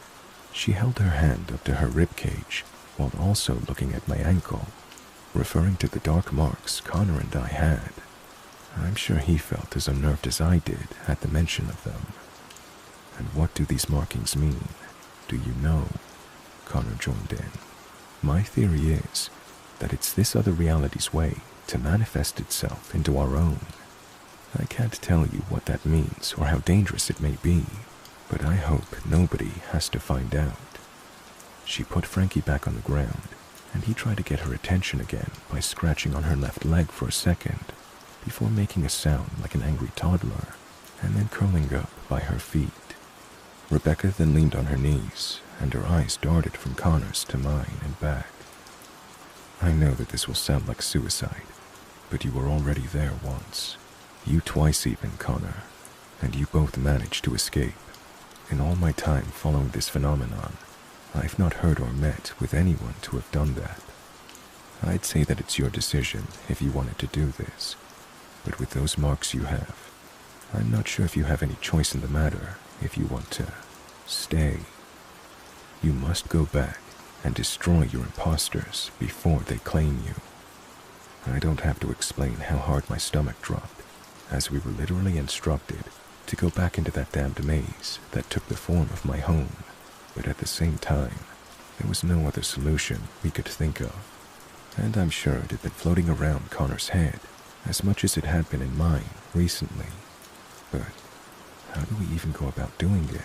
She held her hand up to her ribcage while also looking at my ankle, referring to the dark marks Connor and I had. I'm sure he felt as unnerved as I did at the mention of them. And what do these markings mean? Do you know? Connor joined in. My theory is that it's this other reality's way to manifest itself into our own. I can't tell you what that means or how dangerous it may be, but I hope nobody has to find out. She put Frankie back on the ground, and he tried to get her attention again by scratching on her left leg for a second, before making a sound like an angry toddler, and then curling up by her feet. Rebecca then leaned on her knees, and her eyes darted from Connor's to mine and back. I know that this will sound like suicide, but you were already there once. You twice even, Connor, and you both managed to escape. In all my time following this phenomenon, I've not heard or met with anyone to have done that. I'd say that it's your decision if you wanted to do this, but with those marks you have, I'm not sure if you have any choice in the matter if you want to stay. You must go back and destroy your imposters before they claim you. I don't have to explain how hard my stomach dropped, as we were literally instructed to go back into that damned maze that took the form of my home, but at the same time, there was no other solution we could think of, and I'm sure it had been floating around Connor's head as much as it had been in mine recently. But how do we even go about doing it?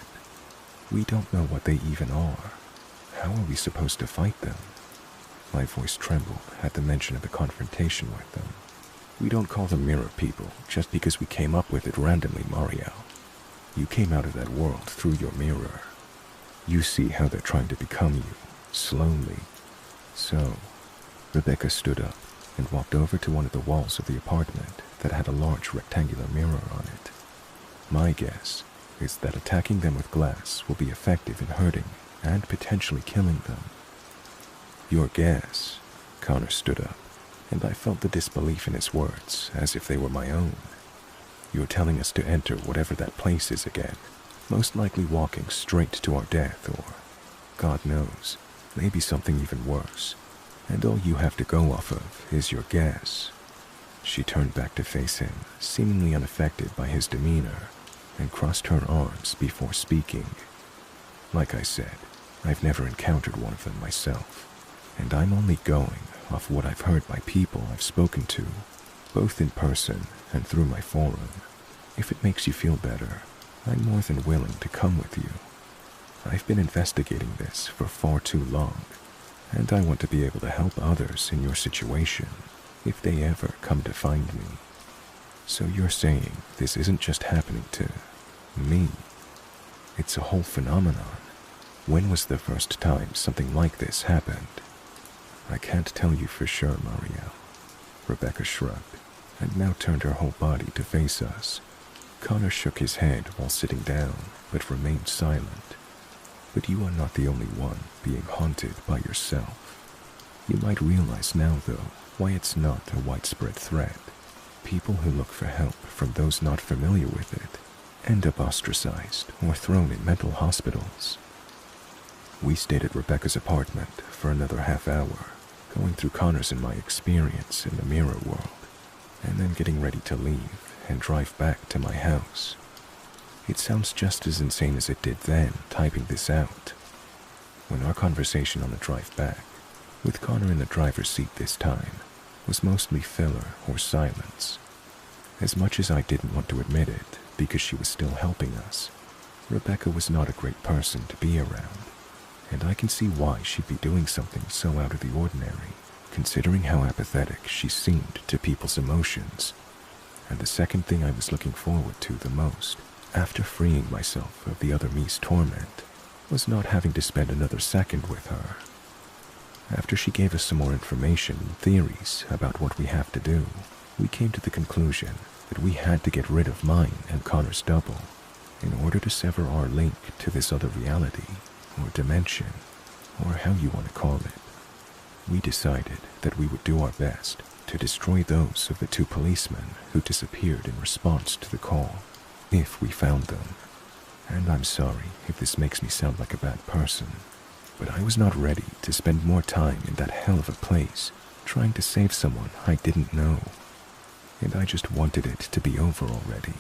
We don't know what they even are. How are we supposed to fight them? My voice trembled at the mention of the confrontation with them. We don't call them mirror people just because we came up with it randomly, Mario. You came out of that world through your mirror. You see how they're trying to become you, slowly. So, Rebecca stood up and walked over to one of the walls of the apartment that had a large rectangular mirror on it. My guess is that attacking them with glass will be effective in hurting and potentially killing them. Your guess? Connor stood up, and I felt the disbelief in his words as if they were my own. You're telling us to enter whatever that place is again, most likely walking straight to our death or, God knows, maybe something even worse, and all you have to go off of is your guess. She turned back to face him, seemingly unaffected by his demeanor, and crossed her arms before speaking. Like I said, I've never encountered one of them myself, and I'm only going off what I've heard by people I've spoken to, both in person and through my forum. If it makes you feel better, I'm more than willing to come with you. I've been investigating this for far too long, and I want to be able to help others in your situation if they ever come to find me. So you're saying this isn't just happening to me? It's a whole phenomenon. When was the first time something like this happened? I can't tell you for sure, Mario. Rebecca shrugged, and now turned her whole body to face us. Connor shook his head while sitting down, but remained silent. But you are not the only one being haunted by yourself. You might realize now, though, why it's not a widespread threat. People who look for help from those not familiar with it end up ostracized or thrown in mental hospitals. We stayed at Rebecca's apartment for another half hour, going through Connor's and my experience in the mirror world, and then getting ready to leave and drive back to my house. It sounds just as insane as it did then, typing this out. When our conversation on the drive back, with Connor in the driver's seat this time, was mostly filler or silence. As much as I didn't want to admit it, because she was still helping us, Rebecca was not a great person to be around, and I can see why she'd be doing something so out of the ordinary, considering how apathetic she seemed to people's emotions. And the second thing I was looking forward to the most, after freeing myself of the other me's torment, was not having to spend another second with her. After she gave us some more information and theories about what we have to do, we came to the conclusion that we had to get rid of mine and Connor's double in order to sever our link to this other reality, or dimension, or how you want to call it. We decided that we would do our best to destroy those of the two policemen who disappeared in response to the call, if we found them. And I'm sorry if this makes me sound like a bad person, but I was not ready to spend more time in that hell of a place trying to save someone I didn't know. And I just wanted it to be over already.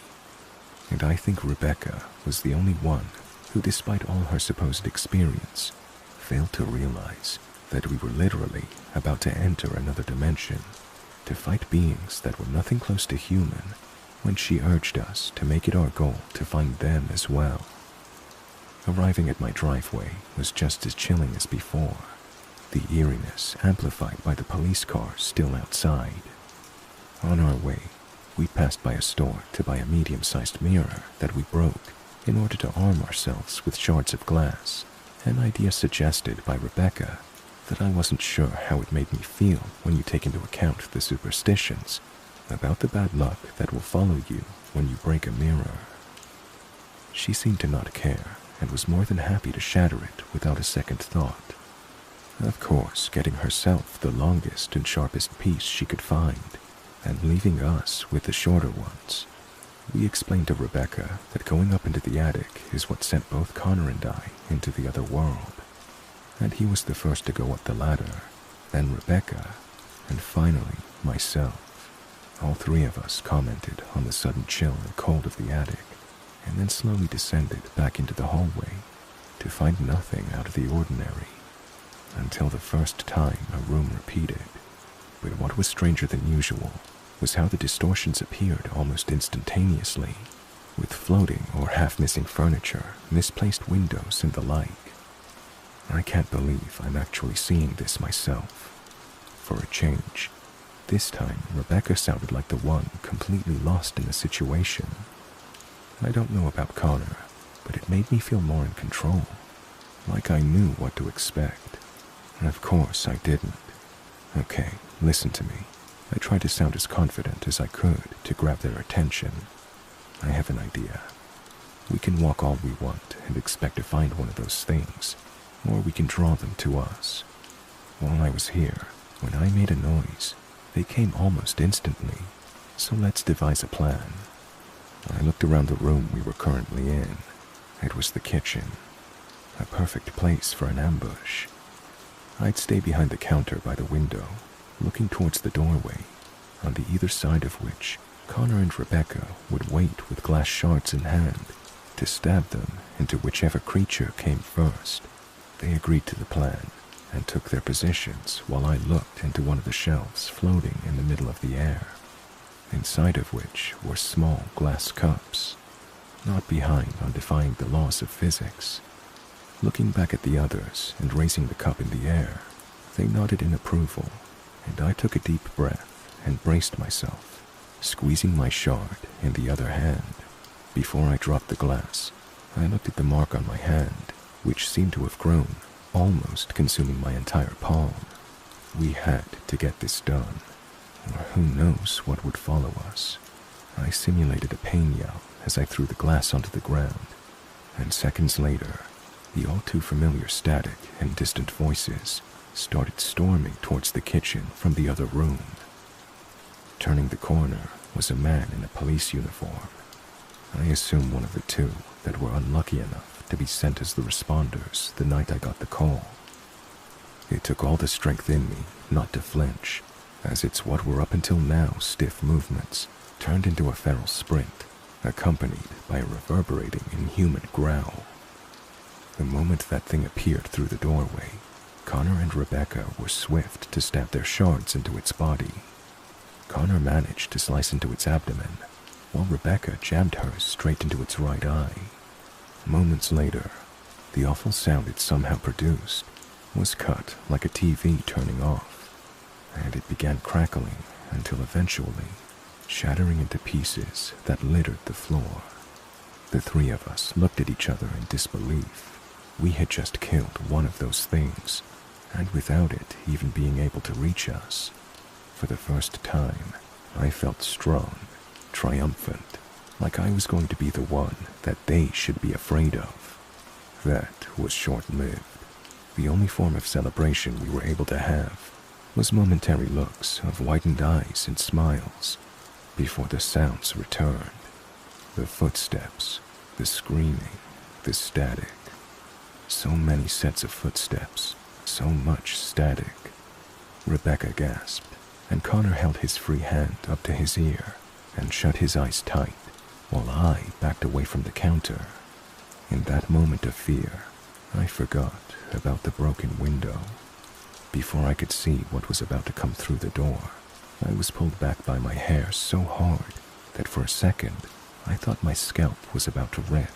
And I think Rebecca was the only one who, despite all her supposed experience, failed to realize that we were literally about to enter another dimension, to fight beings that were nothing close to human, when she urged us to make it our goal to find them as well. Arriving at my driveway was just as chilling as before, the eeriness amplified by the police car still outside. On our way, we passed by a store to buy a medium-sized mirror that we broke in order to arm ourselves with shards of glass, an idea suggested by Rebecca that I wasn't sure how it made me feel when you take into account the superstitions about the bad luck that will follow you when you break a mirror. She seemed to not care and was more than happy to shatter it without a second thought. Of course, getting herself the longest and sharpest piece she could find, and leaving us with the shorter ones. We explained to Rebecca that going up into the attic is what sent both Connor and I into the other world, and he was the first to go up the ladder, then Rebecca, and finally myself. All three of us commented on the sudden chill and cold of the attic, and then slowly descended back into the hallway to find nothing out of the ordinary, until the first time a room repeated. But what was stranger than usual was how the distortions appeared almost instantaneously, with floating or half-missing furniture, misplaced windows, and the like. I can't believe I'm actually seeing this myself. For a change, this time Rebecca sounded like the one completely lost in the situation. I don't know about Connor, but it made me feel more in control, like I knew what to expect. Of course, I didn't. Okay, listen to me. I tried to sound as confident as I could to grab their attention. I have an idea. We can walk all we want and expect to find one of those things, or we can draw them to us. While I was here, when I made a noise, they came almost instantly, so let's devise a plan. I looked around the room we were currently in. It was the kitchen, a perfect place for an ambush. I'd stay behind the counter by the window, looking towards the doorway, on the either side of which Connor and Rebecca would wait with glass shards in hand to stab them into whichever creature came first. They agreed to the plan and took their positions while I looked into one of the shelves floating in the middle of the air, inside of which were small glass cups, not behind on defying the laws of physics. Looking back at the others and raising the cup in the air, they nodded in approval, and I took a deep breath and braced myself, squeezing my shard in the other hand. Before I dropped the glass, I looked at the mark on my hand, which seemed to have grown, almost consuming my entire palm. We had to get this done, or who knows what would follow us. I simulated a pain yell as I threw the glass onto the ground, and seconds later, the all-too-familiar static and distant voices started storming towards the kitchen from the other room. Turning the corner was a man in a police uniform. I assume one of the two that were unlucky enough to be sent as the responders the night I got the call. It took all the strength in me not to flinch, as it's what were up until now stiff movements turned into a feral sprint, accompanied by a reverberating inhuman growl. The moment that thing appeared through the doorway, Connor and Rebecca were swift to stab their shards into its body. Connor managed to slice into its abdomen, while Rebecca jammed hers straight into its right eye. Moments later, the awful sound it somehow produced was cut like a TV turning off, and it began crackling until eventually shattering into pieces that littered the floor. The three of us looked at each other in disbelief. We had just killed one of those things, and without it even being able to reach us. For the first time, I felt strong, triumphant, like I was going to be the one that they should be afraid of. That was short-lived. The only form of celebration we were able to have was momentary looks of widened eyes and smiles before the sounds returned. The footsteps, the screaming, the static. So many sets of footsteps, so much static. Rebecca gasped, and Connor held his free hand up to his ear and shut his eyes tight, while I backed away from the counter. In that moment of fear, I forgot about the broken window. Before I could see what was about to come through the door, I was pulled back by my hair so hard that for a second, I thought my scalp was about to rip.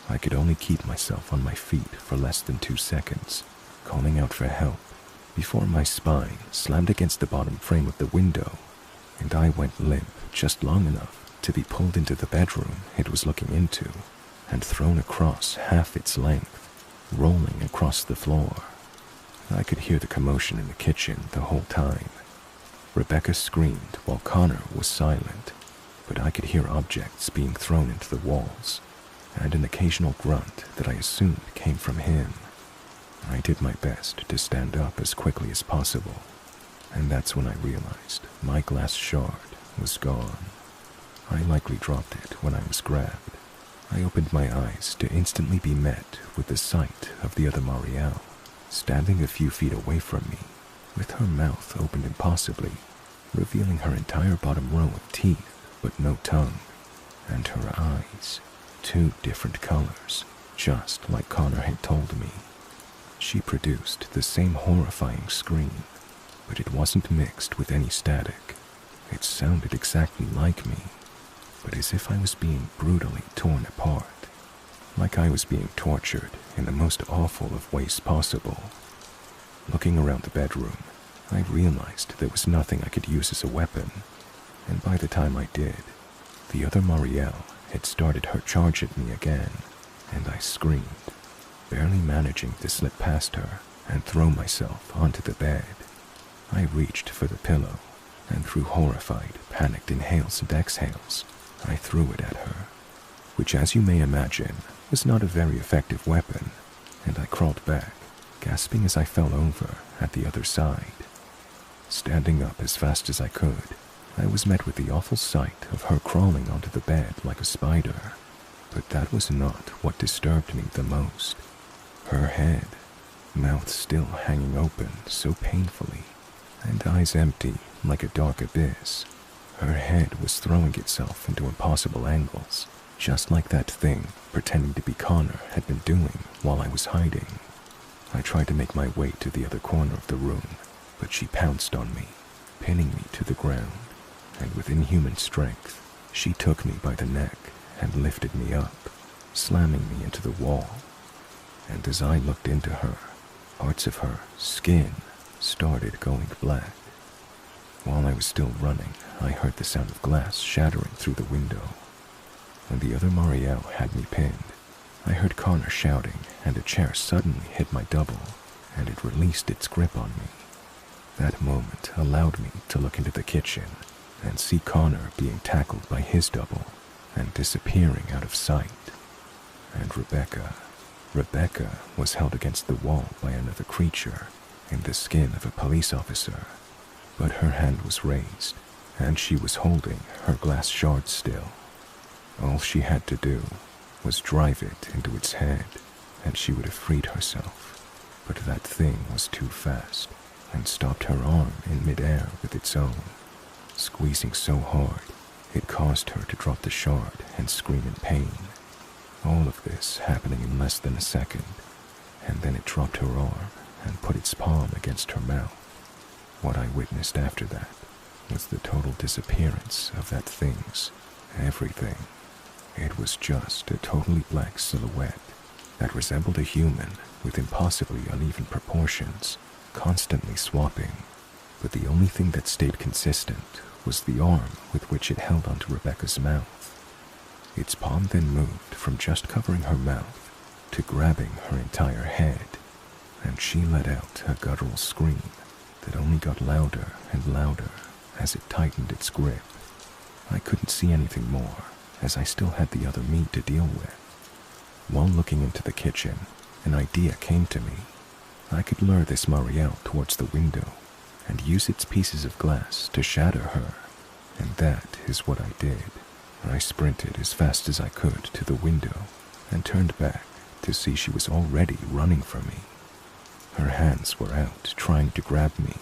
I could only keep myself on my feet for less than 2 seconds, calling out for help, before my spine slammed against the bottom frame of the window, and I went limp just long enough to be pulled into the bedroom it was looking into and thrown across half its length, rolling across the floor. I could hear the commotion in the kitchen the whole time. Rebecca screamed while Connor was silent, but I could hear objects being thrown into the walls, and an occasional grunt that I assumed came from him. I did my best to stand up as quickly as possible, and that's when I realized my glass shard was gone. I likely dropped it when I was grabbed. I opened my eyes to instantly be met with the sight of the other Marielle, standing a few feet away from me, with her mouth opened impossibly, revealing her entire bottom row of teeth but no tongue, and her eyes, 2 different colors, just like Connor had told me. She produced the same horrifying scream, but it wasn't mixed with any static. It sounded exactly like me, but as if I was being brutally torn apart, like I was being tortured in the most awful of ways possible. Looking around the bedroom, I realized there was nothing I could use as a weapon, and by the time I did, the other Marielle had started her charge at me again, and I screamed, barely managing to slip past her and throw myself onto the bed. I reached for the pillow, and through horrified, panicked inhales and exhales, I threw it at her, which, as you may imagine, was not a very effective weapon, and I crawled back, gasping as I fell over at the other side. Standing up as fast as I could, I was met with the awful sight of her crawling onto the bed like a spider. But that was not what disturbed me the most. Her head, mouth still hanging open so painfully, and eyes empty like a dark abyss. Her head was throwing itself into impossible angles, just like that thing pretending to be Connor had been doing while I was hiding. I tried to make my way to the other corner of the room, but she pounced on me, pinning me to the ground, and with inhuman strength, she took me by the neck and lifted me up, slamming me into the wall. And as I looked into her, parts of her skin started going black. While I was still running, I heard the sound of glass shattering through the window. When the other Marielle had me pinned, I heard Connor shouting, and a chair suddenly hit my double, and it released its grip on me. That moment allowed me to look into the kitchen and see Connor being tackled by his double and disappearing out of sight. And Rebecca was held against the wall by another creature in the skin of a police officer, but her hand was raised, and she was holding her glass shard still. All she had to do was drive it into its head, and she would have freed herself, but that thing was too fast and stopped her arm in midair with its own, squeezing so hard it caused her to drop the shard and scream in pain. All of this happening in less than a second, and then it dropped her arm and put its palm against her mouth. What I witnessed after that was the total disappearance of that thing's everything. It was just a totally black silhouette that resembled a human with impossibly uneven proportions, constantly swapping, but the only thing that stayed consistent was the arm with which it held onto Rebecca's mouth. Its palm then moved from just covering her mouth to grabbing her entire head, and she let out a guttural scream that only got louder and louder as it tightened its grip. I couldn't see anything more, as I still had the other meat to deal with. While looking into the kitchen, an idea came to me. I could lure this Marielle towards the window and use its pieces of glass to shatter her, and that is what I did. I sprinted as fast as I could to the window and turned back to see she was already running from me. Her hands were out trying to grab me,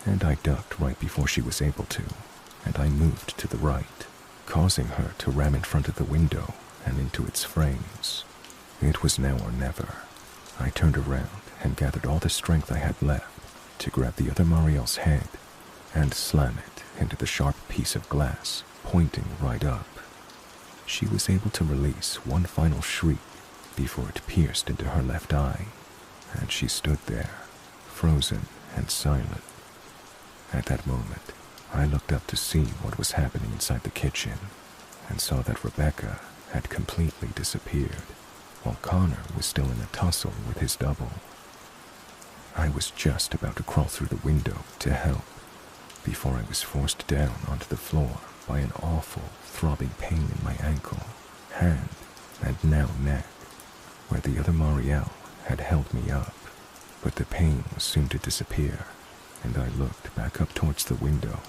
and I ducked right before she was able to, and I moved to the right, causing her to ram in front of the window and into its frames. It was now or never. I turned around and gathered all the strength I had left to grab the other Marielle's head and slam it into the sharp piece of glass pointing right up. She was able to release one final shriek before it pierced into her left eye, and she stood there, frozen and silent. At that moment, I looked up to see what was happening inside the kitchen and saw that Rebecca had completely disappeared, while Connor was still in a tussle with his double. I was just about to crawl through the window to help before I was forced down onto the floor by an awful, throbbing pain in my ankle, hand, and now neck, where the other Marielle had held me up. But the pain was soon to disappear, and I looked back up towards the window,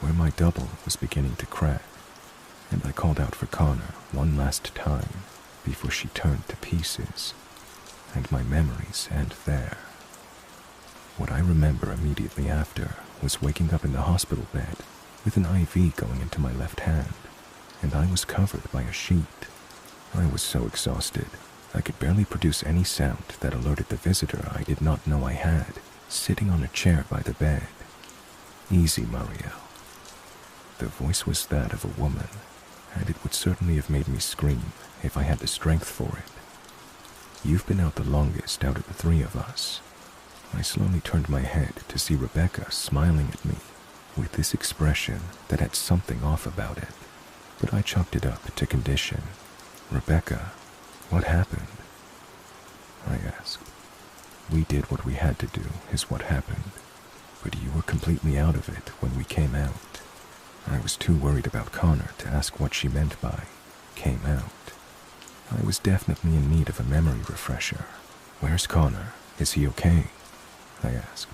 where my double was beginning to crack, and I called out for Connor one last time before she turned to pieces, and my memories end there. What I remember immediately after was waking up in the hospital bed with an IV going into my left hand, and I was covered by a sheet. I was so exhausted, I could barely produce any sound that alerted the visitor I did not know I had, sitting on a chair by the bed. "Easy, Marielle." The voice was that of a woman, and it would certainly have made me scream if I had the strength for it. "You've been out the longest out of the three of us." I slowly turned my head to see Rebecca smiling at me with this expression that had something off about it, but I chalked it up to condition. "Rebecca, what happened?" I asked. "We did what we had to do is what happened, but you were completely out of it when we came out." I was too worried about Connor to ask what she meant by "came out." I was definitely in need of a memory refresher. "Where's Connor? Is he okay?" I asked.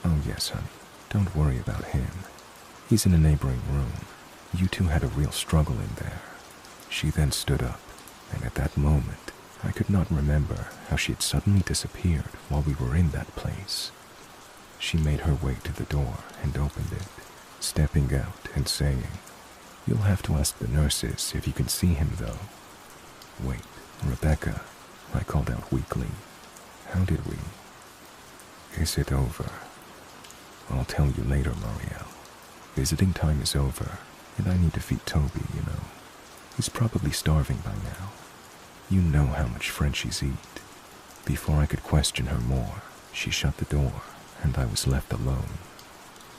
"Oh yes, honey. Don't worry about him. He's in a neighboring room. You two had a real struggle in there." She then stood up, and at that moment, I could not remember how she had suddenly disappeared while we were in that place. She made her way to the door and opened it, stepping out and saying, "You'll have to ask the nurses if you can see him, though." "Wait, Rebecca," I called out weakly. "How did we?" "Is it over?" "I'll tell you later, Marielle. Visiting time is over, and I need to feed Toby, you know. He's probably starving by now. You know how much Frenchies eat." Before I could question her more, she shut the door, and I was left alone.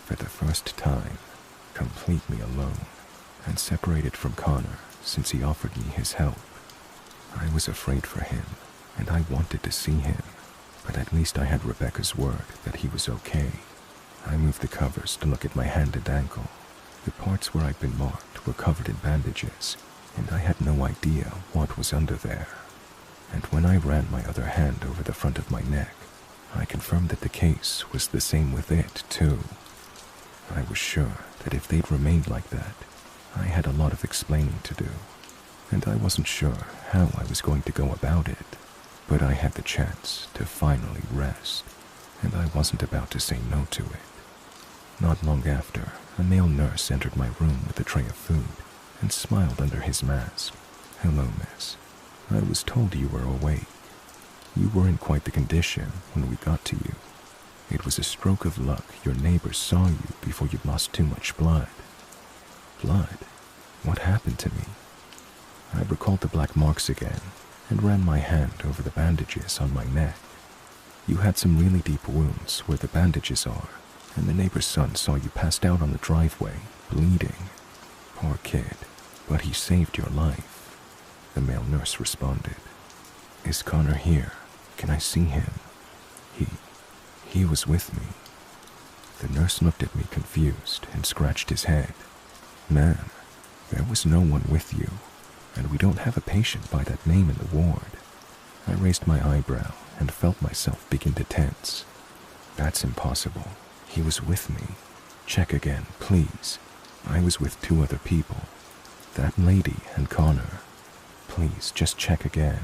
For the first time, completely alone, and separated from Connor since he offered me his help. I was afraid for him, and I wanted to see him, but at least I had Rebecca's word that he was okay. I moved the covers to look at my hand and ankle. The parts where I'd been marked were covered in bandages, and I had no idea what was under there. And when I ran my other hand over the front of my neck, I confirmed that the case was the same with it, too. I was sure that if they'd remained like that, I had a lot of explaining to do, and I wasn't sure how I was going to go about it, but I had the chance to finally rest, and I wasn't about to say no to it. Not long after, a male nurse entered my room with a tray of food and smiled under his mask. "Hello, miss. I was told you were awake." You were in quite the condition when we got to you. It was a stroke of luck your neighbors saw you before you lost too much blood. Blood? What happened to me? I recalled the black marks again and ran my hand over the bandages on my neck. You had some really deep wounds where the bandages are, and the neighbor's son saw you passed out on the driveway, bleeding. Poor kid, but he saved your life, the male nurse responded. Is Connor here? Can I see him? He was with me. The nurse looked at me confused and scratched his head. Ma'am, there was no one with you, and we don't have a patient by that name in the ward. I raised my eyebrow and felt myself begin to tense. That's impossible. He was with me. Check again, please. I was with 2 other people. That lady and Connor. Please, just check again.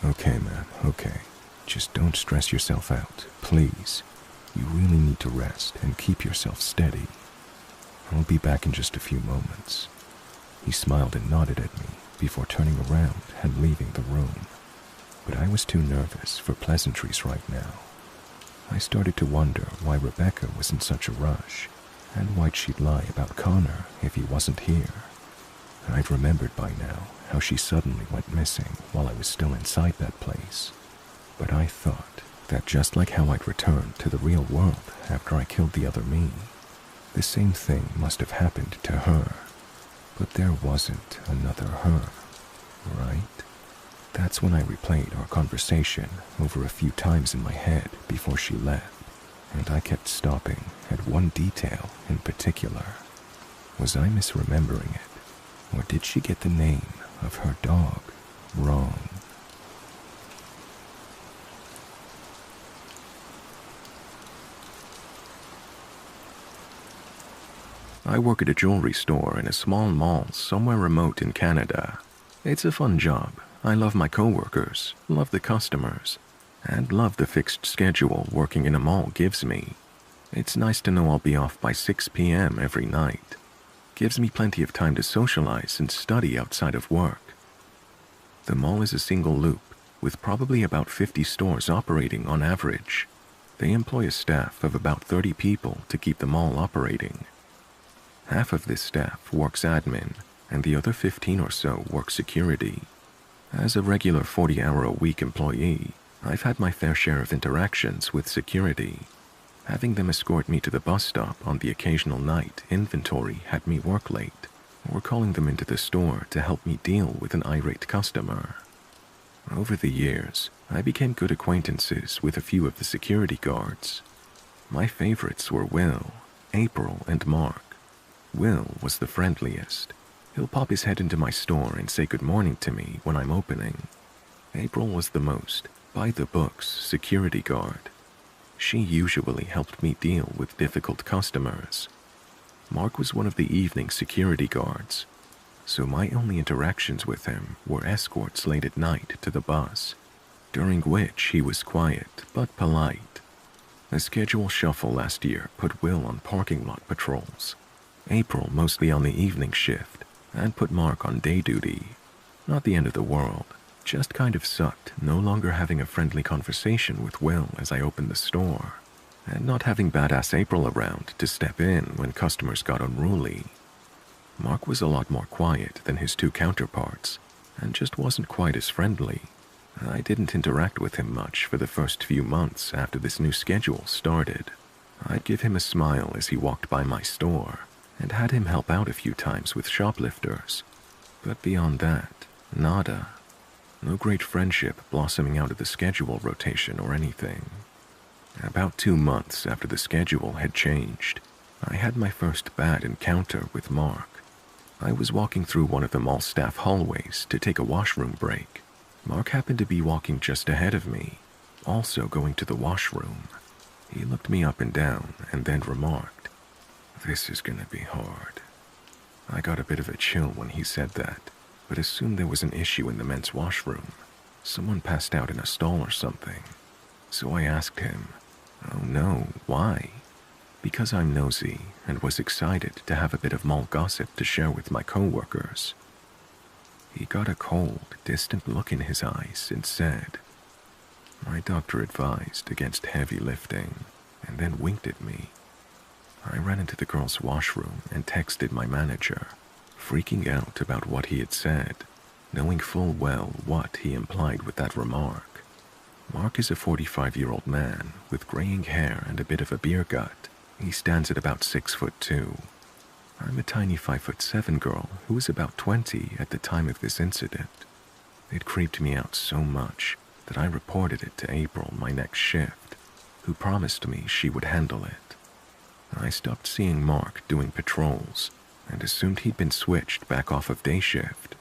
Okay, ma'am, okay. Just don't stress yourself out, please. You really need to rest and keep yourself steady. I'll be back in just a few moments. He smiled and nodded at me before turning around and leaving the room. But I was too nervous for pleasantries right now. I started to wonder why Rebecca was in such a rush, and why'd she lie about Connor if he wasn't here. I'd remembered by now how she suddenly went missing while I was still inside that place. But I thought that just like how I'd returned to the real world after I killed the other me, the same thing must have happened to her. But there wasn't another her, right? That's when I replayed our conversation over a few times in my head before she left, and I kept stopping at one detail in particular. Was I misremembering it, or did she get the name of her dog wrong? I work at a jewelry store in a small mall somewhere remote in Canada. It's a fun job. I love my coworkers, love the customers, and love the fixed schedule working in a mall gives me. It's nice to know I'll be off by 6 p.m. every night. Gives me plenty of time to socialize and study outside of work. The mall is a single loop, with probably about 50 stores operating on average. They employ a staff of about 30 people to keep the mall operating. Half of this staff works admin, and the other 15 or so work security. As a regular 40-hour-a-week employee, I've had my fair share of interactions with security. Having them escort me to the bus stop on the occasional night inventory had me work late, or calling them into the store to help me deal with an irate customer. Over the years, I became good acquaintances with a few of the security guards. My favorites were Will, April, and Mark. Will was the friendliest. He'll pop his head into my store and say good morning to me when I'm opening. April was the most by-the-books security guard. She usually helped me deal with difficult customers. Mark was one of the evening security guards, so my only interactions with him were escorts late at night to the bus, during which he was quiet but polite. A schedule shuffle last year put Will on parking lot patrols, April mostly on the evening shift, and put Mark on day duty. Not the end of the world, just kind of sucked no longer having a friendly conversation with Will as I opened the store, and not having badass April around to step in when customers got unruly. Mark was a lot more quiet than his 2 counterparts, and just wasn't quite as friendly. I didn't interact with him much for the first few months after this new schedule started. I'd give him a smile as he walked by my store, and had him help out a few times with shoplifters. But beyond that, nada. No great friendship blossoming out of the schedule rotation or anything. About 2 months after the schedule had changed, I had my first bad encounter with Mark. I was walking through one of the mall staff hallways to take a washroom break. Mark happened to be walking just ahead of me, also going to the washroom. He looked me up and down and then remarked, "This is gonna be hard." I got a bit of a chill when he said that, but assumed there was an issue in the men's washroom. Someone passed out in a stall or something. So I asked him, "Oh no, why?" Because I'm nosy and was excited to have a bit of mall gossip to share with my coworkers. He got a cold, distant look in his eyes and said, My doctor advised against heavy lifting and then winked at me. I ran into the girls' washroom and texted my manager, freaking out about what he had said, knowing full well what he implied with that remark. Mark is a 45-year-old man with graying hair and a bit of a beer gut. He stands at about 6'2". I'm a tiny 5'7" girl who was about 20 at the time of this incident. It creeped me out so much that I reported it to April, my next shift, who promised me she would handle it. I stopped seeing Mark doing patrols and assumed he'd been switched back off of day shift.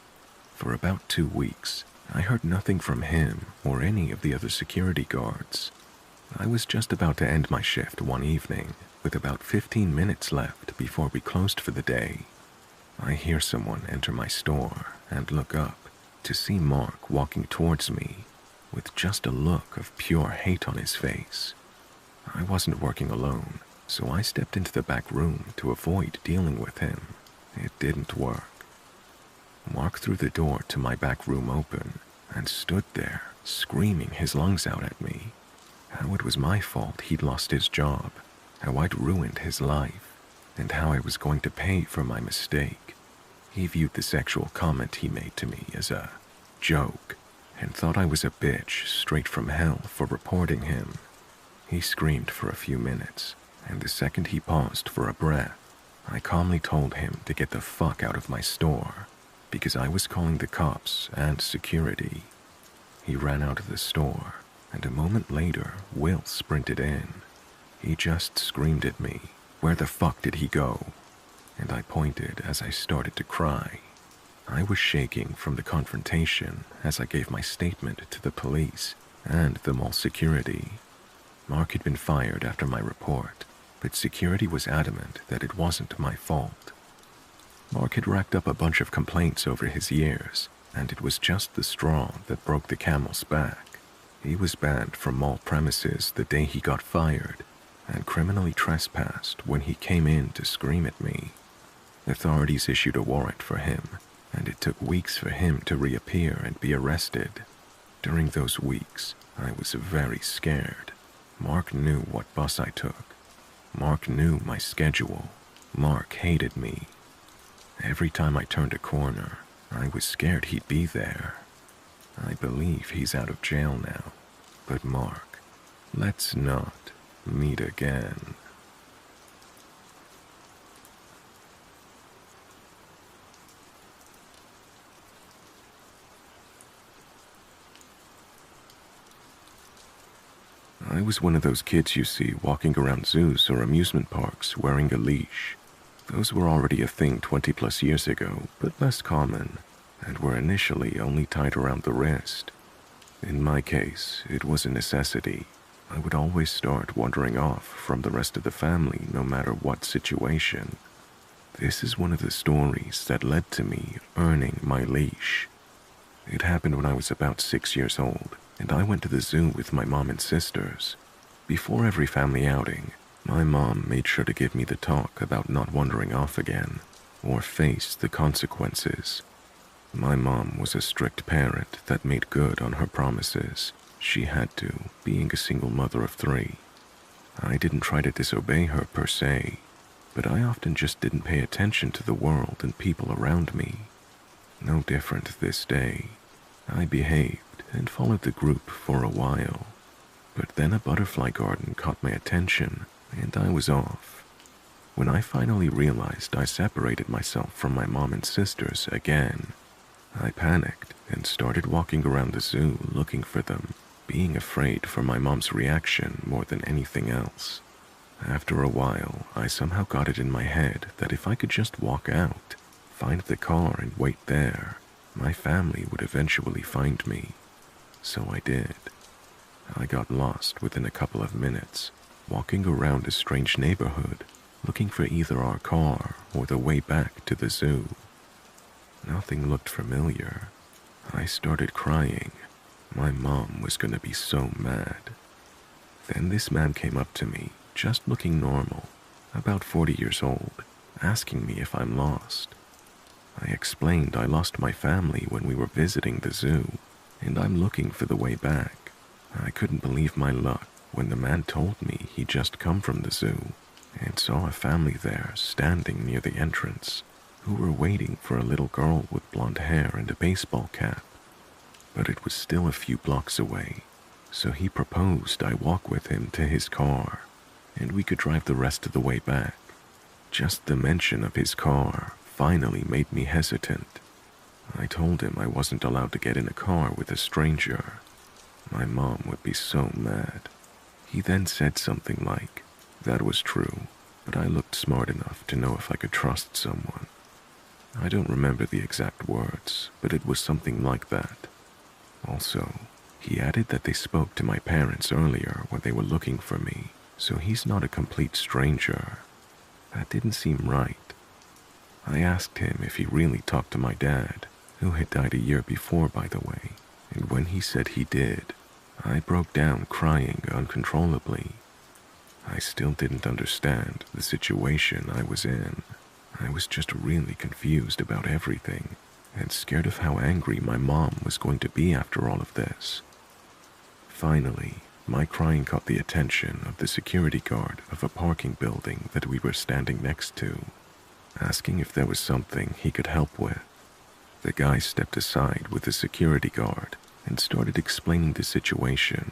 For about 2 weeks, I heard nothing from him or any of the other security guards. I was just about to end my shift one evening, with about 15 minutes left before we closed for the day. I hear someone enter my store and look up to see Mark walking towards me with just a look of pure hate on his face. I wasn't working alone, so I stepped into the back room to avoid dealing with him. It didn't work. Mark threw the door to my back room open and stood there, screaming his lungs out at me. How it was my fault he'd lost his job, how I'd ruined his life, and how I was going to pay for my mistake. He viewed the sexual comment he made to me as a joke and thought I was a bitch straight from hell for reporting him. He screamed for a few minutes, and the second he paused for a breath, I calmly told him to get the fuck out of my store, because I was calling the cops and security. He ran out of the store, and a moment later, Will sprinted in. He just screamed at me, "Where the fuck did he go?" And I pointed as I started to cry. I was shaking from the confrontation as I gave my statement to the police and the mall security. Mark had been fired after my report, but security was adamant that it wasn't my fault. Mark had racked up a bunch of complaints over his years, and it was just the straw that broke the camel's back. He was banned from mall premises the day he got fired, and criminally trespassed when he came in to scream at me. Authorities issued a warrant for him, and it took weeks for him to reappear and be arrested. During those weeks, I was very scared. Mark knew what bus I took. Mark knew my schedule. Mark hated me. Every time I turned a corner, I was scared he'd be there. I believe he's out of jail now. But Mark, let's not meet again. I was one of those kids you see walking around zoos or amusement parks wearing a leash. Those were already a thing 20+ years ago, but less common, and were initially only tied around the wrist. In my case, it was a necessity. I would always start wandering off from the rest of the family no matter what situation. This is one of the stories that led to me earning my leash. It happened when I was about 6 years old, and I went to the zoo with my mom and sisters. Before every family outing, my mom made sure to give me the talk about not wandering off again, or face the consequences. My mom was a strict parent that made good on her promises. She had to, being a single mother of 3. I didn't try to disobey her per se, but I often just didn't pay attention to the world and people around me. No different this day. I behaved and followed the group for a while, but then a butterfly garden caught my attention and I was off. When I finally realized I separated myself from my mom and sisters again, I panicked and started walking around the zoo looking for them, being afraid for my mom's reaction more than anything else. After a while, I somehow got it in my head that if I could just walk out, find the car and wait there, my family would eventually find me. So I did. I got lost within a couple of minutes, walking around a strange neighborhood, looking for either our car or the way back to the zoo. Nothing looked familiar. I started crying. My mom was gonna be so mad. Then this man came up to me, just looking normal, about 40 years old, asking me if I'm lost. I explained I lost my family when we were visiting the zoo, and I'm looking for the way back. I couldn't believe my luck when the man told me he'd just come from the zoo and saw a family there standing near the entrance who were waiting for a little girl with blonde hair and a baseball cap. But it was still a few blocks away, so he proposed I walk with him to his car, and we could drive the rest of the way back. Just the mention of his car finally made me hesitant. I told him I wasn't allowed to get in a car with a stranger. My mom would be so mad. He then said something like, that was true, but I looked smart enough to know if I could trust someone. I don't remember the exact words, but it was something like that. Also, he added that they spoke to my parents earlier when they were looking for me, so he's not a complete stranger. That didn't seem right. I asked him if he really talked to my dad, who had died a year before, by the way, and when he said he did, I broke down crying uncontrollably. I still didn't understand the situation I was in. I was just really confused about everything and scared of how angry my mom was going to be after all of this. Finally, my crying caught the attention of the security guard of a parking building that we were standing next to, asking if there was something he could help with. The guy stepped aside with the security guard and started explaining the situation,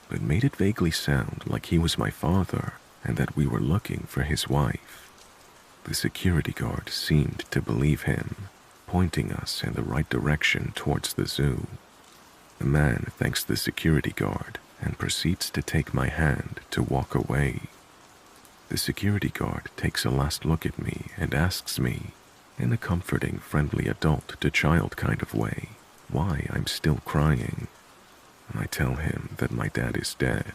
but made it vaguely sound like he was my father and that we were looking for his wife. The security guard seemed to believe him, pointing us in the right direction towards the zoo. The man thanks the security guard and proceeds to take my hand to walk away. The security guard takes a last look at me and asks me, in a comforting, friendly adult-to-child kind of way, why I'm still crying. I tell him that my dad is dead.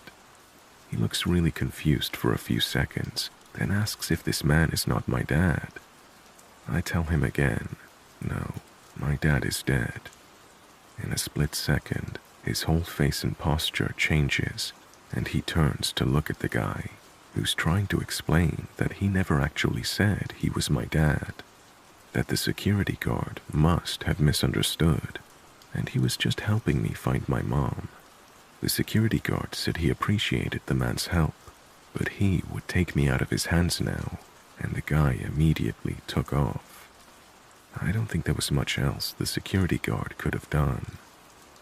He looks really confused for a few seconds, then asks if this man is not my dad. I tell him again, no, my dad is dead. In a split second, his whole face and posture changes, and he turns to look at the guy, who's trying to explain that he never actually said he was my dad, that the security guard must have misunderstood, and he was just helping me find my mom. The security guard said he appreciated the man's help, but he would take me out of his hands now, and the guy immediately took off. I don't think there was much else the security guard could have done.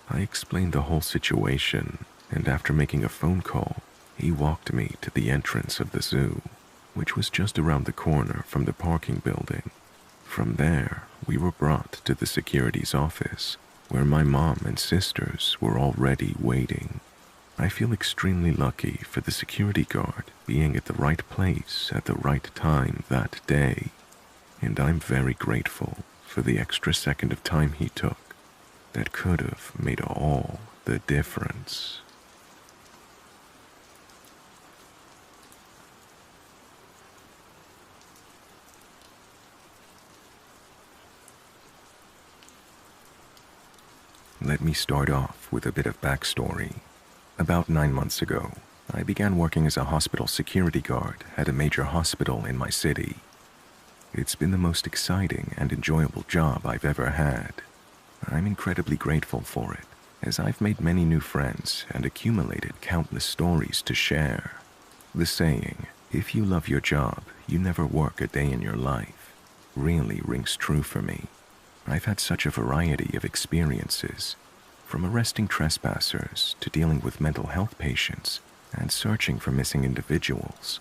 I explained the whole situation, and after making a phone call, he walked me to the entrance of the zoo, which was just around the corner from the parking building. From there, we were brought to the security's office, where my mom and sisters were already waiting. I feel extremely lucky for the security guard being at the right place at the right time that day, and I'm very grateful for the extra second of time he took that could have made all the difference. Let me start off with a bit of backstory. About 9 months ago, I began working as a hospital security guard at a major hospital in my city. It's been the most exciting and enjoyable job I've ever had. I'm incredibly grateful for it, as I've made many new friends and accumulated countless stories to share. The saying, if you love your job, you never work a day in your life, really rings true for me. I've had such a variety of experiences, from arresting trespassers to dealing with mental health patients and searching for missing individuals.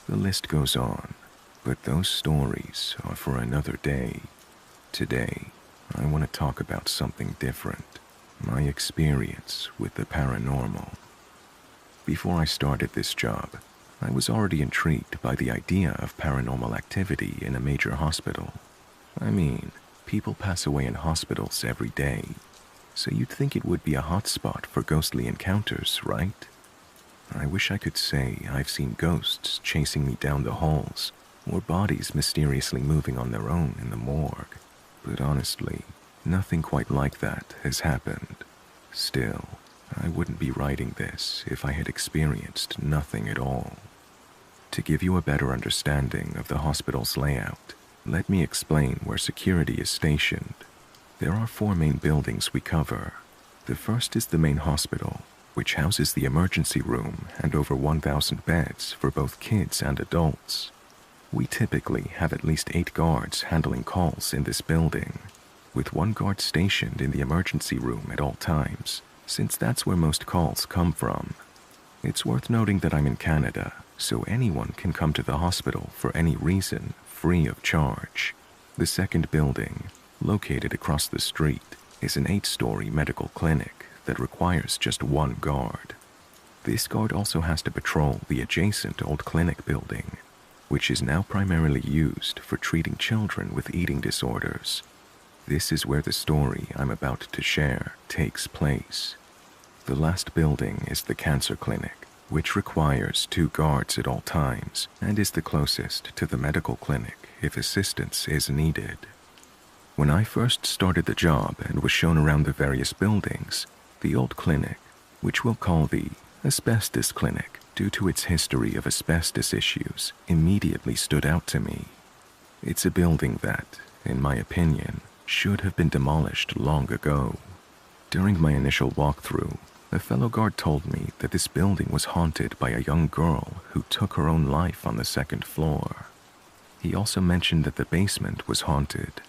The list goes on, but those stories are for another day. Today, I want to talk about something different, my experience with the paranormal. Before I started this job, I was already intrigued by the idea of paranormal activity in a major hospital. I mean, people pass away in hospitals every day, so you'd think it would be a hotspot for ghostly encounters, right? I wish I could say I've seen ghosts chasing me down the halls, or bodies mysteriously moving on their own in the morgue, but honestly, nothing quite like that has happened. Still, I wouldn't be writing this if I had experienced nothing at all. To give you a better understanding of the hospital's layout, let me explain where security is stationed. There are 4 main buildings we cover. The first is the main hospital, which houses the emergency room and over 1,000 beds for both kids and adults. We typically have at least 8 guards handling calls in this building, with 1 guard stationed in the emergency room at all times, since that's where most calls come from. It's worth noting that I'm in Canada, so anyone can come to the hospital for any reason, free of charge. The second building, located across the street, is an 8-story medical clinic that requires just 1 guard. This guard also has to patrol the adjacent old clinic building, which is now primarily used for treating children with eating disorders. This is where the story I'm about to share takes place. The last building is the cancer clinic, which requires 2 guards at all times and is the closest to the medical clinic if assistance is needed. When I first started the job and was shown around the various buildings, the old clinic, which we'll call the asbestos clinic due to its history of asbestos issues, immediately stood out to me. It's a building that, in my opinion, should have been demolished long ago. During my initial walkthrough, a fellow guard told me that this building was haunted by a young girl who took her own life on the 2nd floor. He also mentioned that the basement was haunted.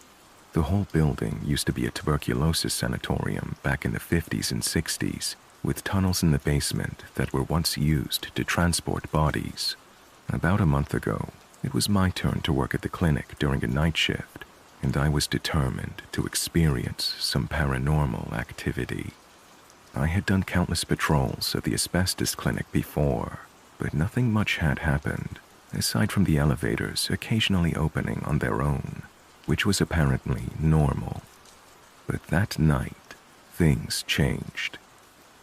The whole building used to be a tuberculosis sanatorium back in the 50s and 60s, with tunnels in the basement that were once used to transport bodies. About a month ago, it was my turn to work at the clinic during a night shift, and I was determined to experience some paranormal activity. I had done countless patrols of the asbestos clinic before, but nothing much had happened, aside from the elevators occasionally opening on their own, which was apparently normal. But that night, things changed.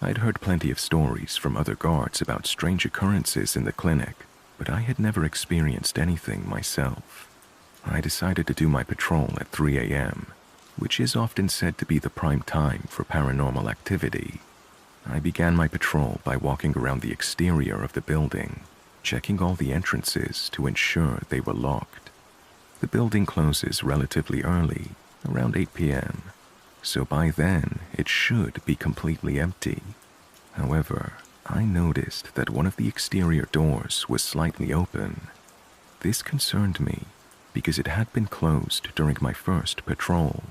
I'd heard plenty of stories from other guards about strange occurrences in the clinic, but I had never experienced anything myself. I decided to do my patrol at 3 a.m., which is often said to be the prime time for paranormal activity. I began my patrol by walking around the exterior of the building, checking all the entrances to ensure they were locked. The building closes relatively early, around 8 p.m., so by then it should be completely empty. However, I noticed that one of the exterior doors was slightly open. This concerned me because it had been closed during my first patrol.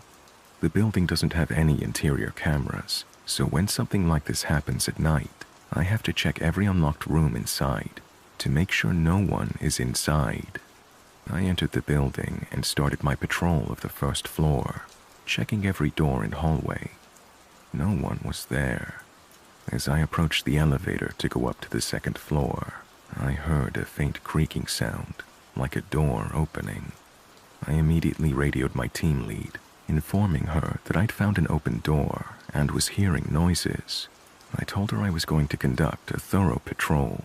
The building doesn't have any interior cameras, so when something like this happens at night, I have to check every unlocked room inside to make sure no one is inside. I entered the building and started my patrol of the 1st floor, checking every door and hallway. No one was there. As I approached the elevator to go up to the 2nd floor, I heard a faint creaking sound, like a door opening. I immediately radioed my team lead, informing her that I'd found an open door and was hearing noises. I told her I was going to conduct a thorough patrol,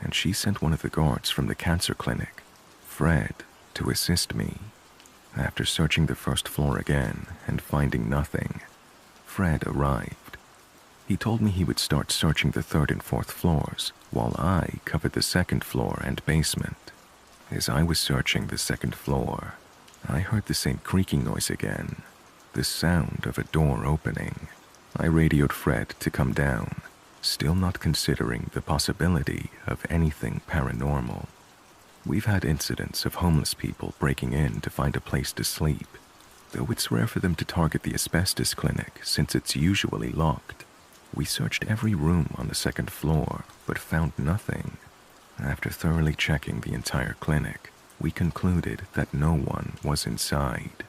and she sent one of the guards from the cancer clinic, Fred, to assist me. After searching the 1st floor again and finding nothing, Fred arrived. He told me he would start searching the 3rd and 4th floors, while I covered the 2nd floor and basement. As I was searching the 2nd floor, I heard the same creaking noise again, the sound of a door opening. I radioed Fred to come down, still not considering the possibility of anything paranormal. We've had incidents of homeless people breaking in to find a place to sleep, though it's rare for them to target the asbestos clinic since it's usually locked. We searched every room on the 2nd floor, but found nothing. After thoroughly checking the entire clinic, we concluded that no one was inside.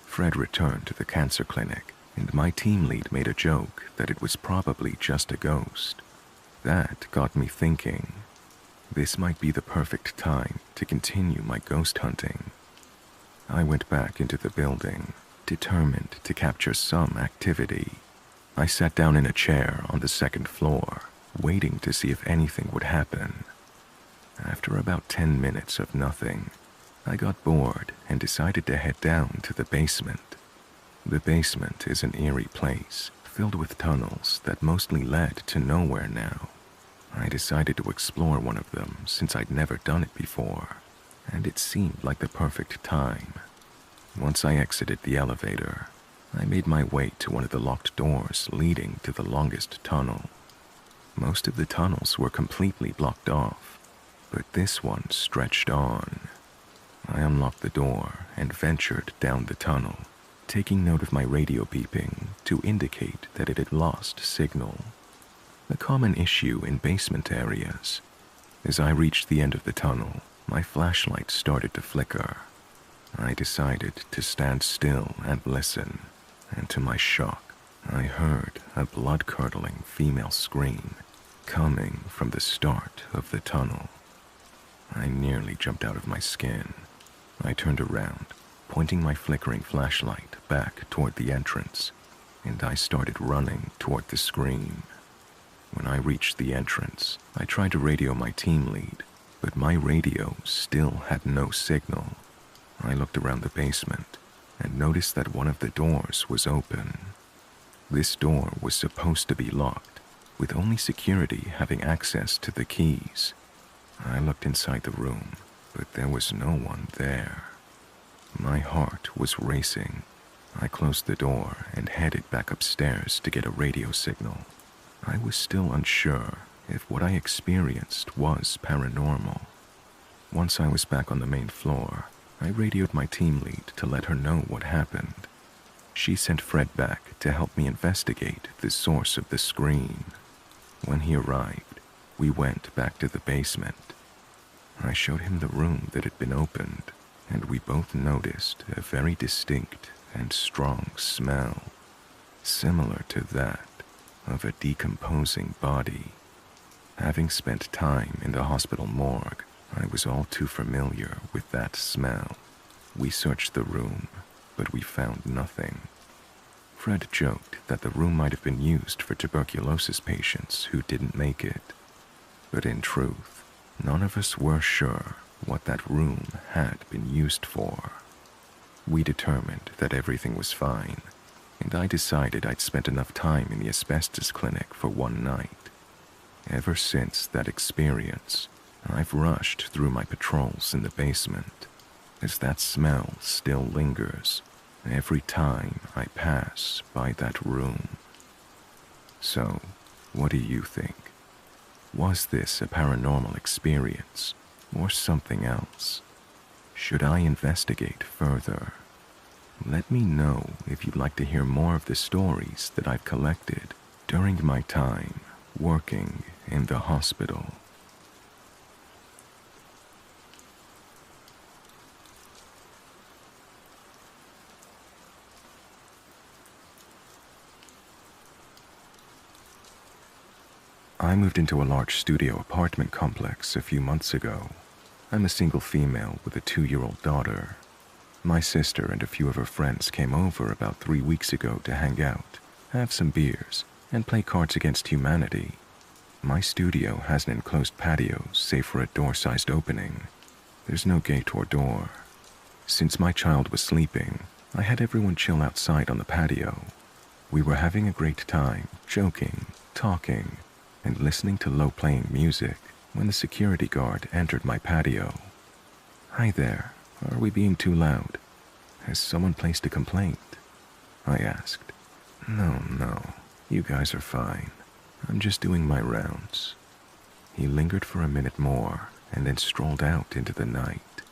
Fred returned to the cancer clinic, and my team lead made a joke that it was probably just a ghost. That got me thinking. This might be the perfect time to continue my ghost hunting. I went back into the building, determined to capture some activity. I sat down in a chair on the 2nd floor, waiting to see if anything would happen. After about 10 minutes of nothing, I got bored and decided to head down to the basement. The basement is an eerie place, filled with tunnels that mostly led to nowhere now. I decided to explore one of them since I'd never done it before, and it seemed like the perfect time. Once I exited the elevator, I made my way to one of the locked doors leading to the longest tunnel. Most of the tunnels were completely blocked off, but this one stretched on. I unlocked the door and ventured down the tunnel, taking note of my radio beeping to indicate that it had lost signal. A common issue in basement areas. As I reached the end of the tunnel, my flashlight started to flicker. I decided to stand still and listen, and to my shock, I heard a blood-curdling female scream coming from the start of the tunnel. I nearly jumped out of my skin. I turned around, pointing my flickering flashlight back toward the entrance, and I started running toward the scream. When I reached the entrance, I tried to radio my team lead, but my radio still had no signal. I looked around the basement and noticed that one of the doors was open. This door was supposed to be locked, with only security having access to the keys. I looked inside the room, but there was no one there. My heart was racing. I closed the door and headed back upstairs to get a radio signal. I was still unsure if what I experienced was paranormal. Once I was back on the main floor, I radioed my team lead to let her know what happened. She sent Fred back to help me investigate the source of the scream. When he arrived, we went back to the basement. I showed him the room that had been opened, and we both noticed a very distinct and strong smell, similar to that of a decomposing body. Having spent time in the hospital morgue, I was all too familiar with that smell. We searched the room, but we found nothing. Fred joked that the room might have been used for tuberculosis patients who didn't make it. But in truth, none of us were sure what that room had been used for. We determined that everything was fine, and I decided I'd spent enough time in the asbestos clinic for one night. Ever since that experience, I've rushed through my patrols in the basement, as that smell still lingers every time I pass by that room. So, what do you think? Was this a paranormal experience, or something else? Should I investigate further? Let me know if you'd like to hear more of the stories that I've collected during my time working in the hospital. I moved into a large studio apartment complex a few months ago. I'm a single female with a 2-year-old daughter. My sister and a few of her friends came over about 3 weeks ago to hang out, have some beers, and play Cards Against Humanity. My studio has an enclosed patio save for a door-sized opening. There's no gate or door. Since my child was sleeping, I had everyone chill outside on the patio. We were having a great time, joking, talking, and listening to low-playing music when the security guard entered my patio. "Hi there, are we being too loud? Has someone placed a complaint?" I asked. No, you guys are fine. I'm just doing my rounds." He lingered for a minute more and then strolled out into the night.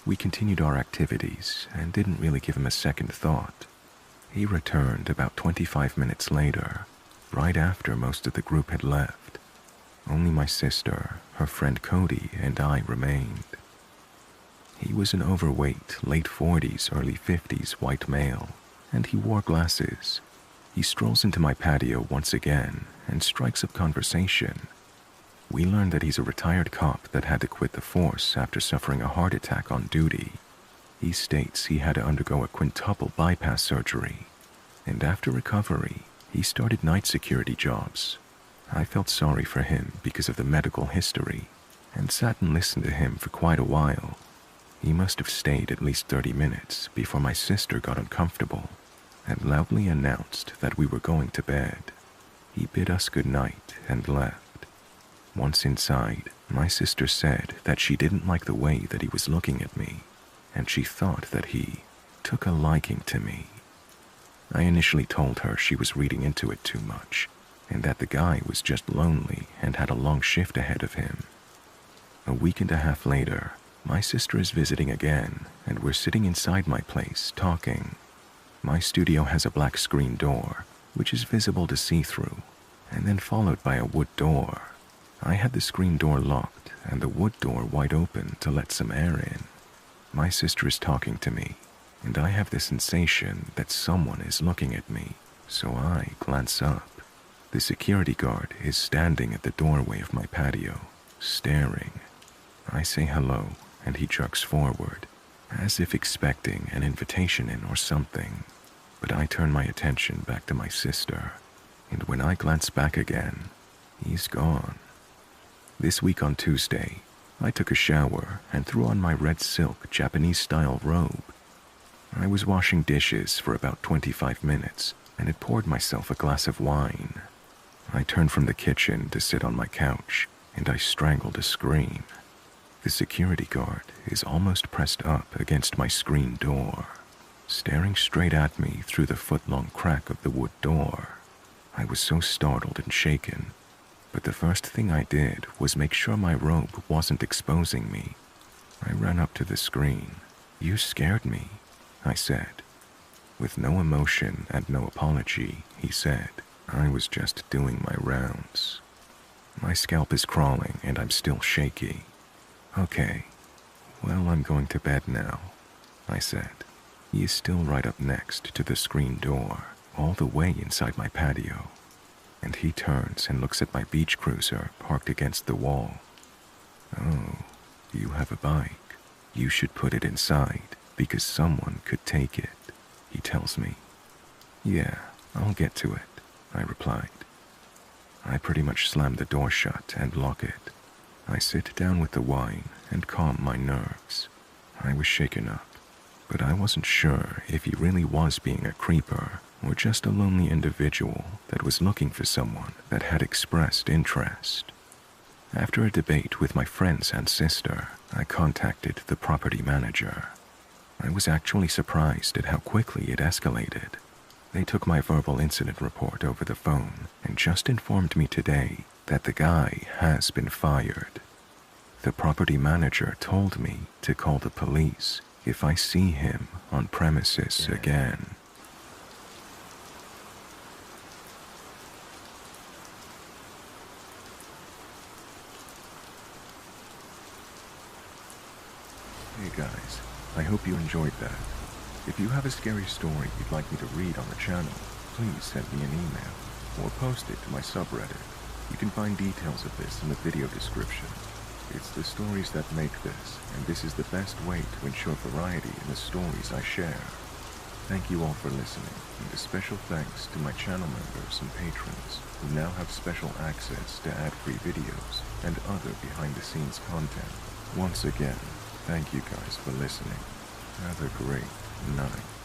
We continued our activities and didn't really give him a second thought. He returned about 25 minutes later, right after most of the group had left. Only my sister, her friend Cody, and I remained. He was an overweight, late 40s, early 50s white male, and he wore glasses. He strolls into my patio once again and strikes up conversation. We learned that he's a retired cop that had to quit the force after suffering a heart attack on duty. He states he had to undergo a quintuple bypass surgery, and after recovery, he started night security jobs. I felt sorry for him because of the medical history, and sat and listened to him for quite a while. He must have stayed at least 30 minutes before my sister got uncomfortable and loudly announced that we were going to bed. He bid us good night and left. Once inside, my sister said that she didn't like the way that he was looking at me, and she thought that he took a liking to me. I initially told her she was reading into it too much, and that the guy was just lonely and had a long shift ahead of him. A week and a half later, my sister is visiting again, and we're sitting inside my place talking. My studio has a black screen door, which is visible to see through, and then followed by a wood door. I had the screen door locked and the wood door wide open to let some air in. My sister is talking to me, and I have the sensation that someone is looking at me, so I glance up. The security guard is standing at the doorway of my patio, staring. I say hello, and he jerks forward, as if expecting an invitation in or something. But I turn my attention back to my sister, and when I glance back again, he's gone. This week on Tuesday, I took a shower and threw on my red silk Japanese-style robe. I was washing dishes for about 25 minutes and had poured myself a glass of wine. I turned from the kitchen to sit on my couch, and I strangled a scream. The security guard is almost pressed up against my screen door, staring straight at me through the foot-long crack of the wood door. I was so startled and shaken, but the first thing I did was make sure my robe wasn't exposing me. I ran up to the screen. "You scared me," I said. With no emotion and no apology, he said, "I was just doing my rounds." My scalp is crawling and I'm still shaky. "Okay, well, I'm going to bed now," I said. He is still right up next to the screen door, all the way inside my patio, and he turns and looks at my beach cruiser parked against the wall. "Oh, you have a bike. You should put it inside because someone could take it," he tells me. "Yeah, I'll get to it," I replied. I pretty much slam the door shut and lock it. I sit down with the wine and calm my nerves. I was shaken up, but I wasn't sure if he really was being a creeper or just a lonely individual that was looking for someone that had expressed interest. After a debate with my friends and sister, I contacted the property manager. I was actually surprised at how quickly it escalated. They took my verbal incident report over the phone and just informed me today that the guy has been fired. The property manager told me to call the police if I see him on premises again. Hey guys, I hope you enjoyed that. If you have a scary story you'd like me to read on the channel, please send me an email or post it to my subreddit. You can find details of this in the video description. It's the stories that make this, and this is the best way to ensure variety in the stories I share. Thank you all for listening, and a special thanks to my channel members and patrons who now have special access to ad-free videos and other behind-the-scenes content. Once again, thank you guys for listening. Have a great night.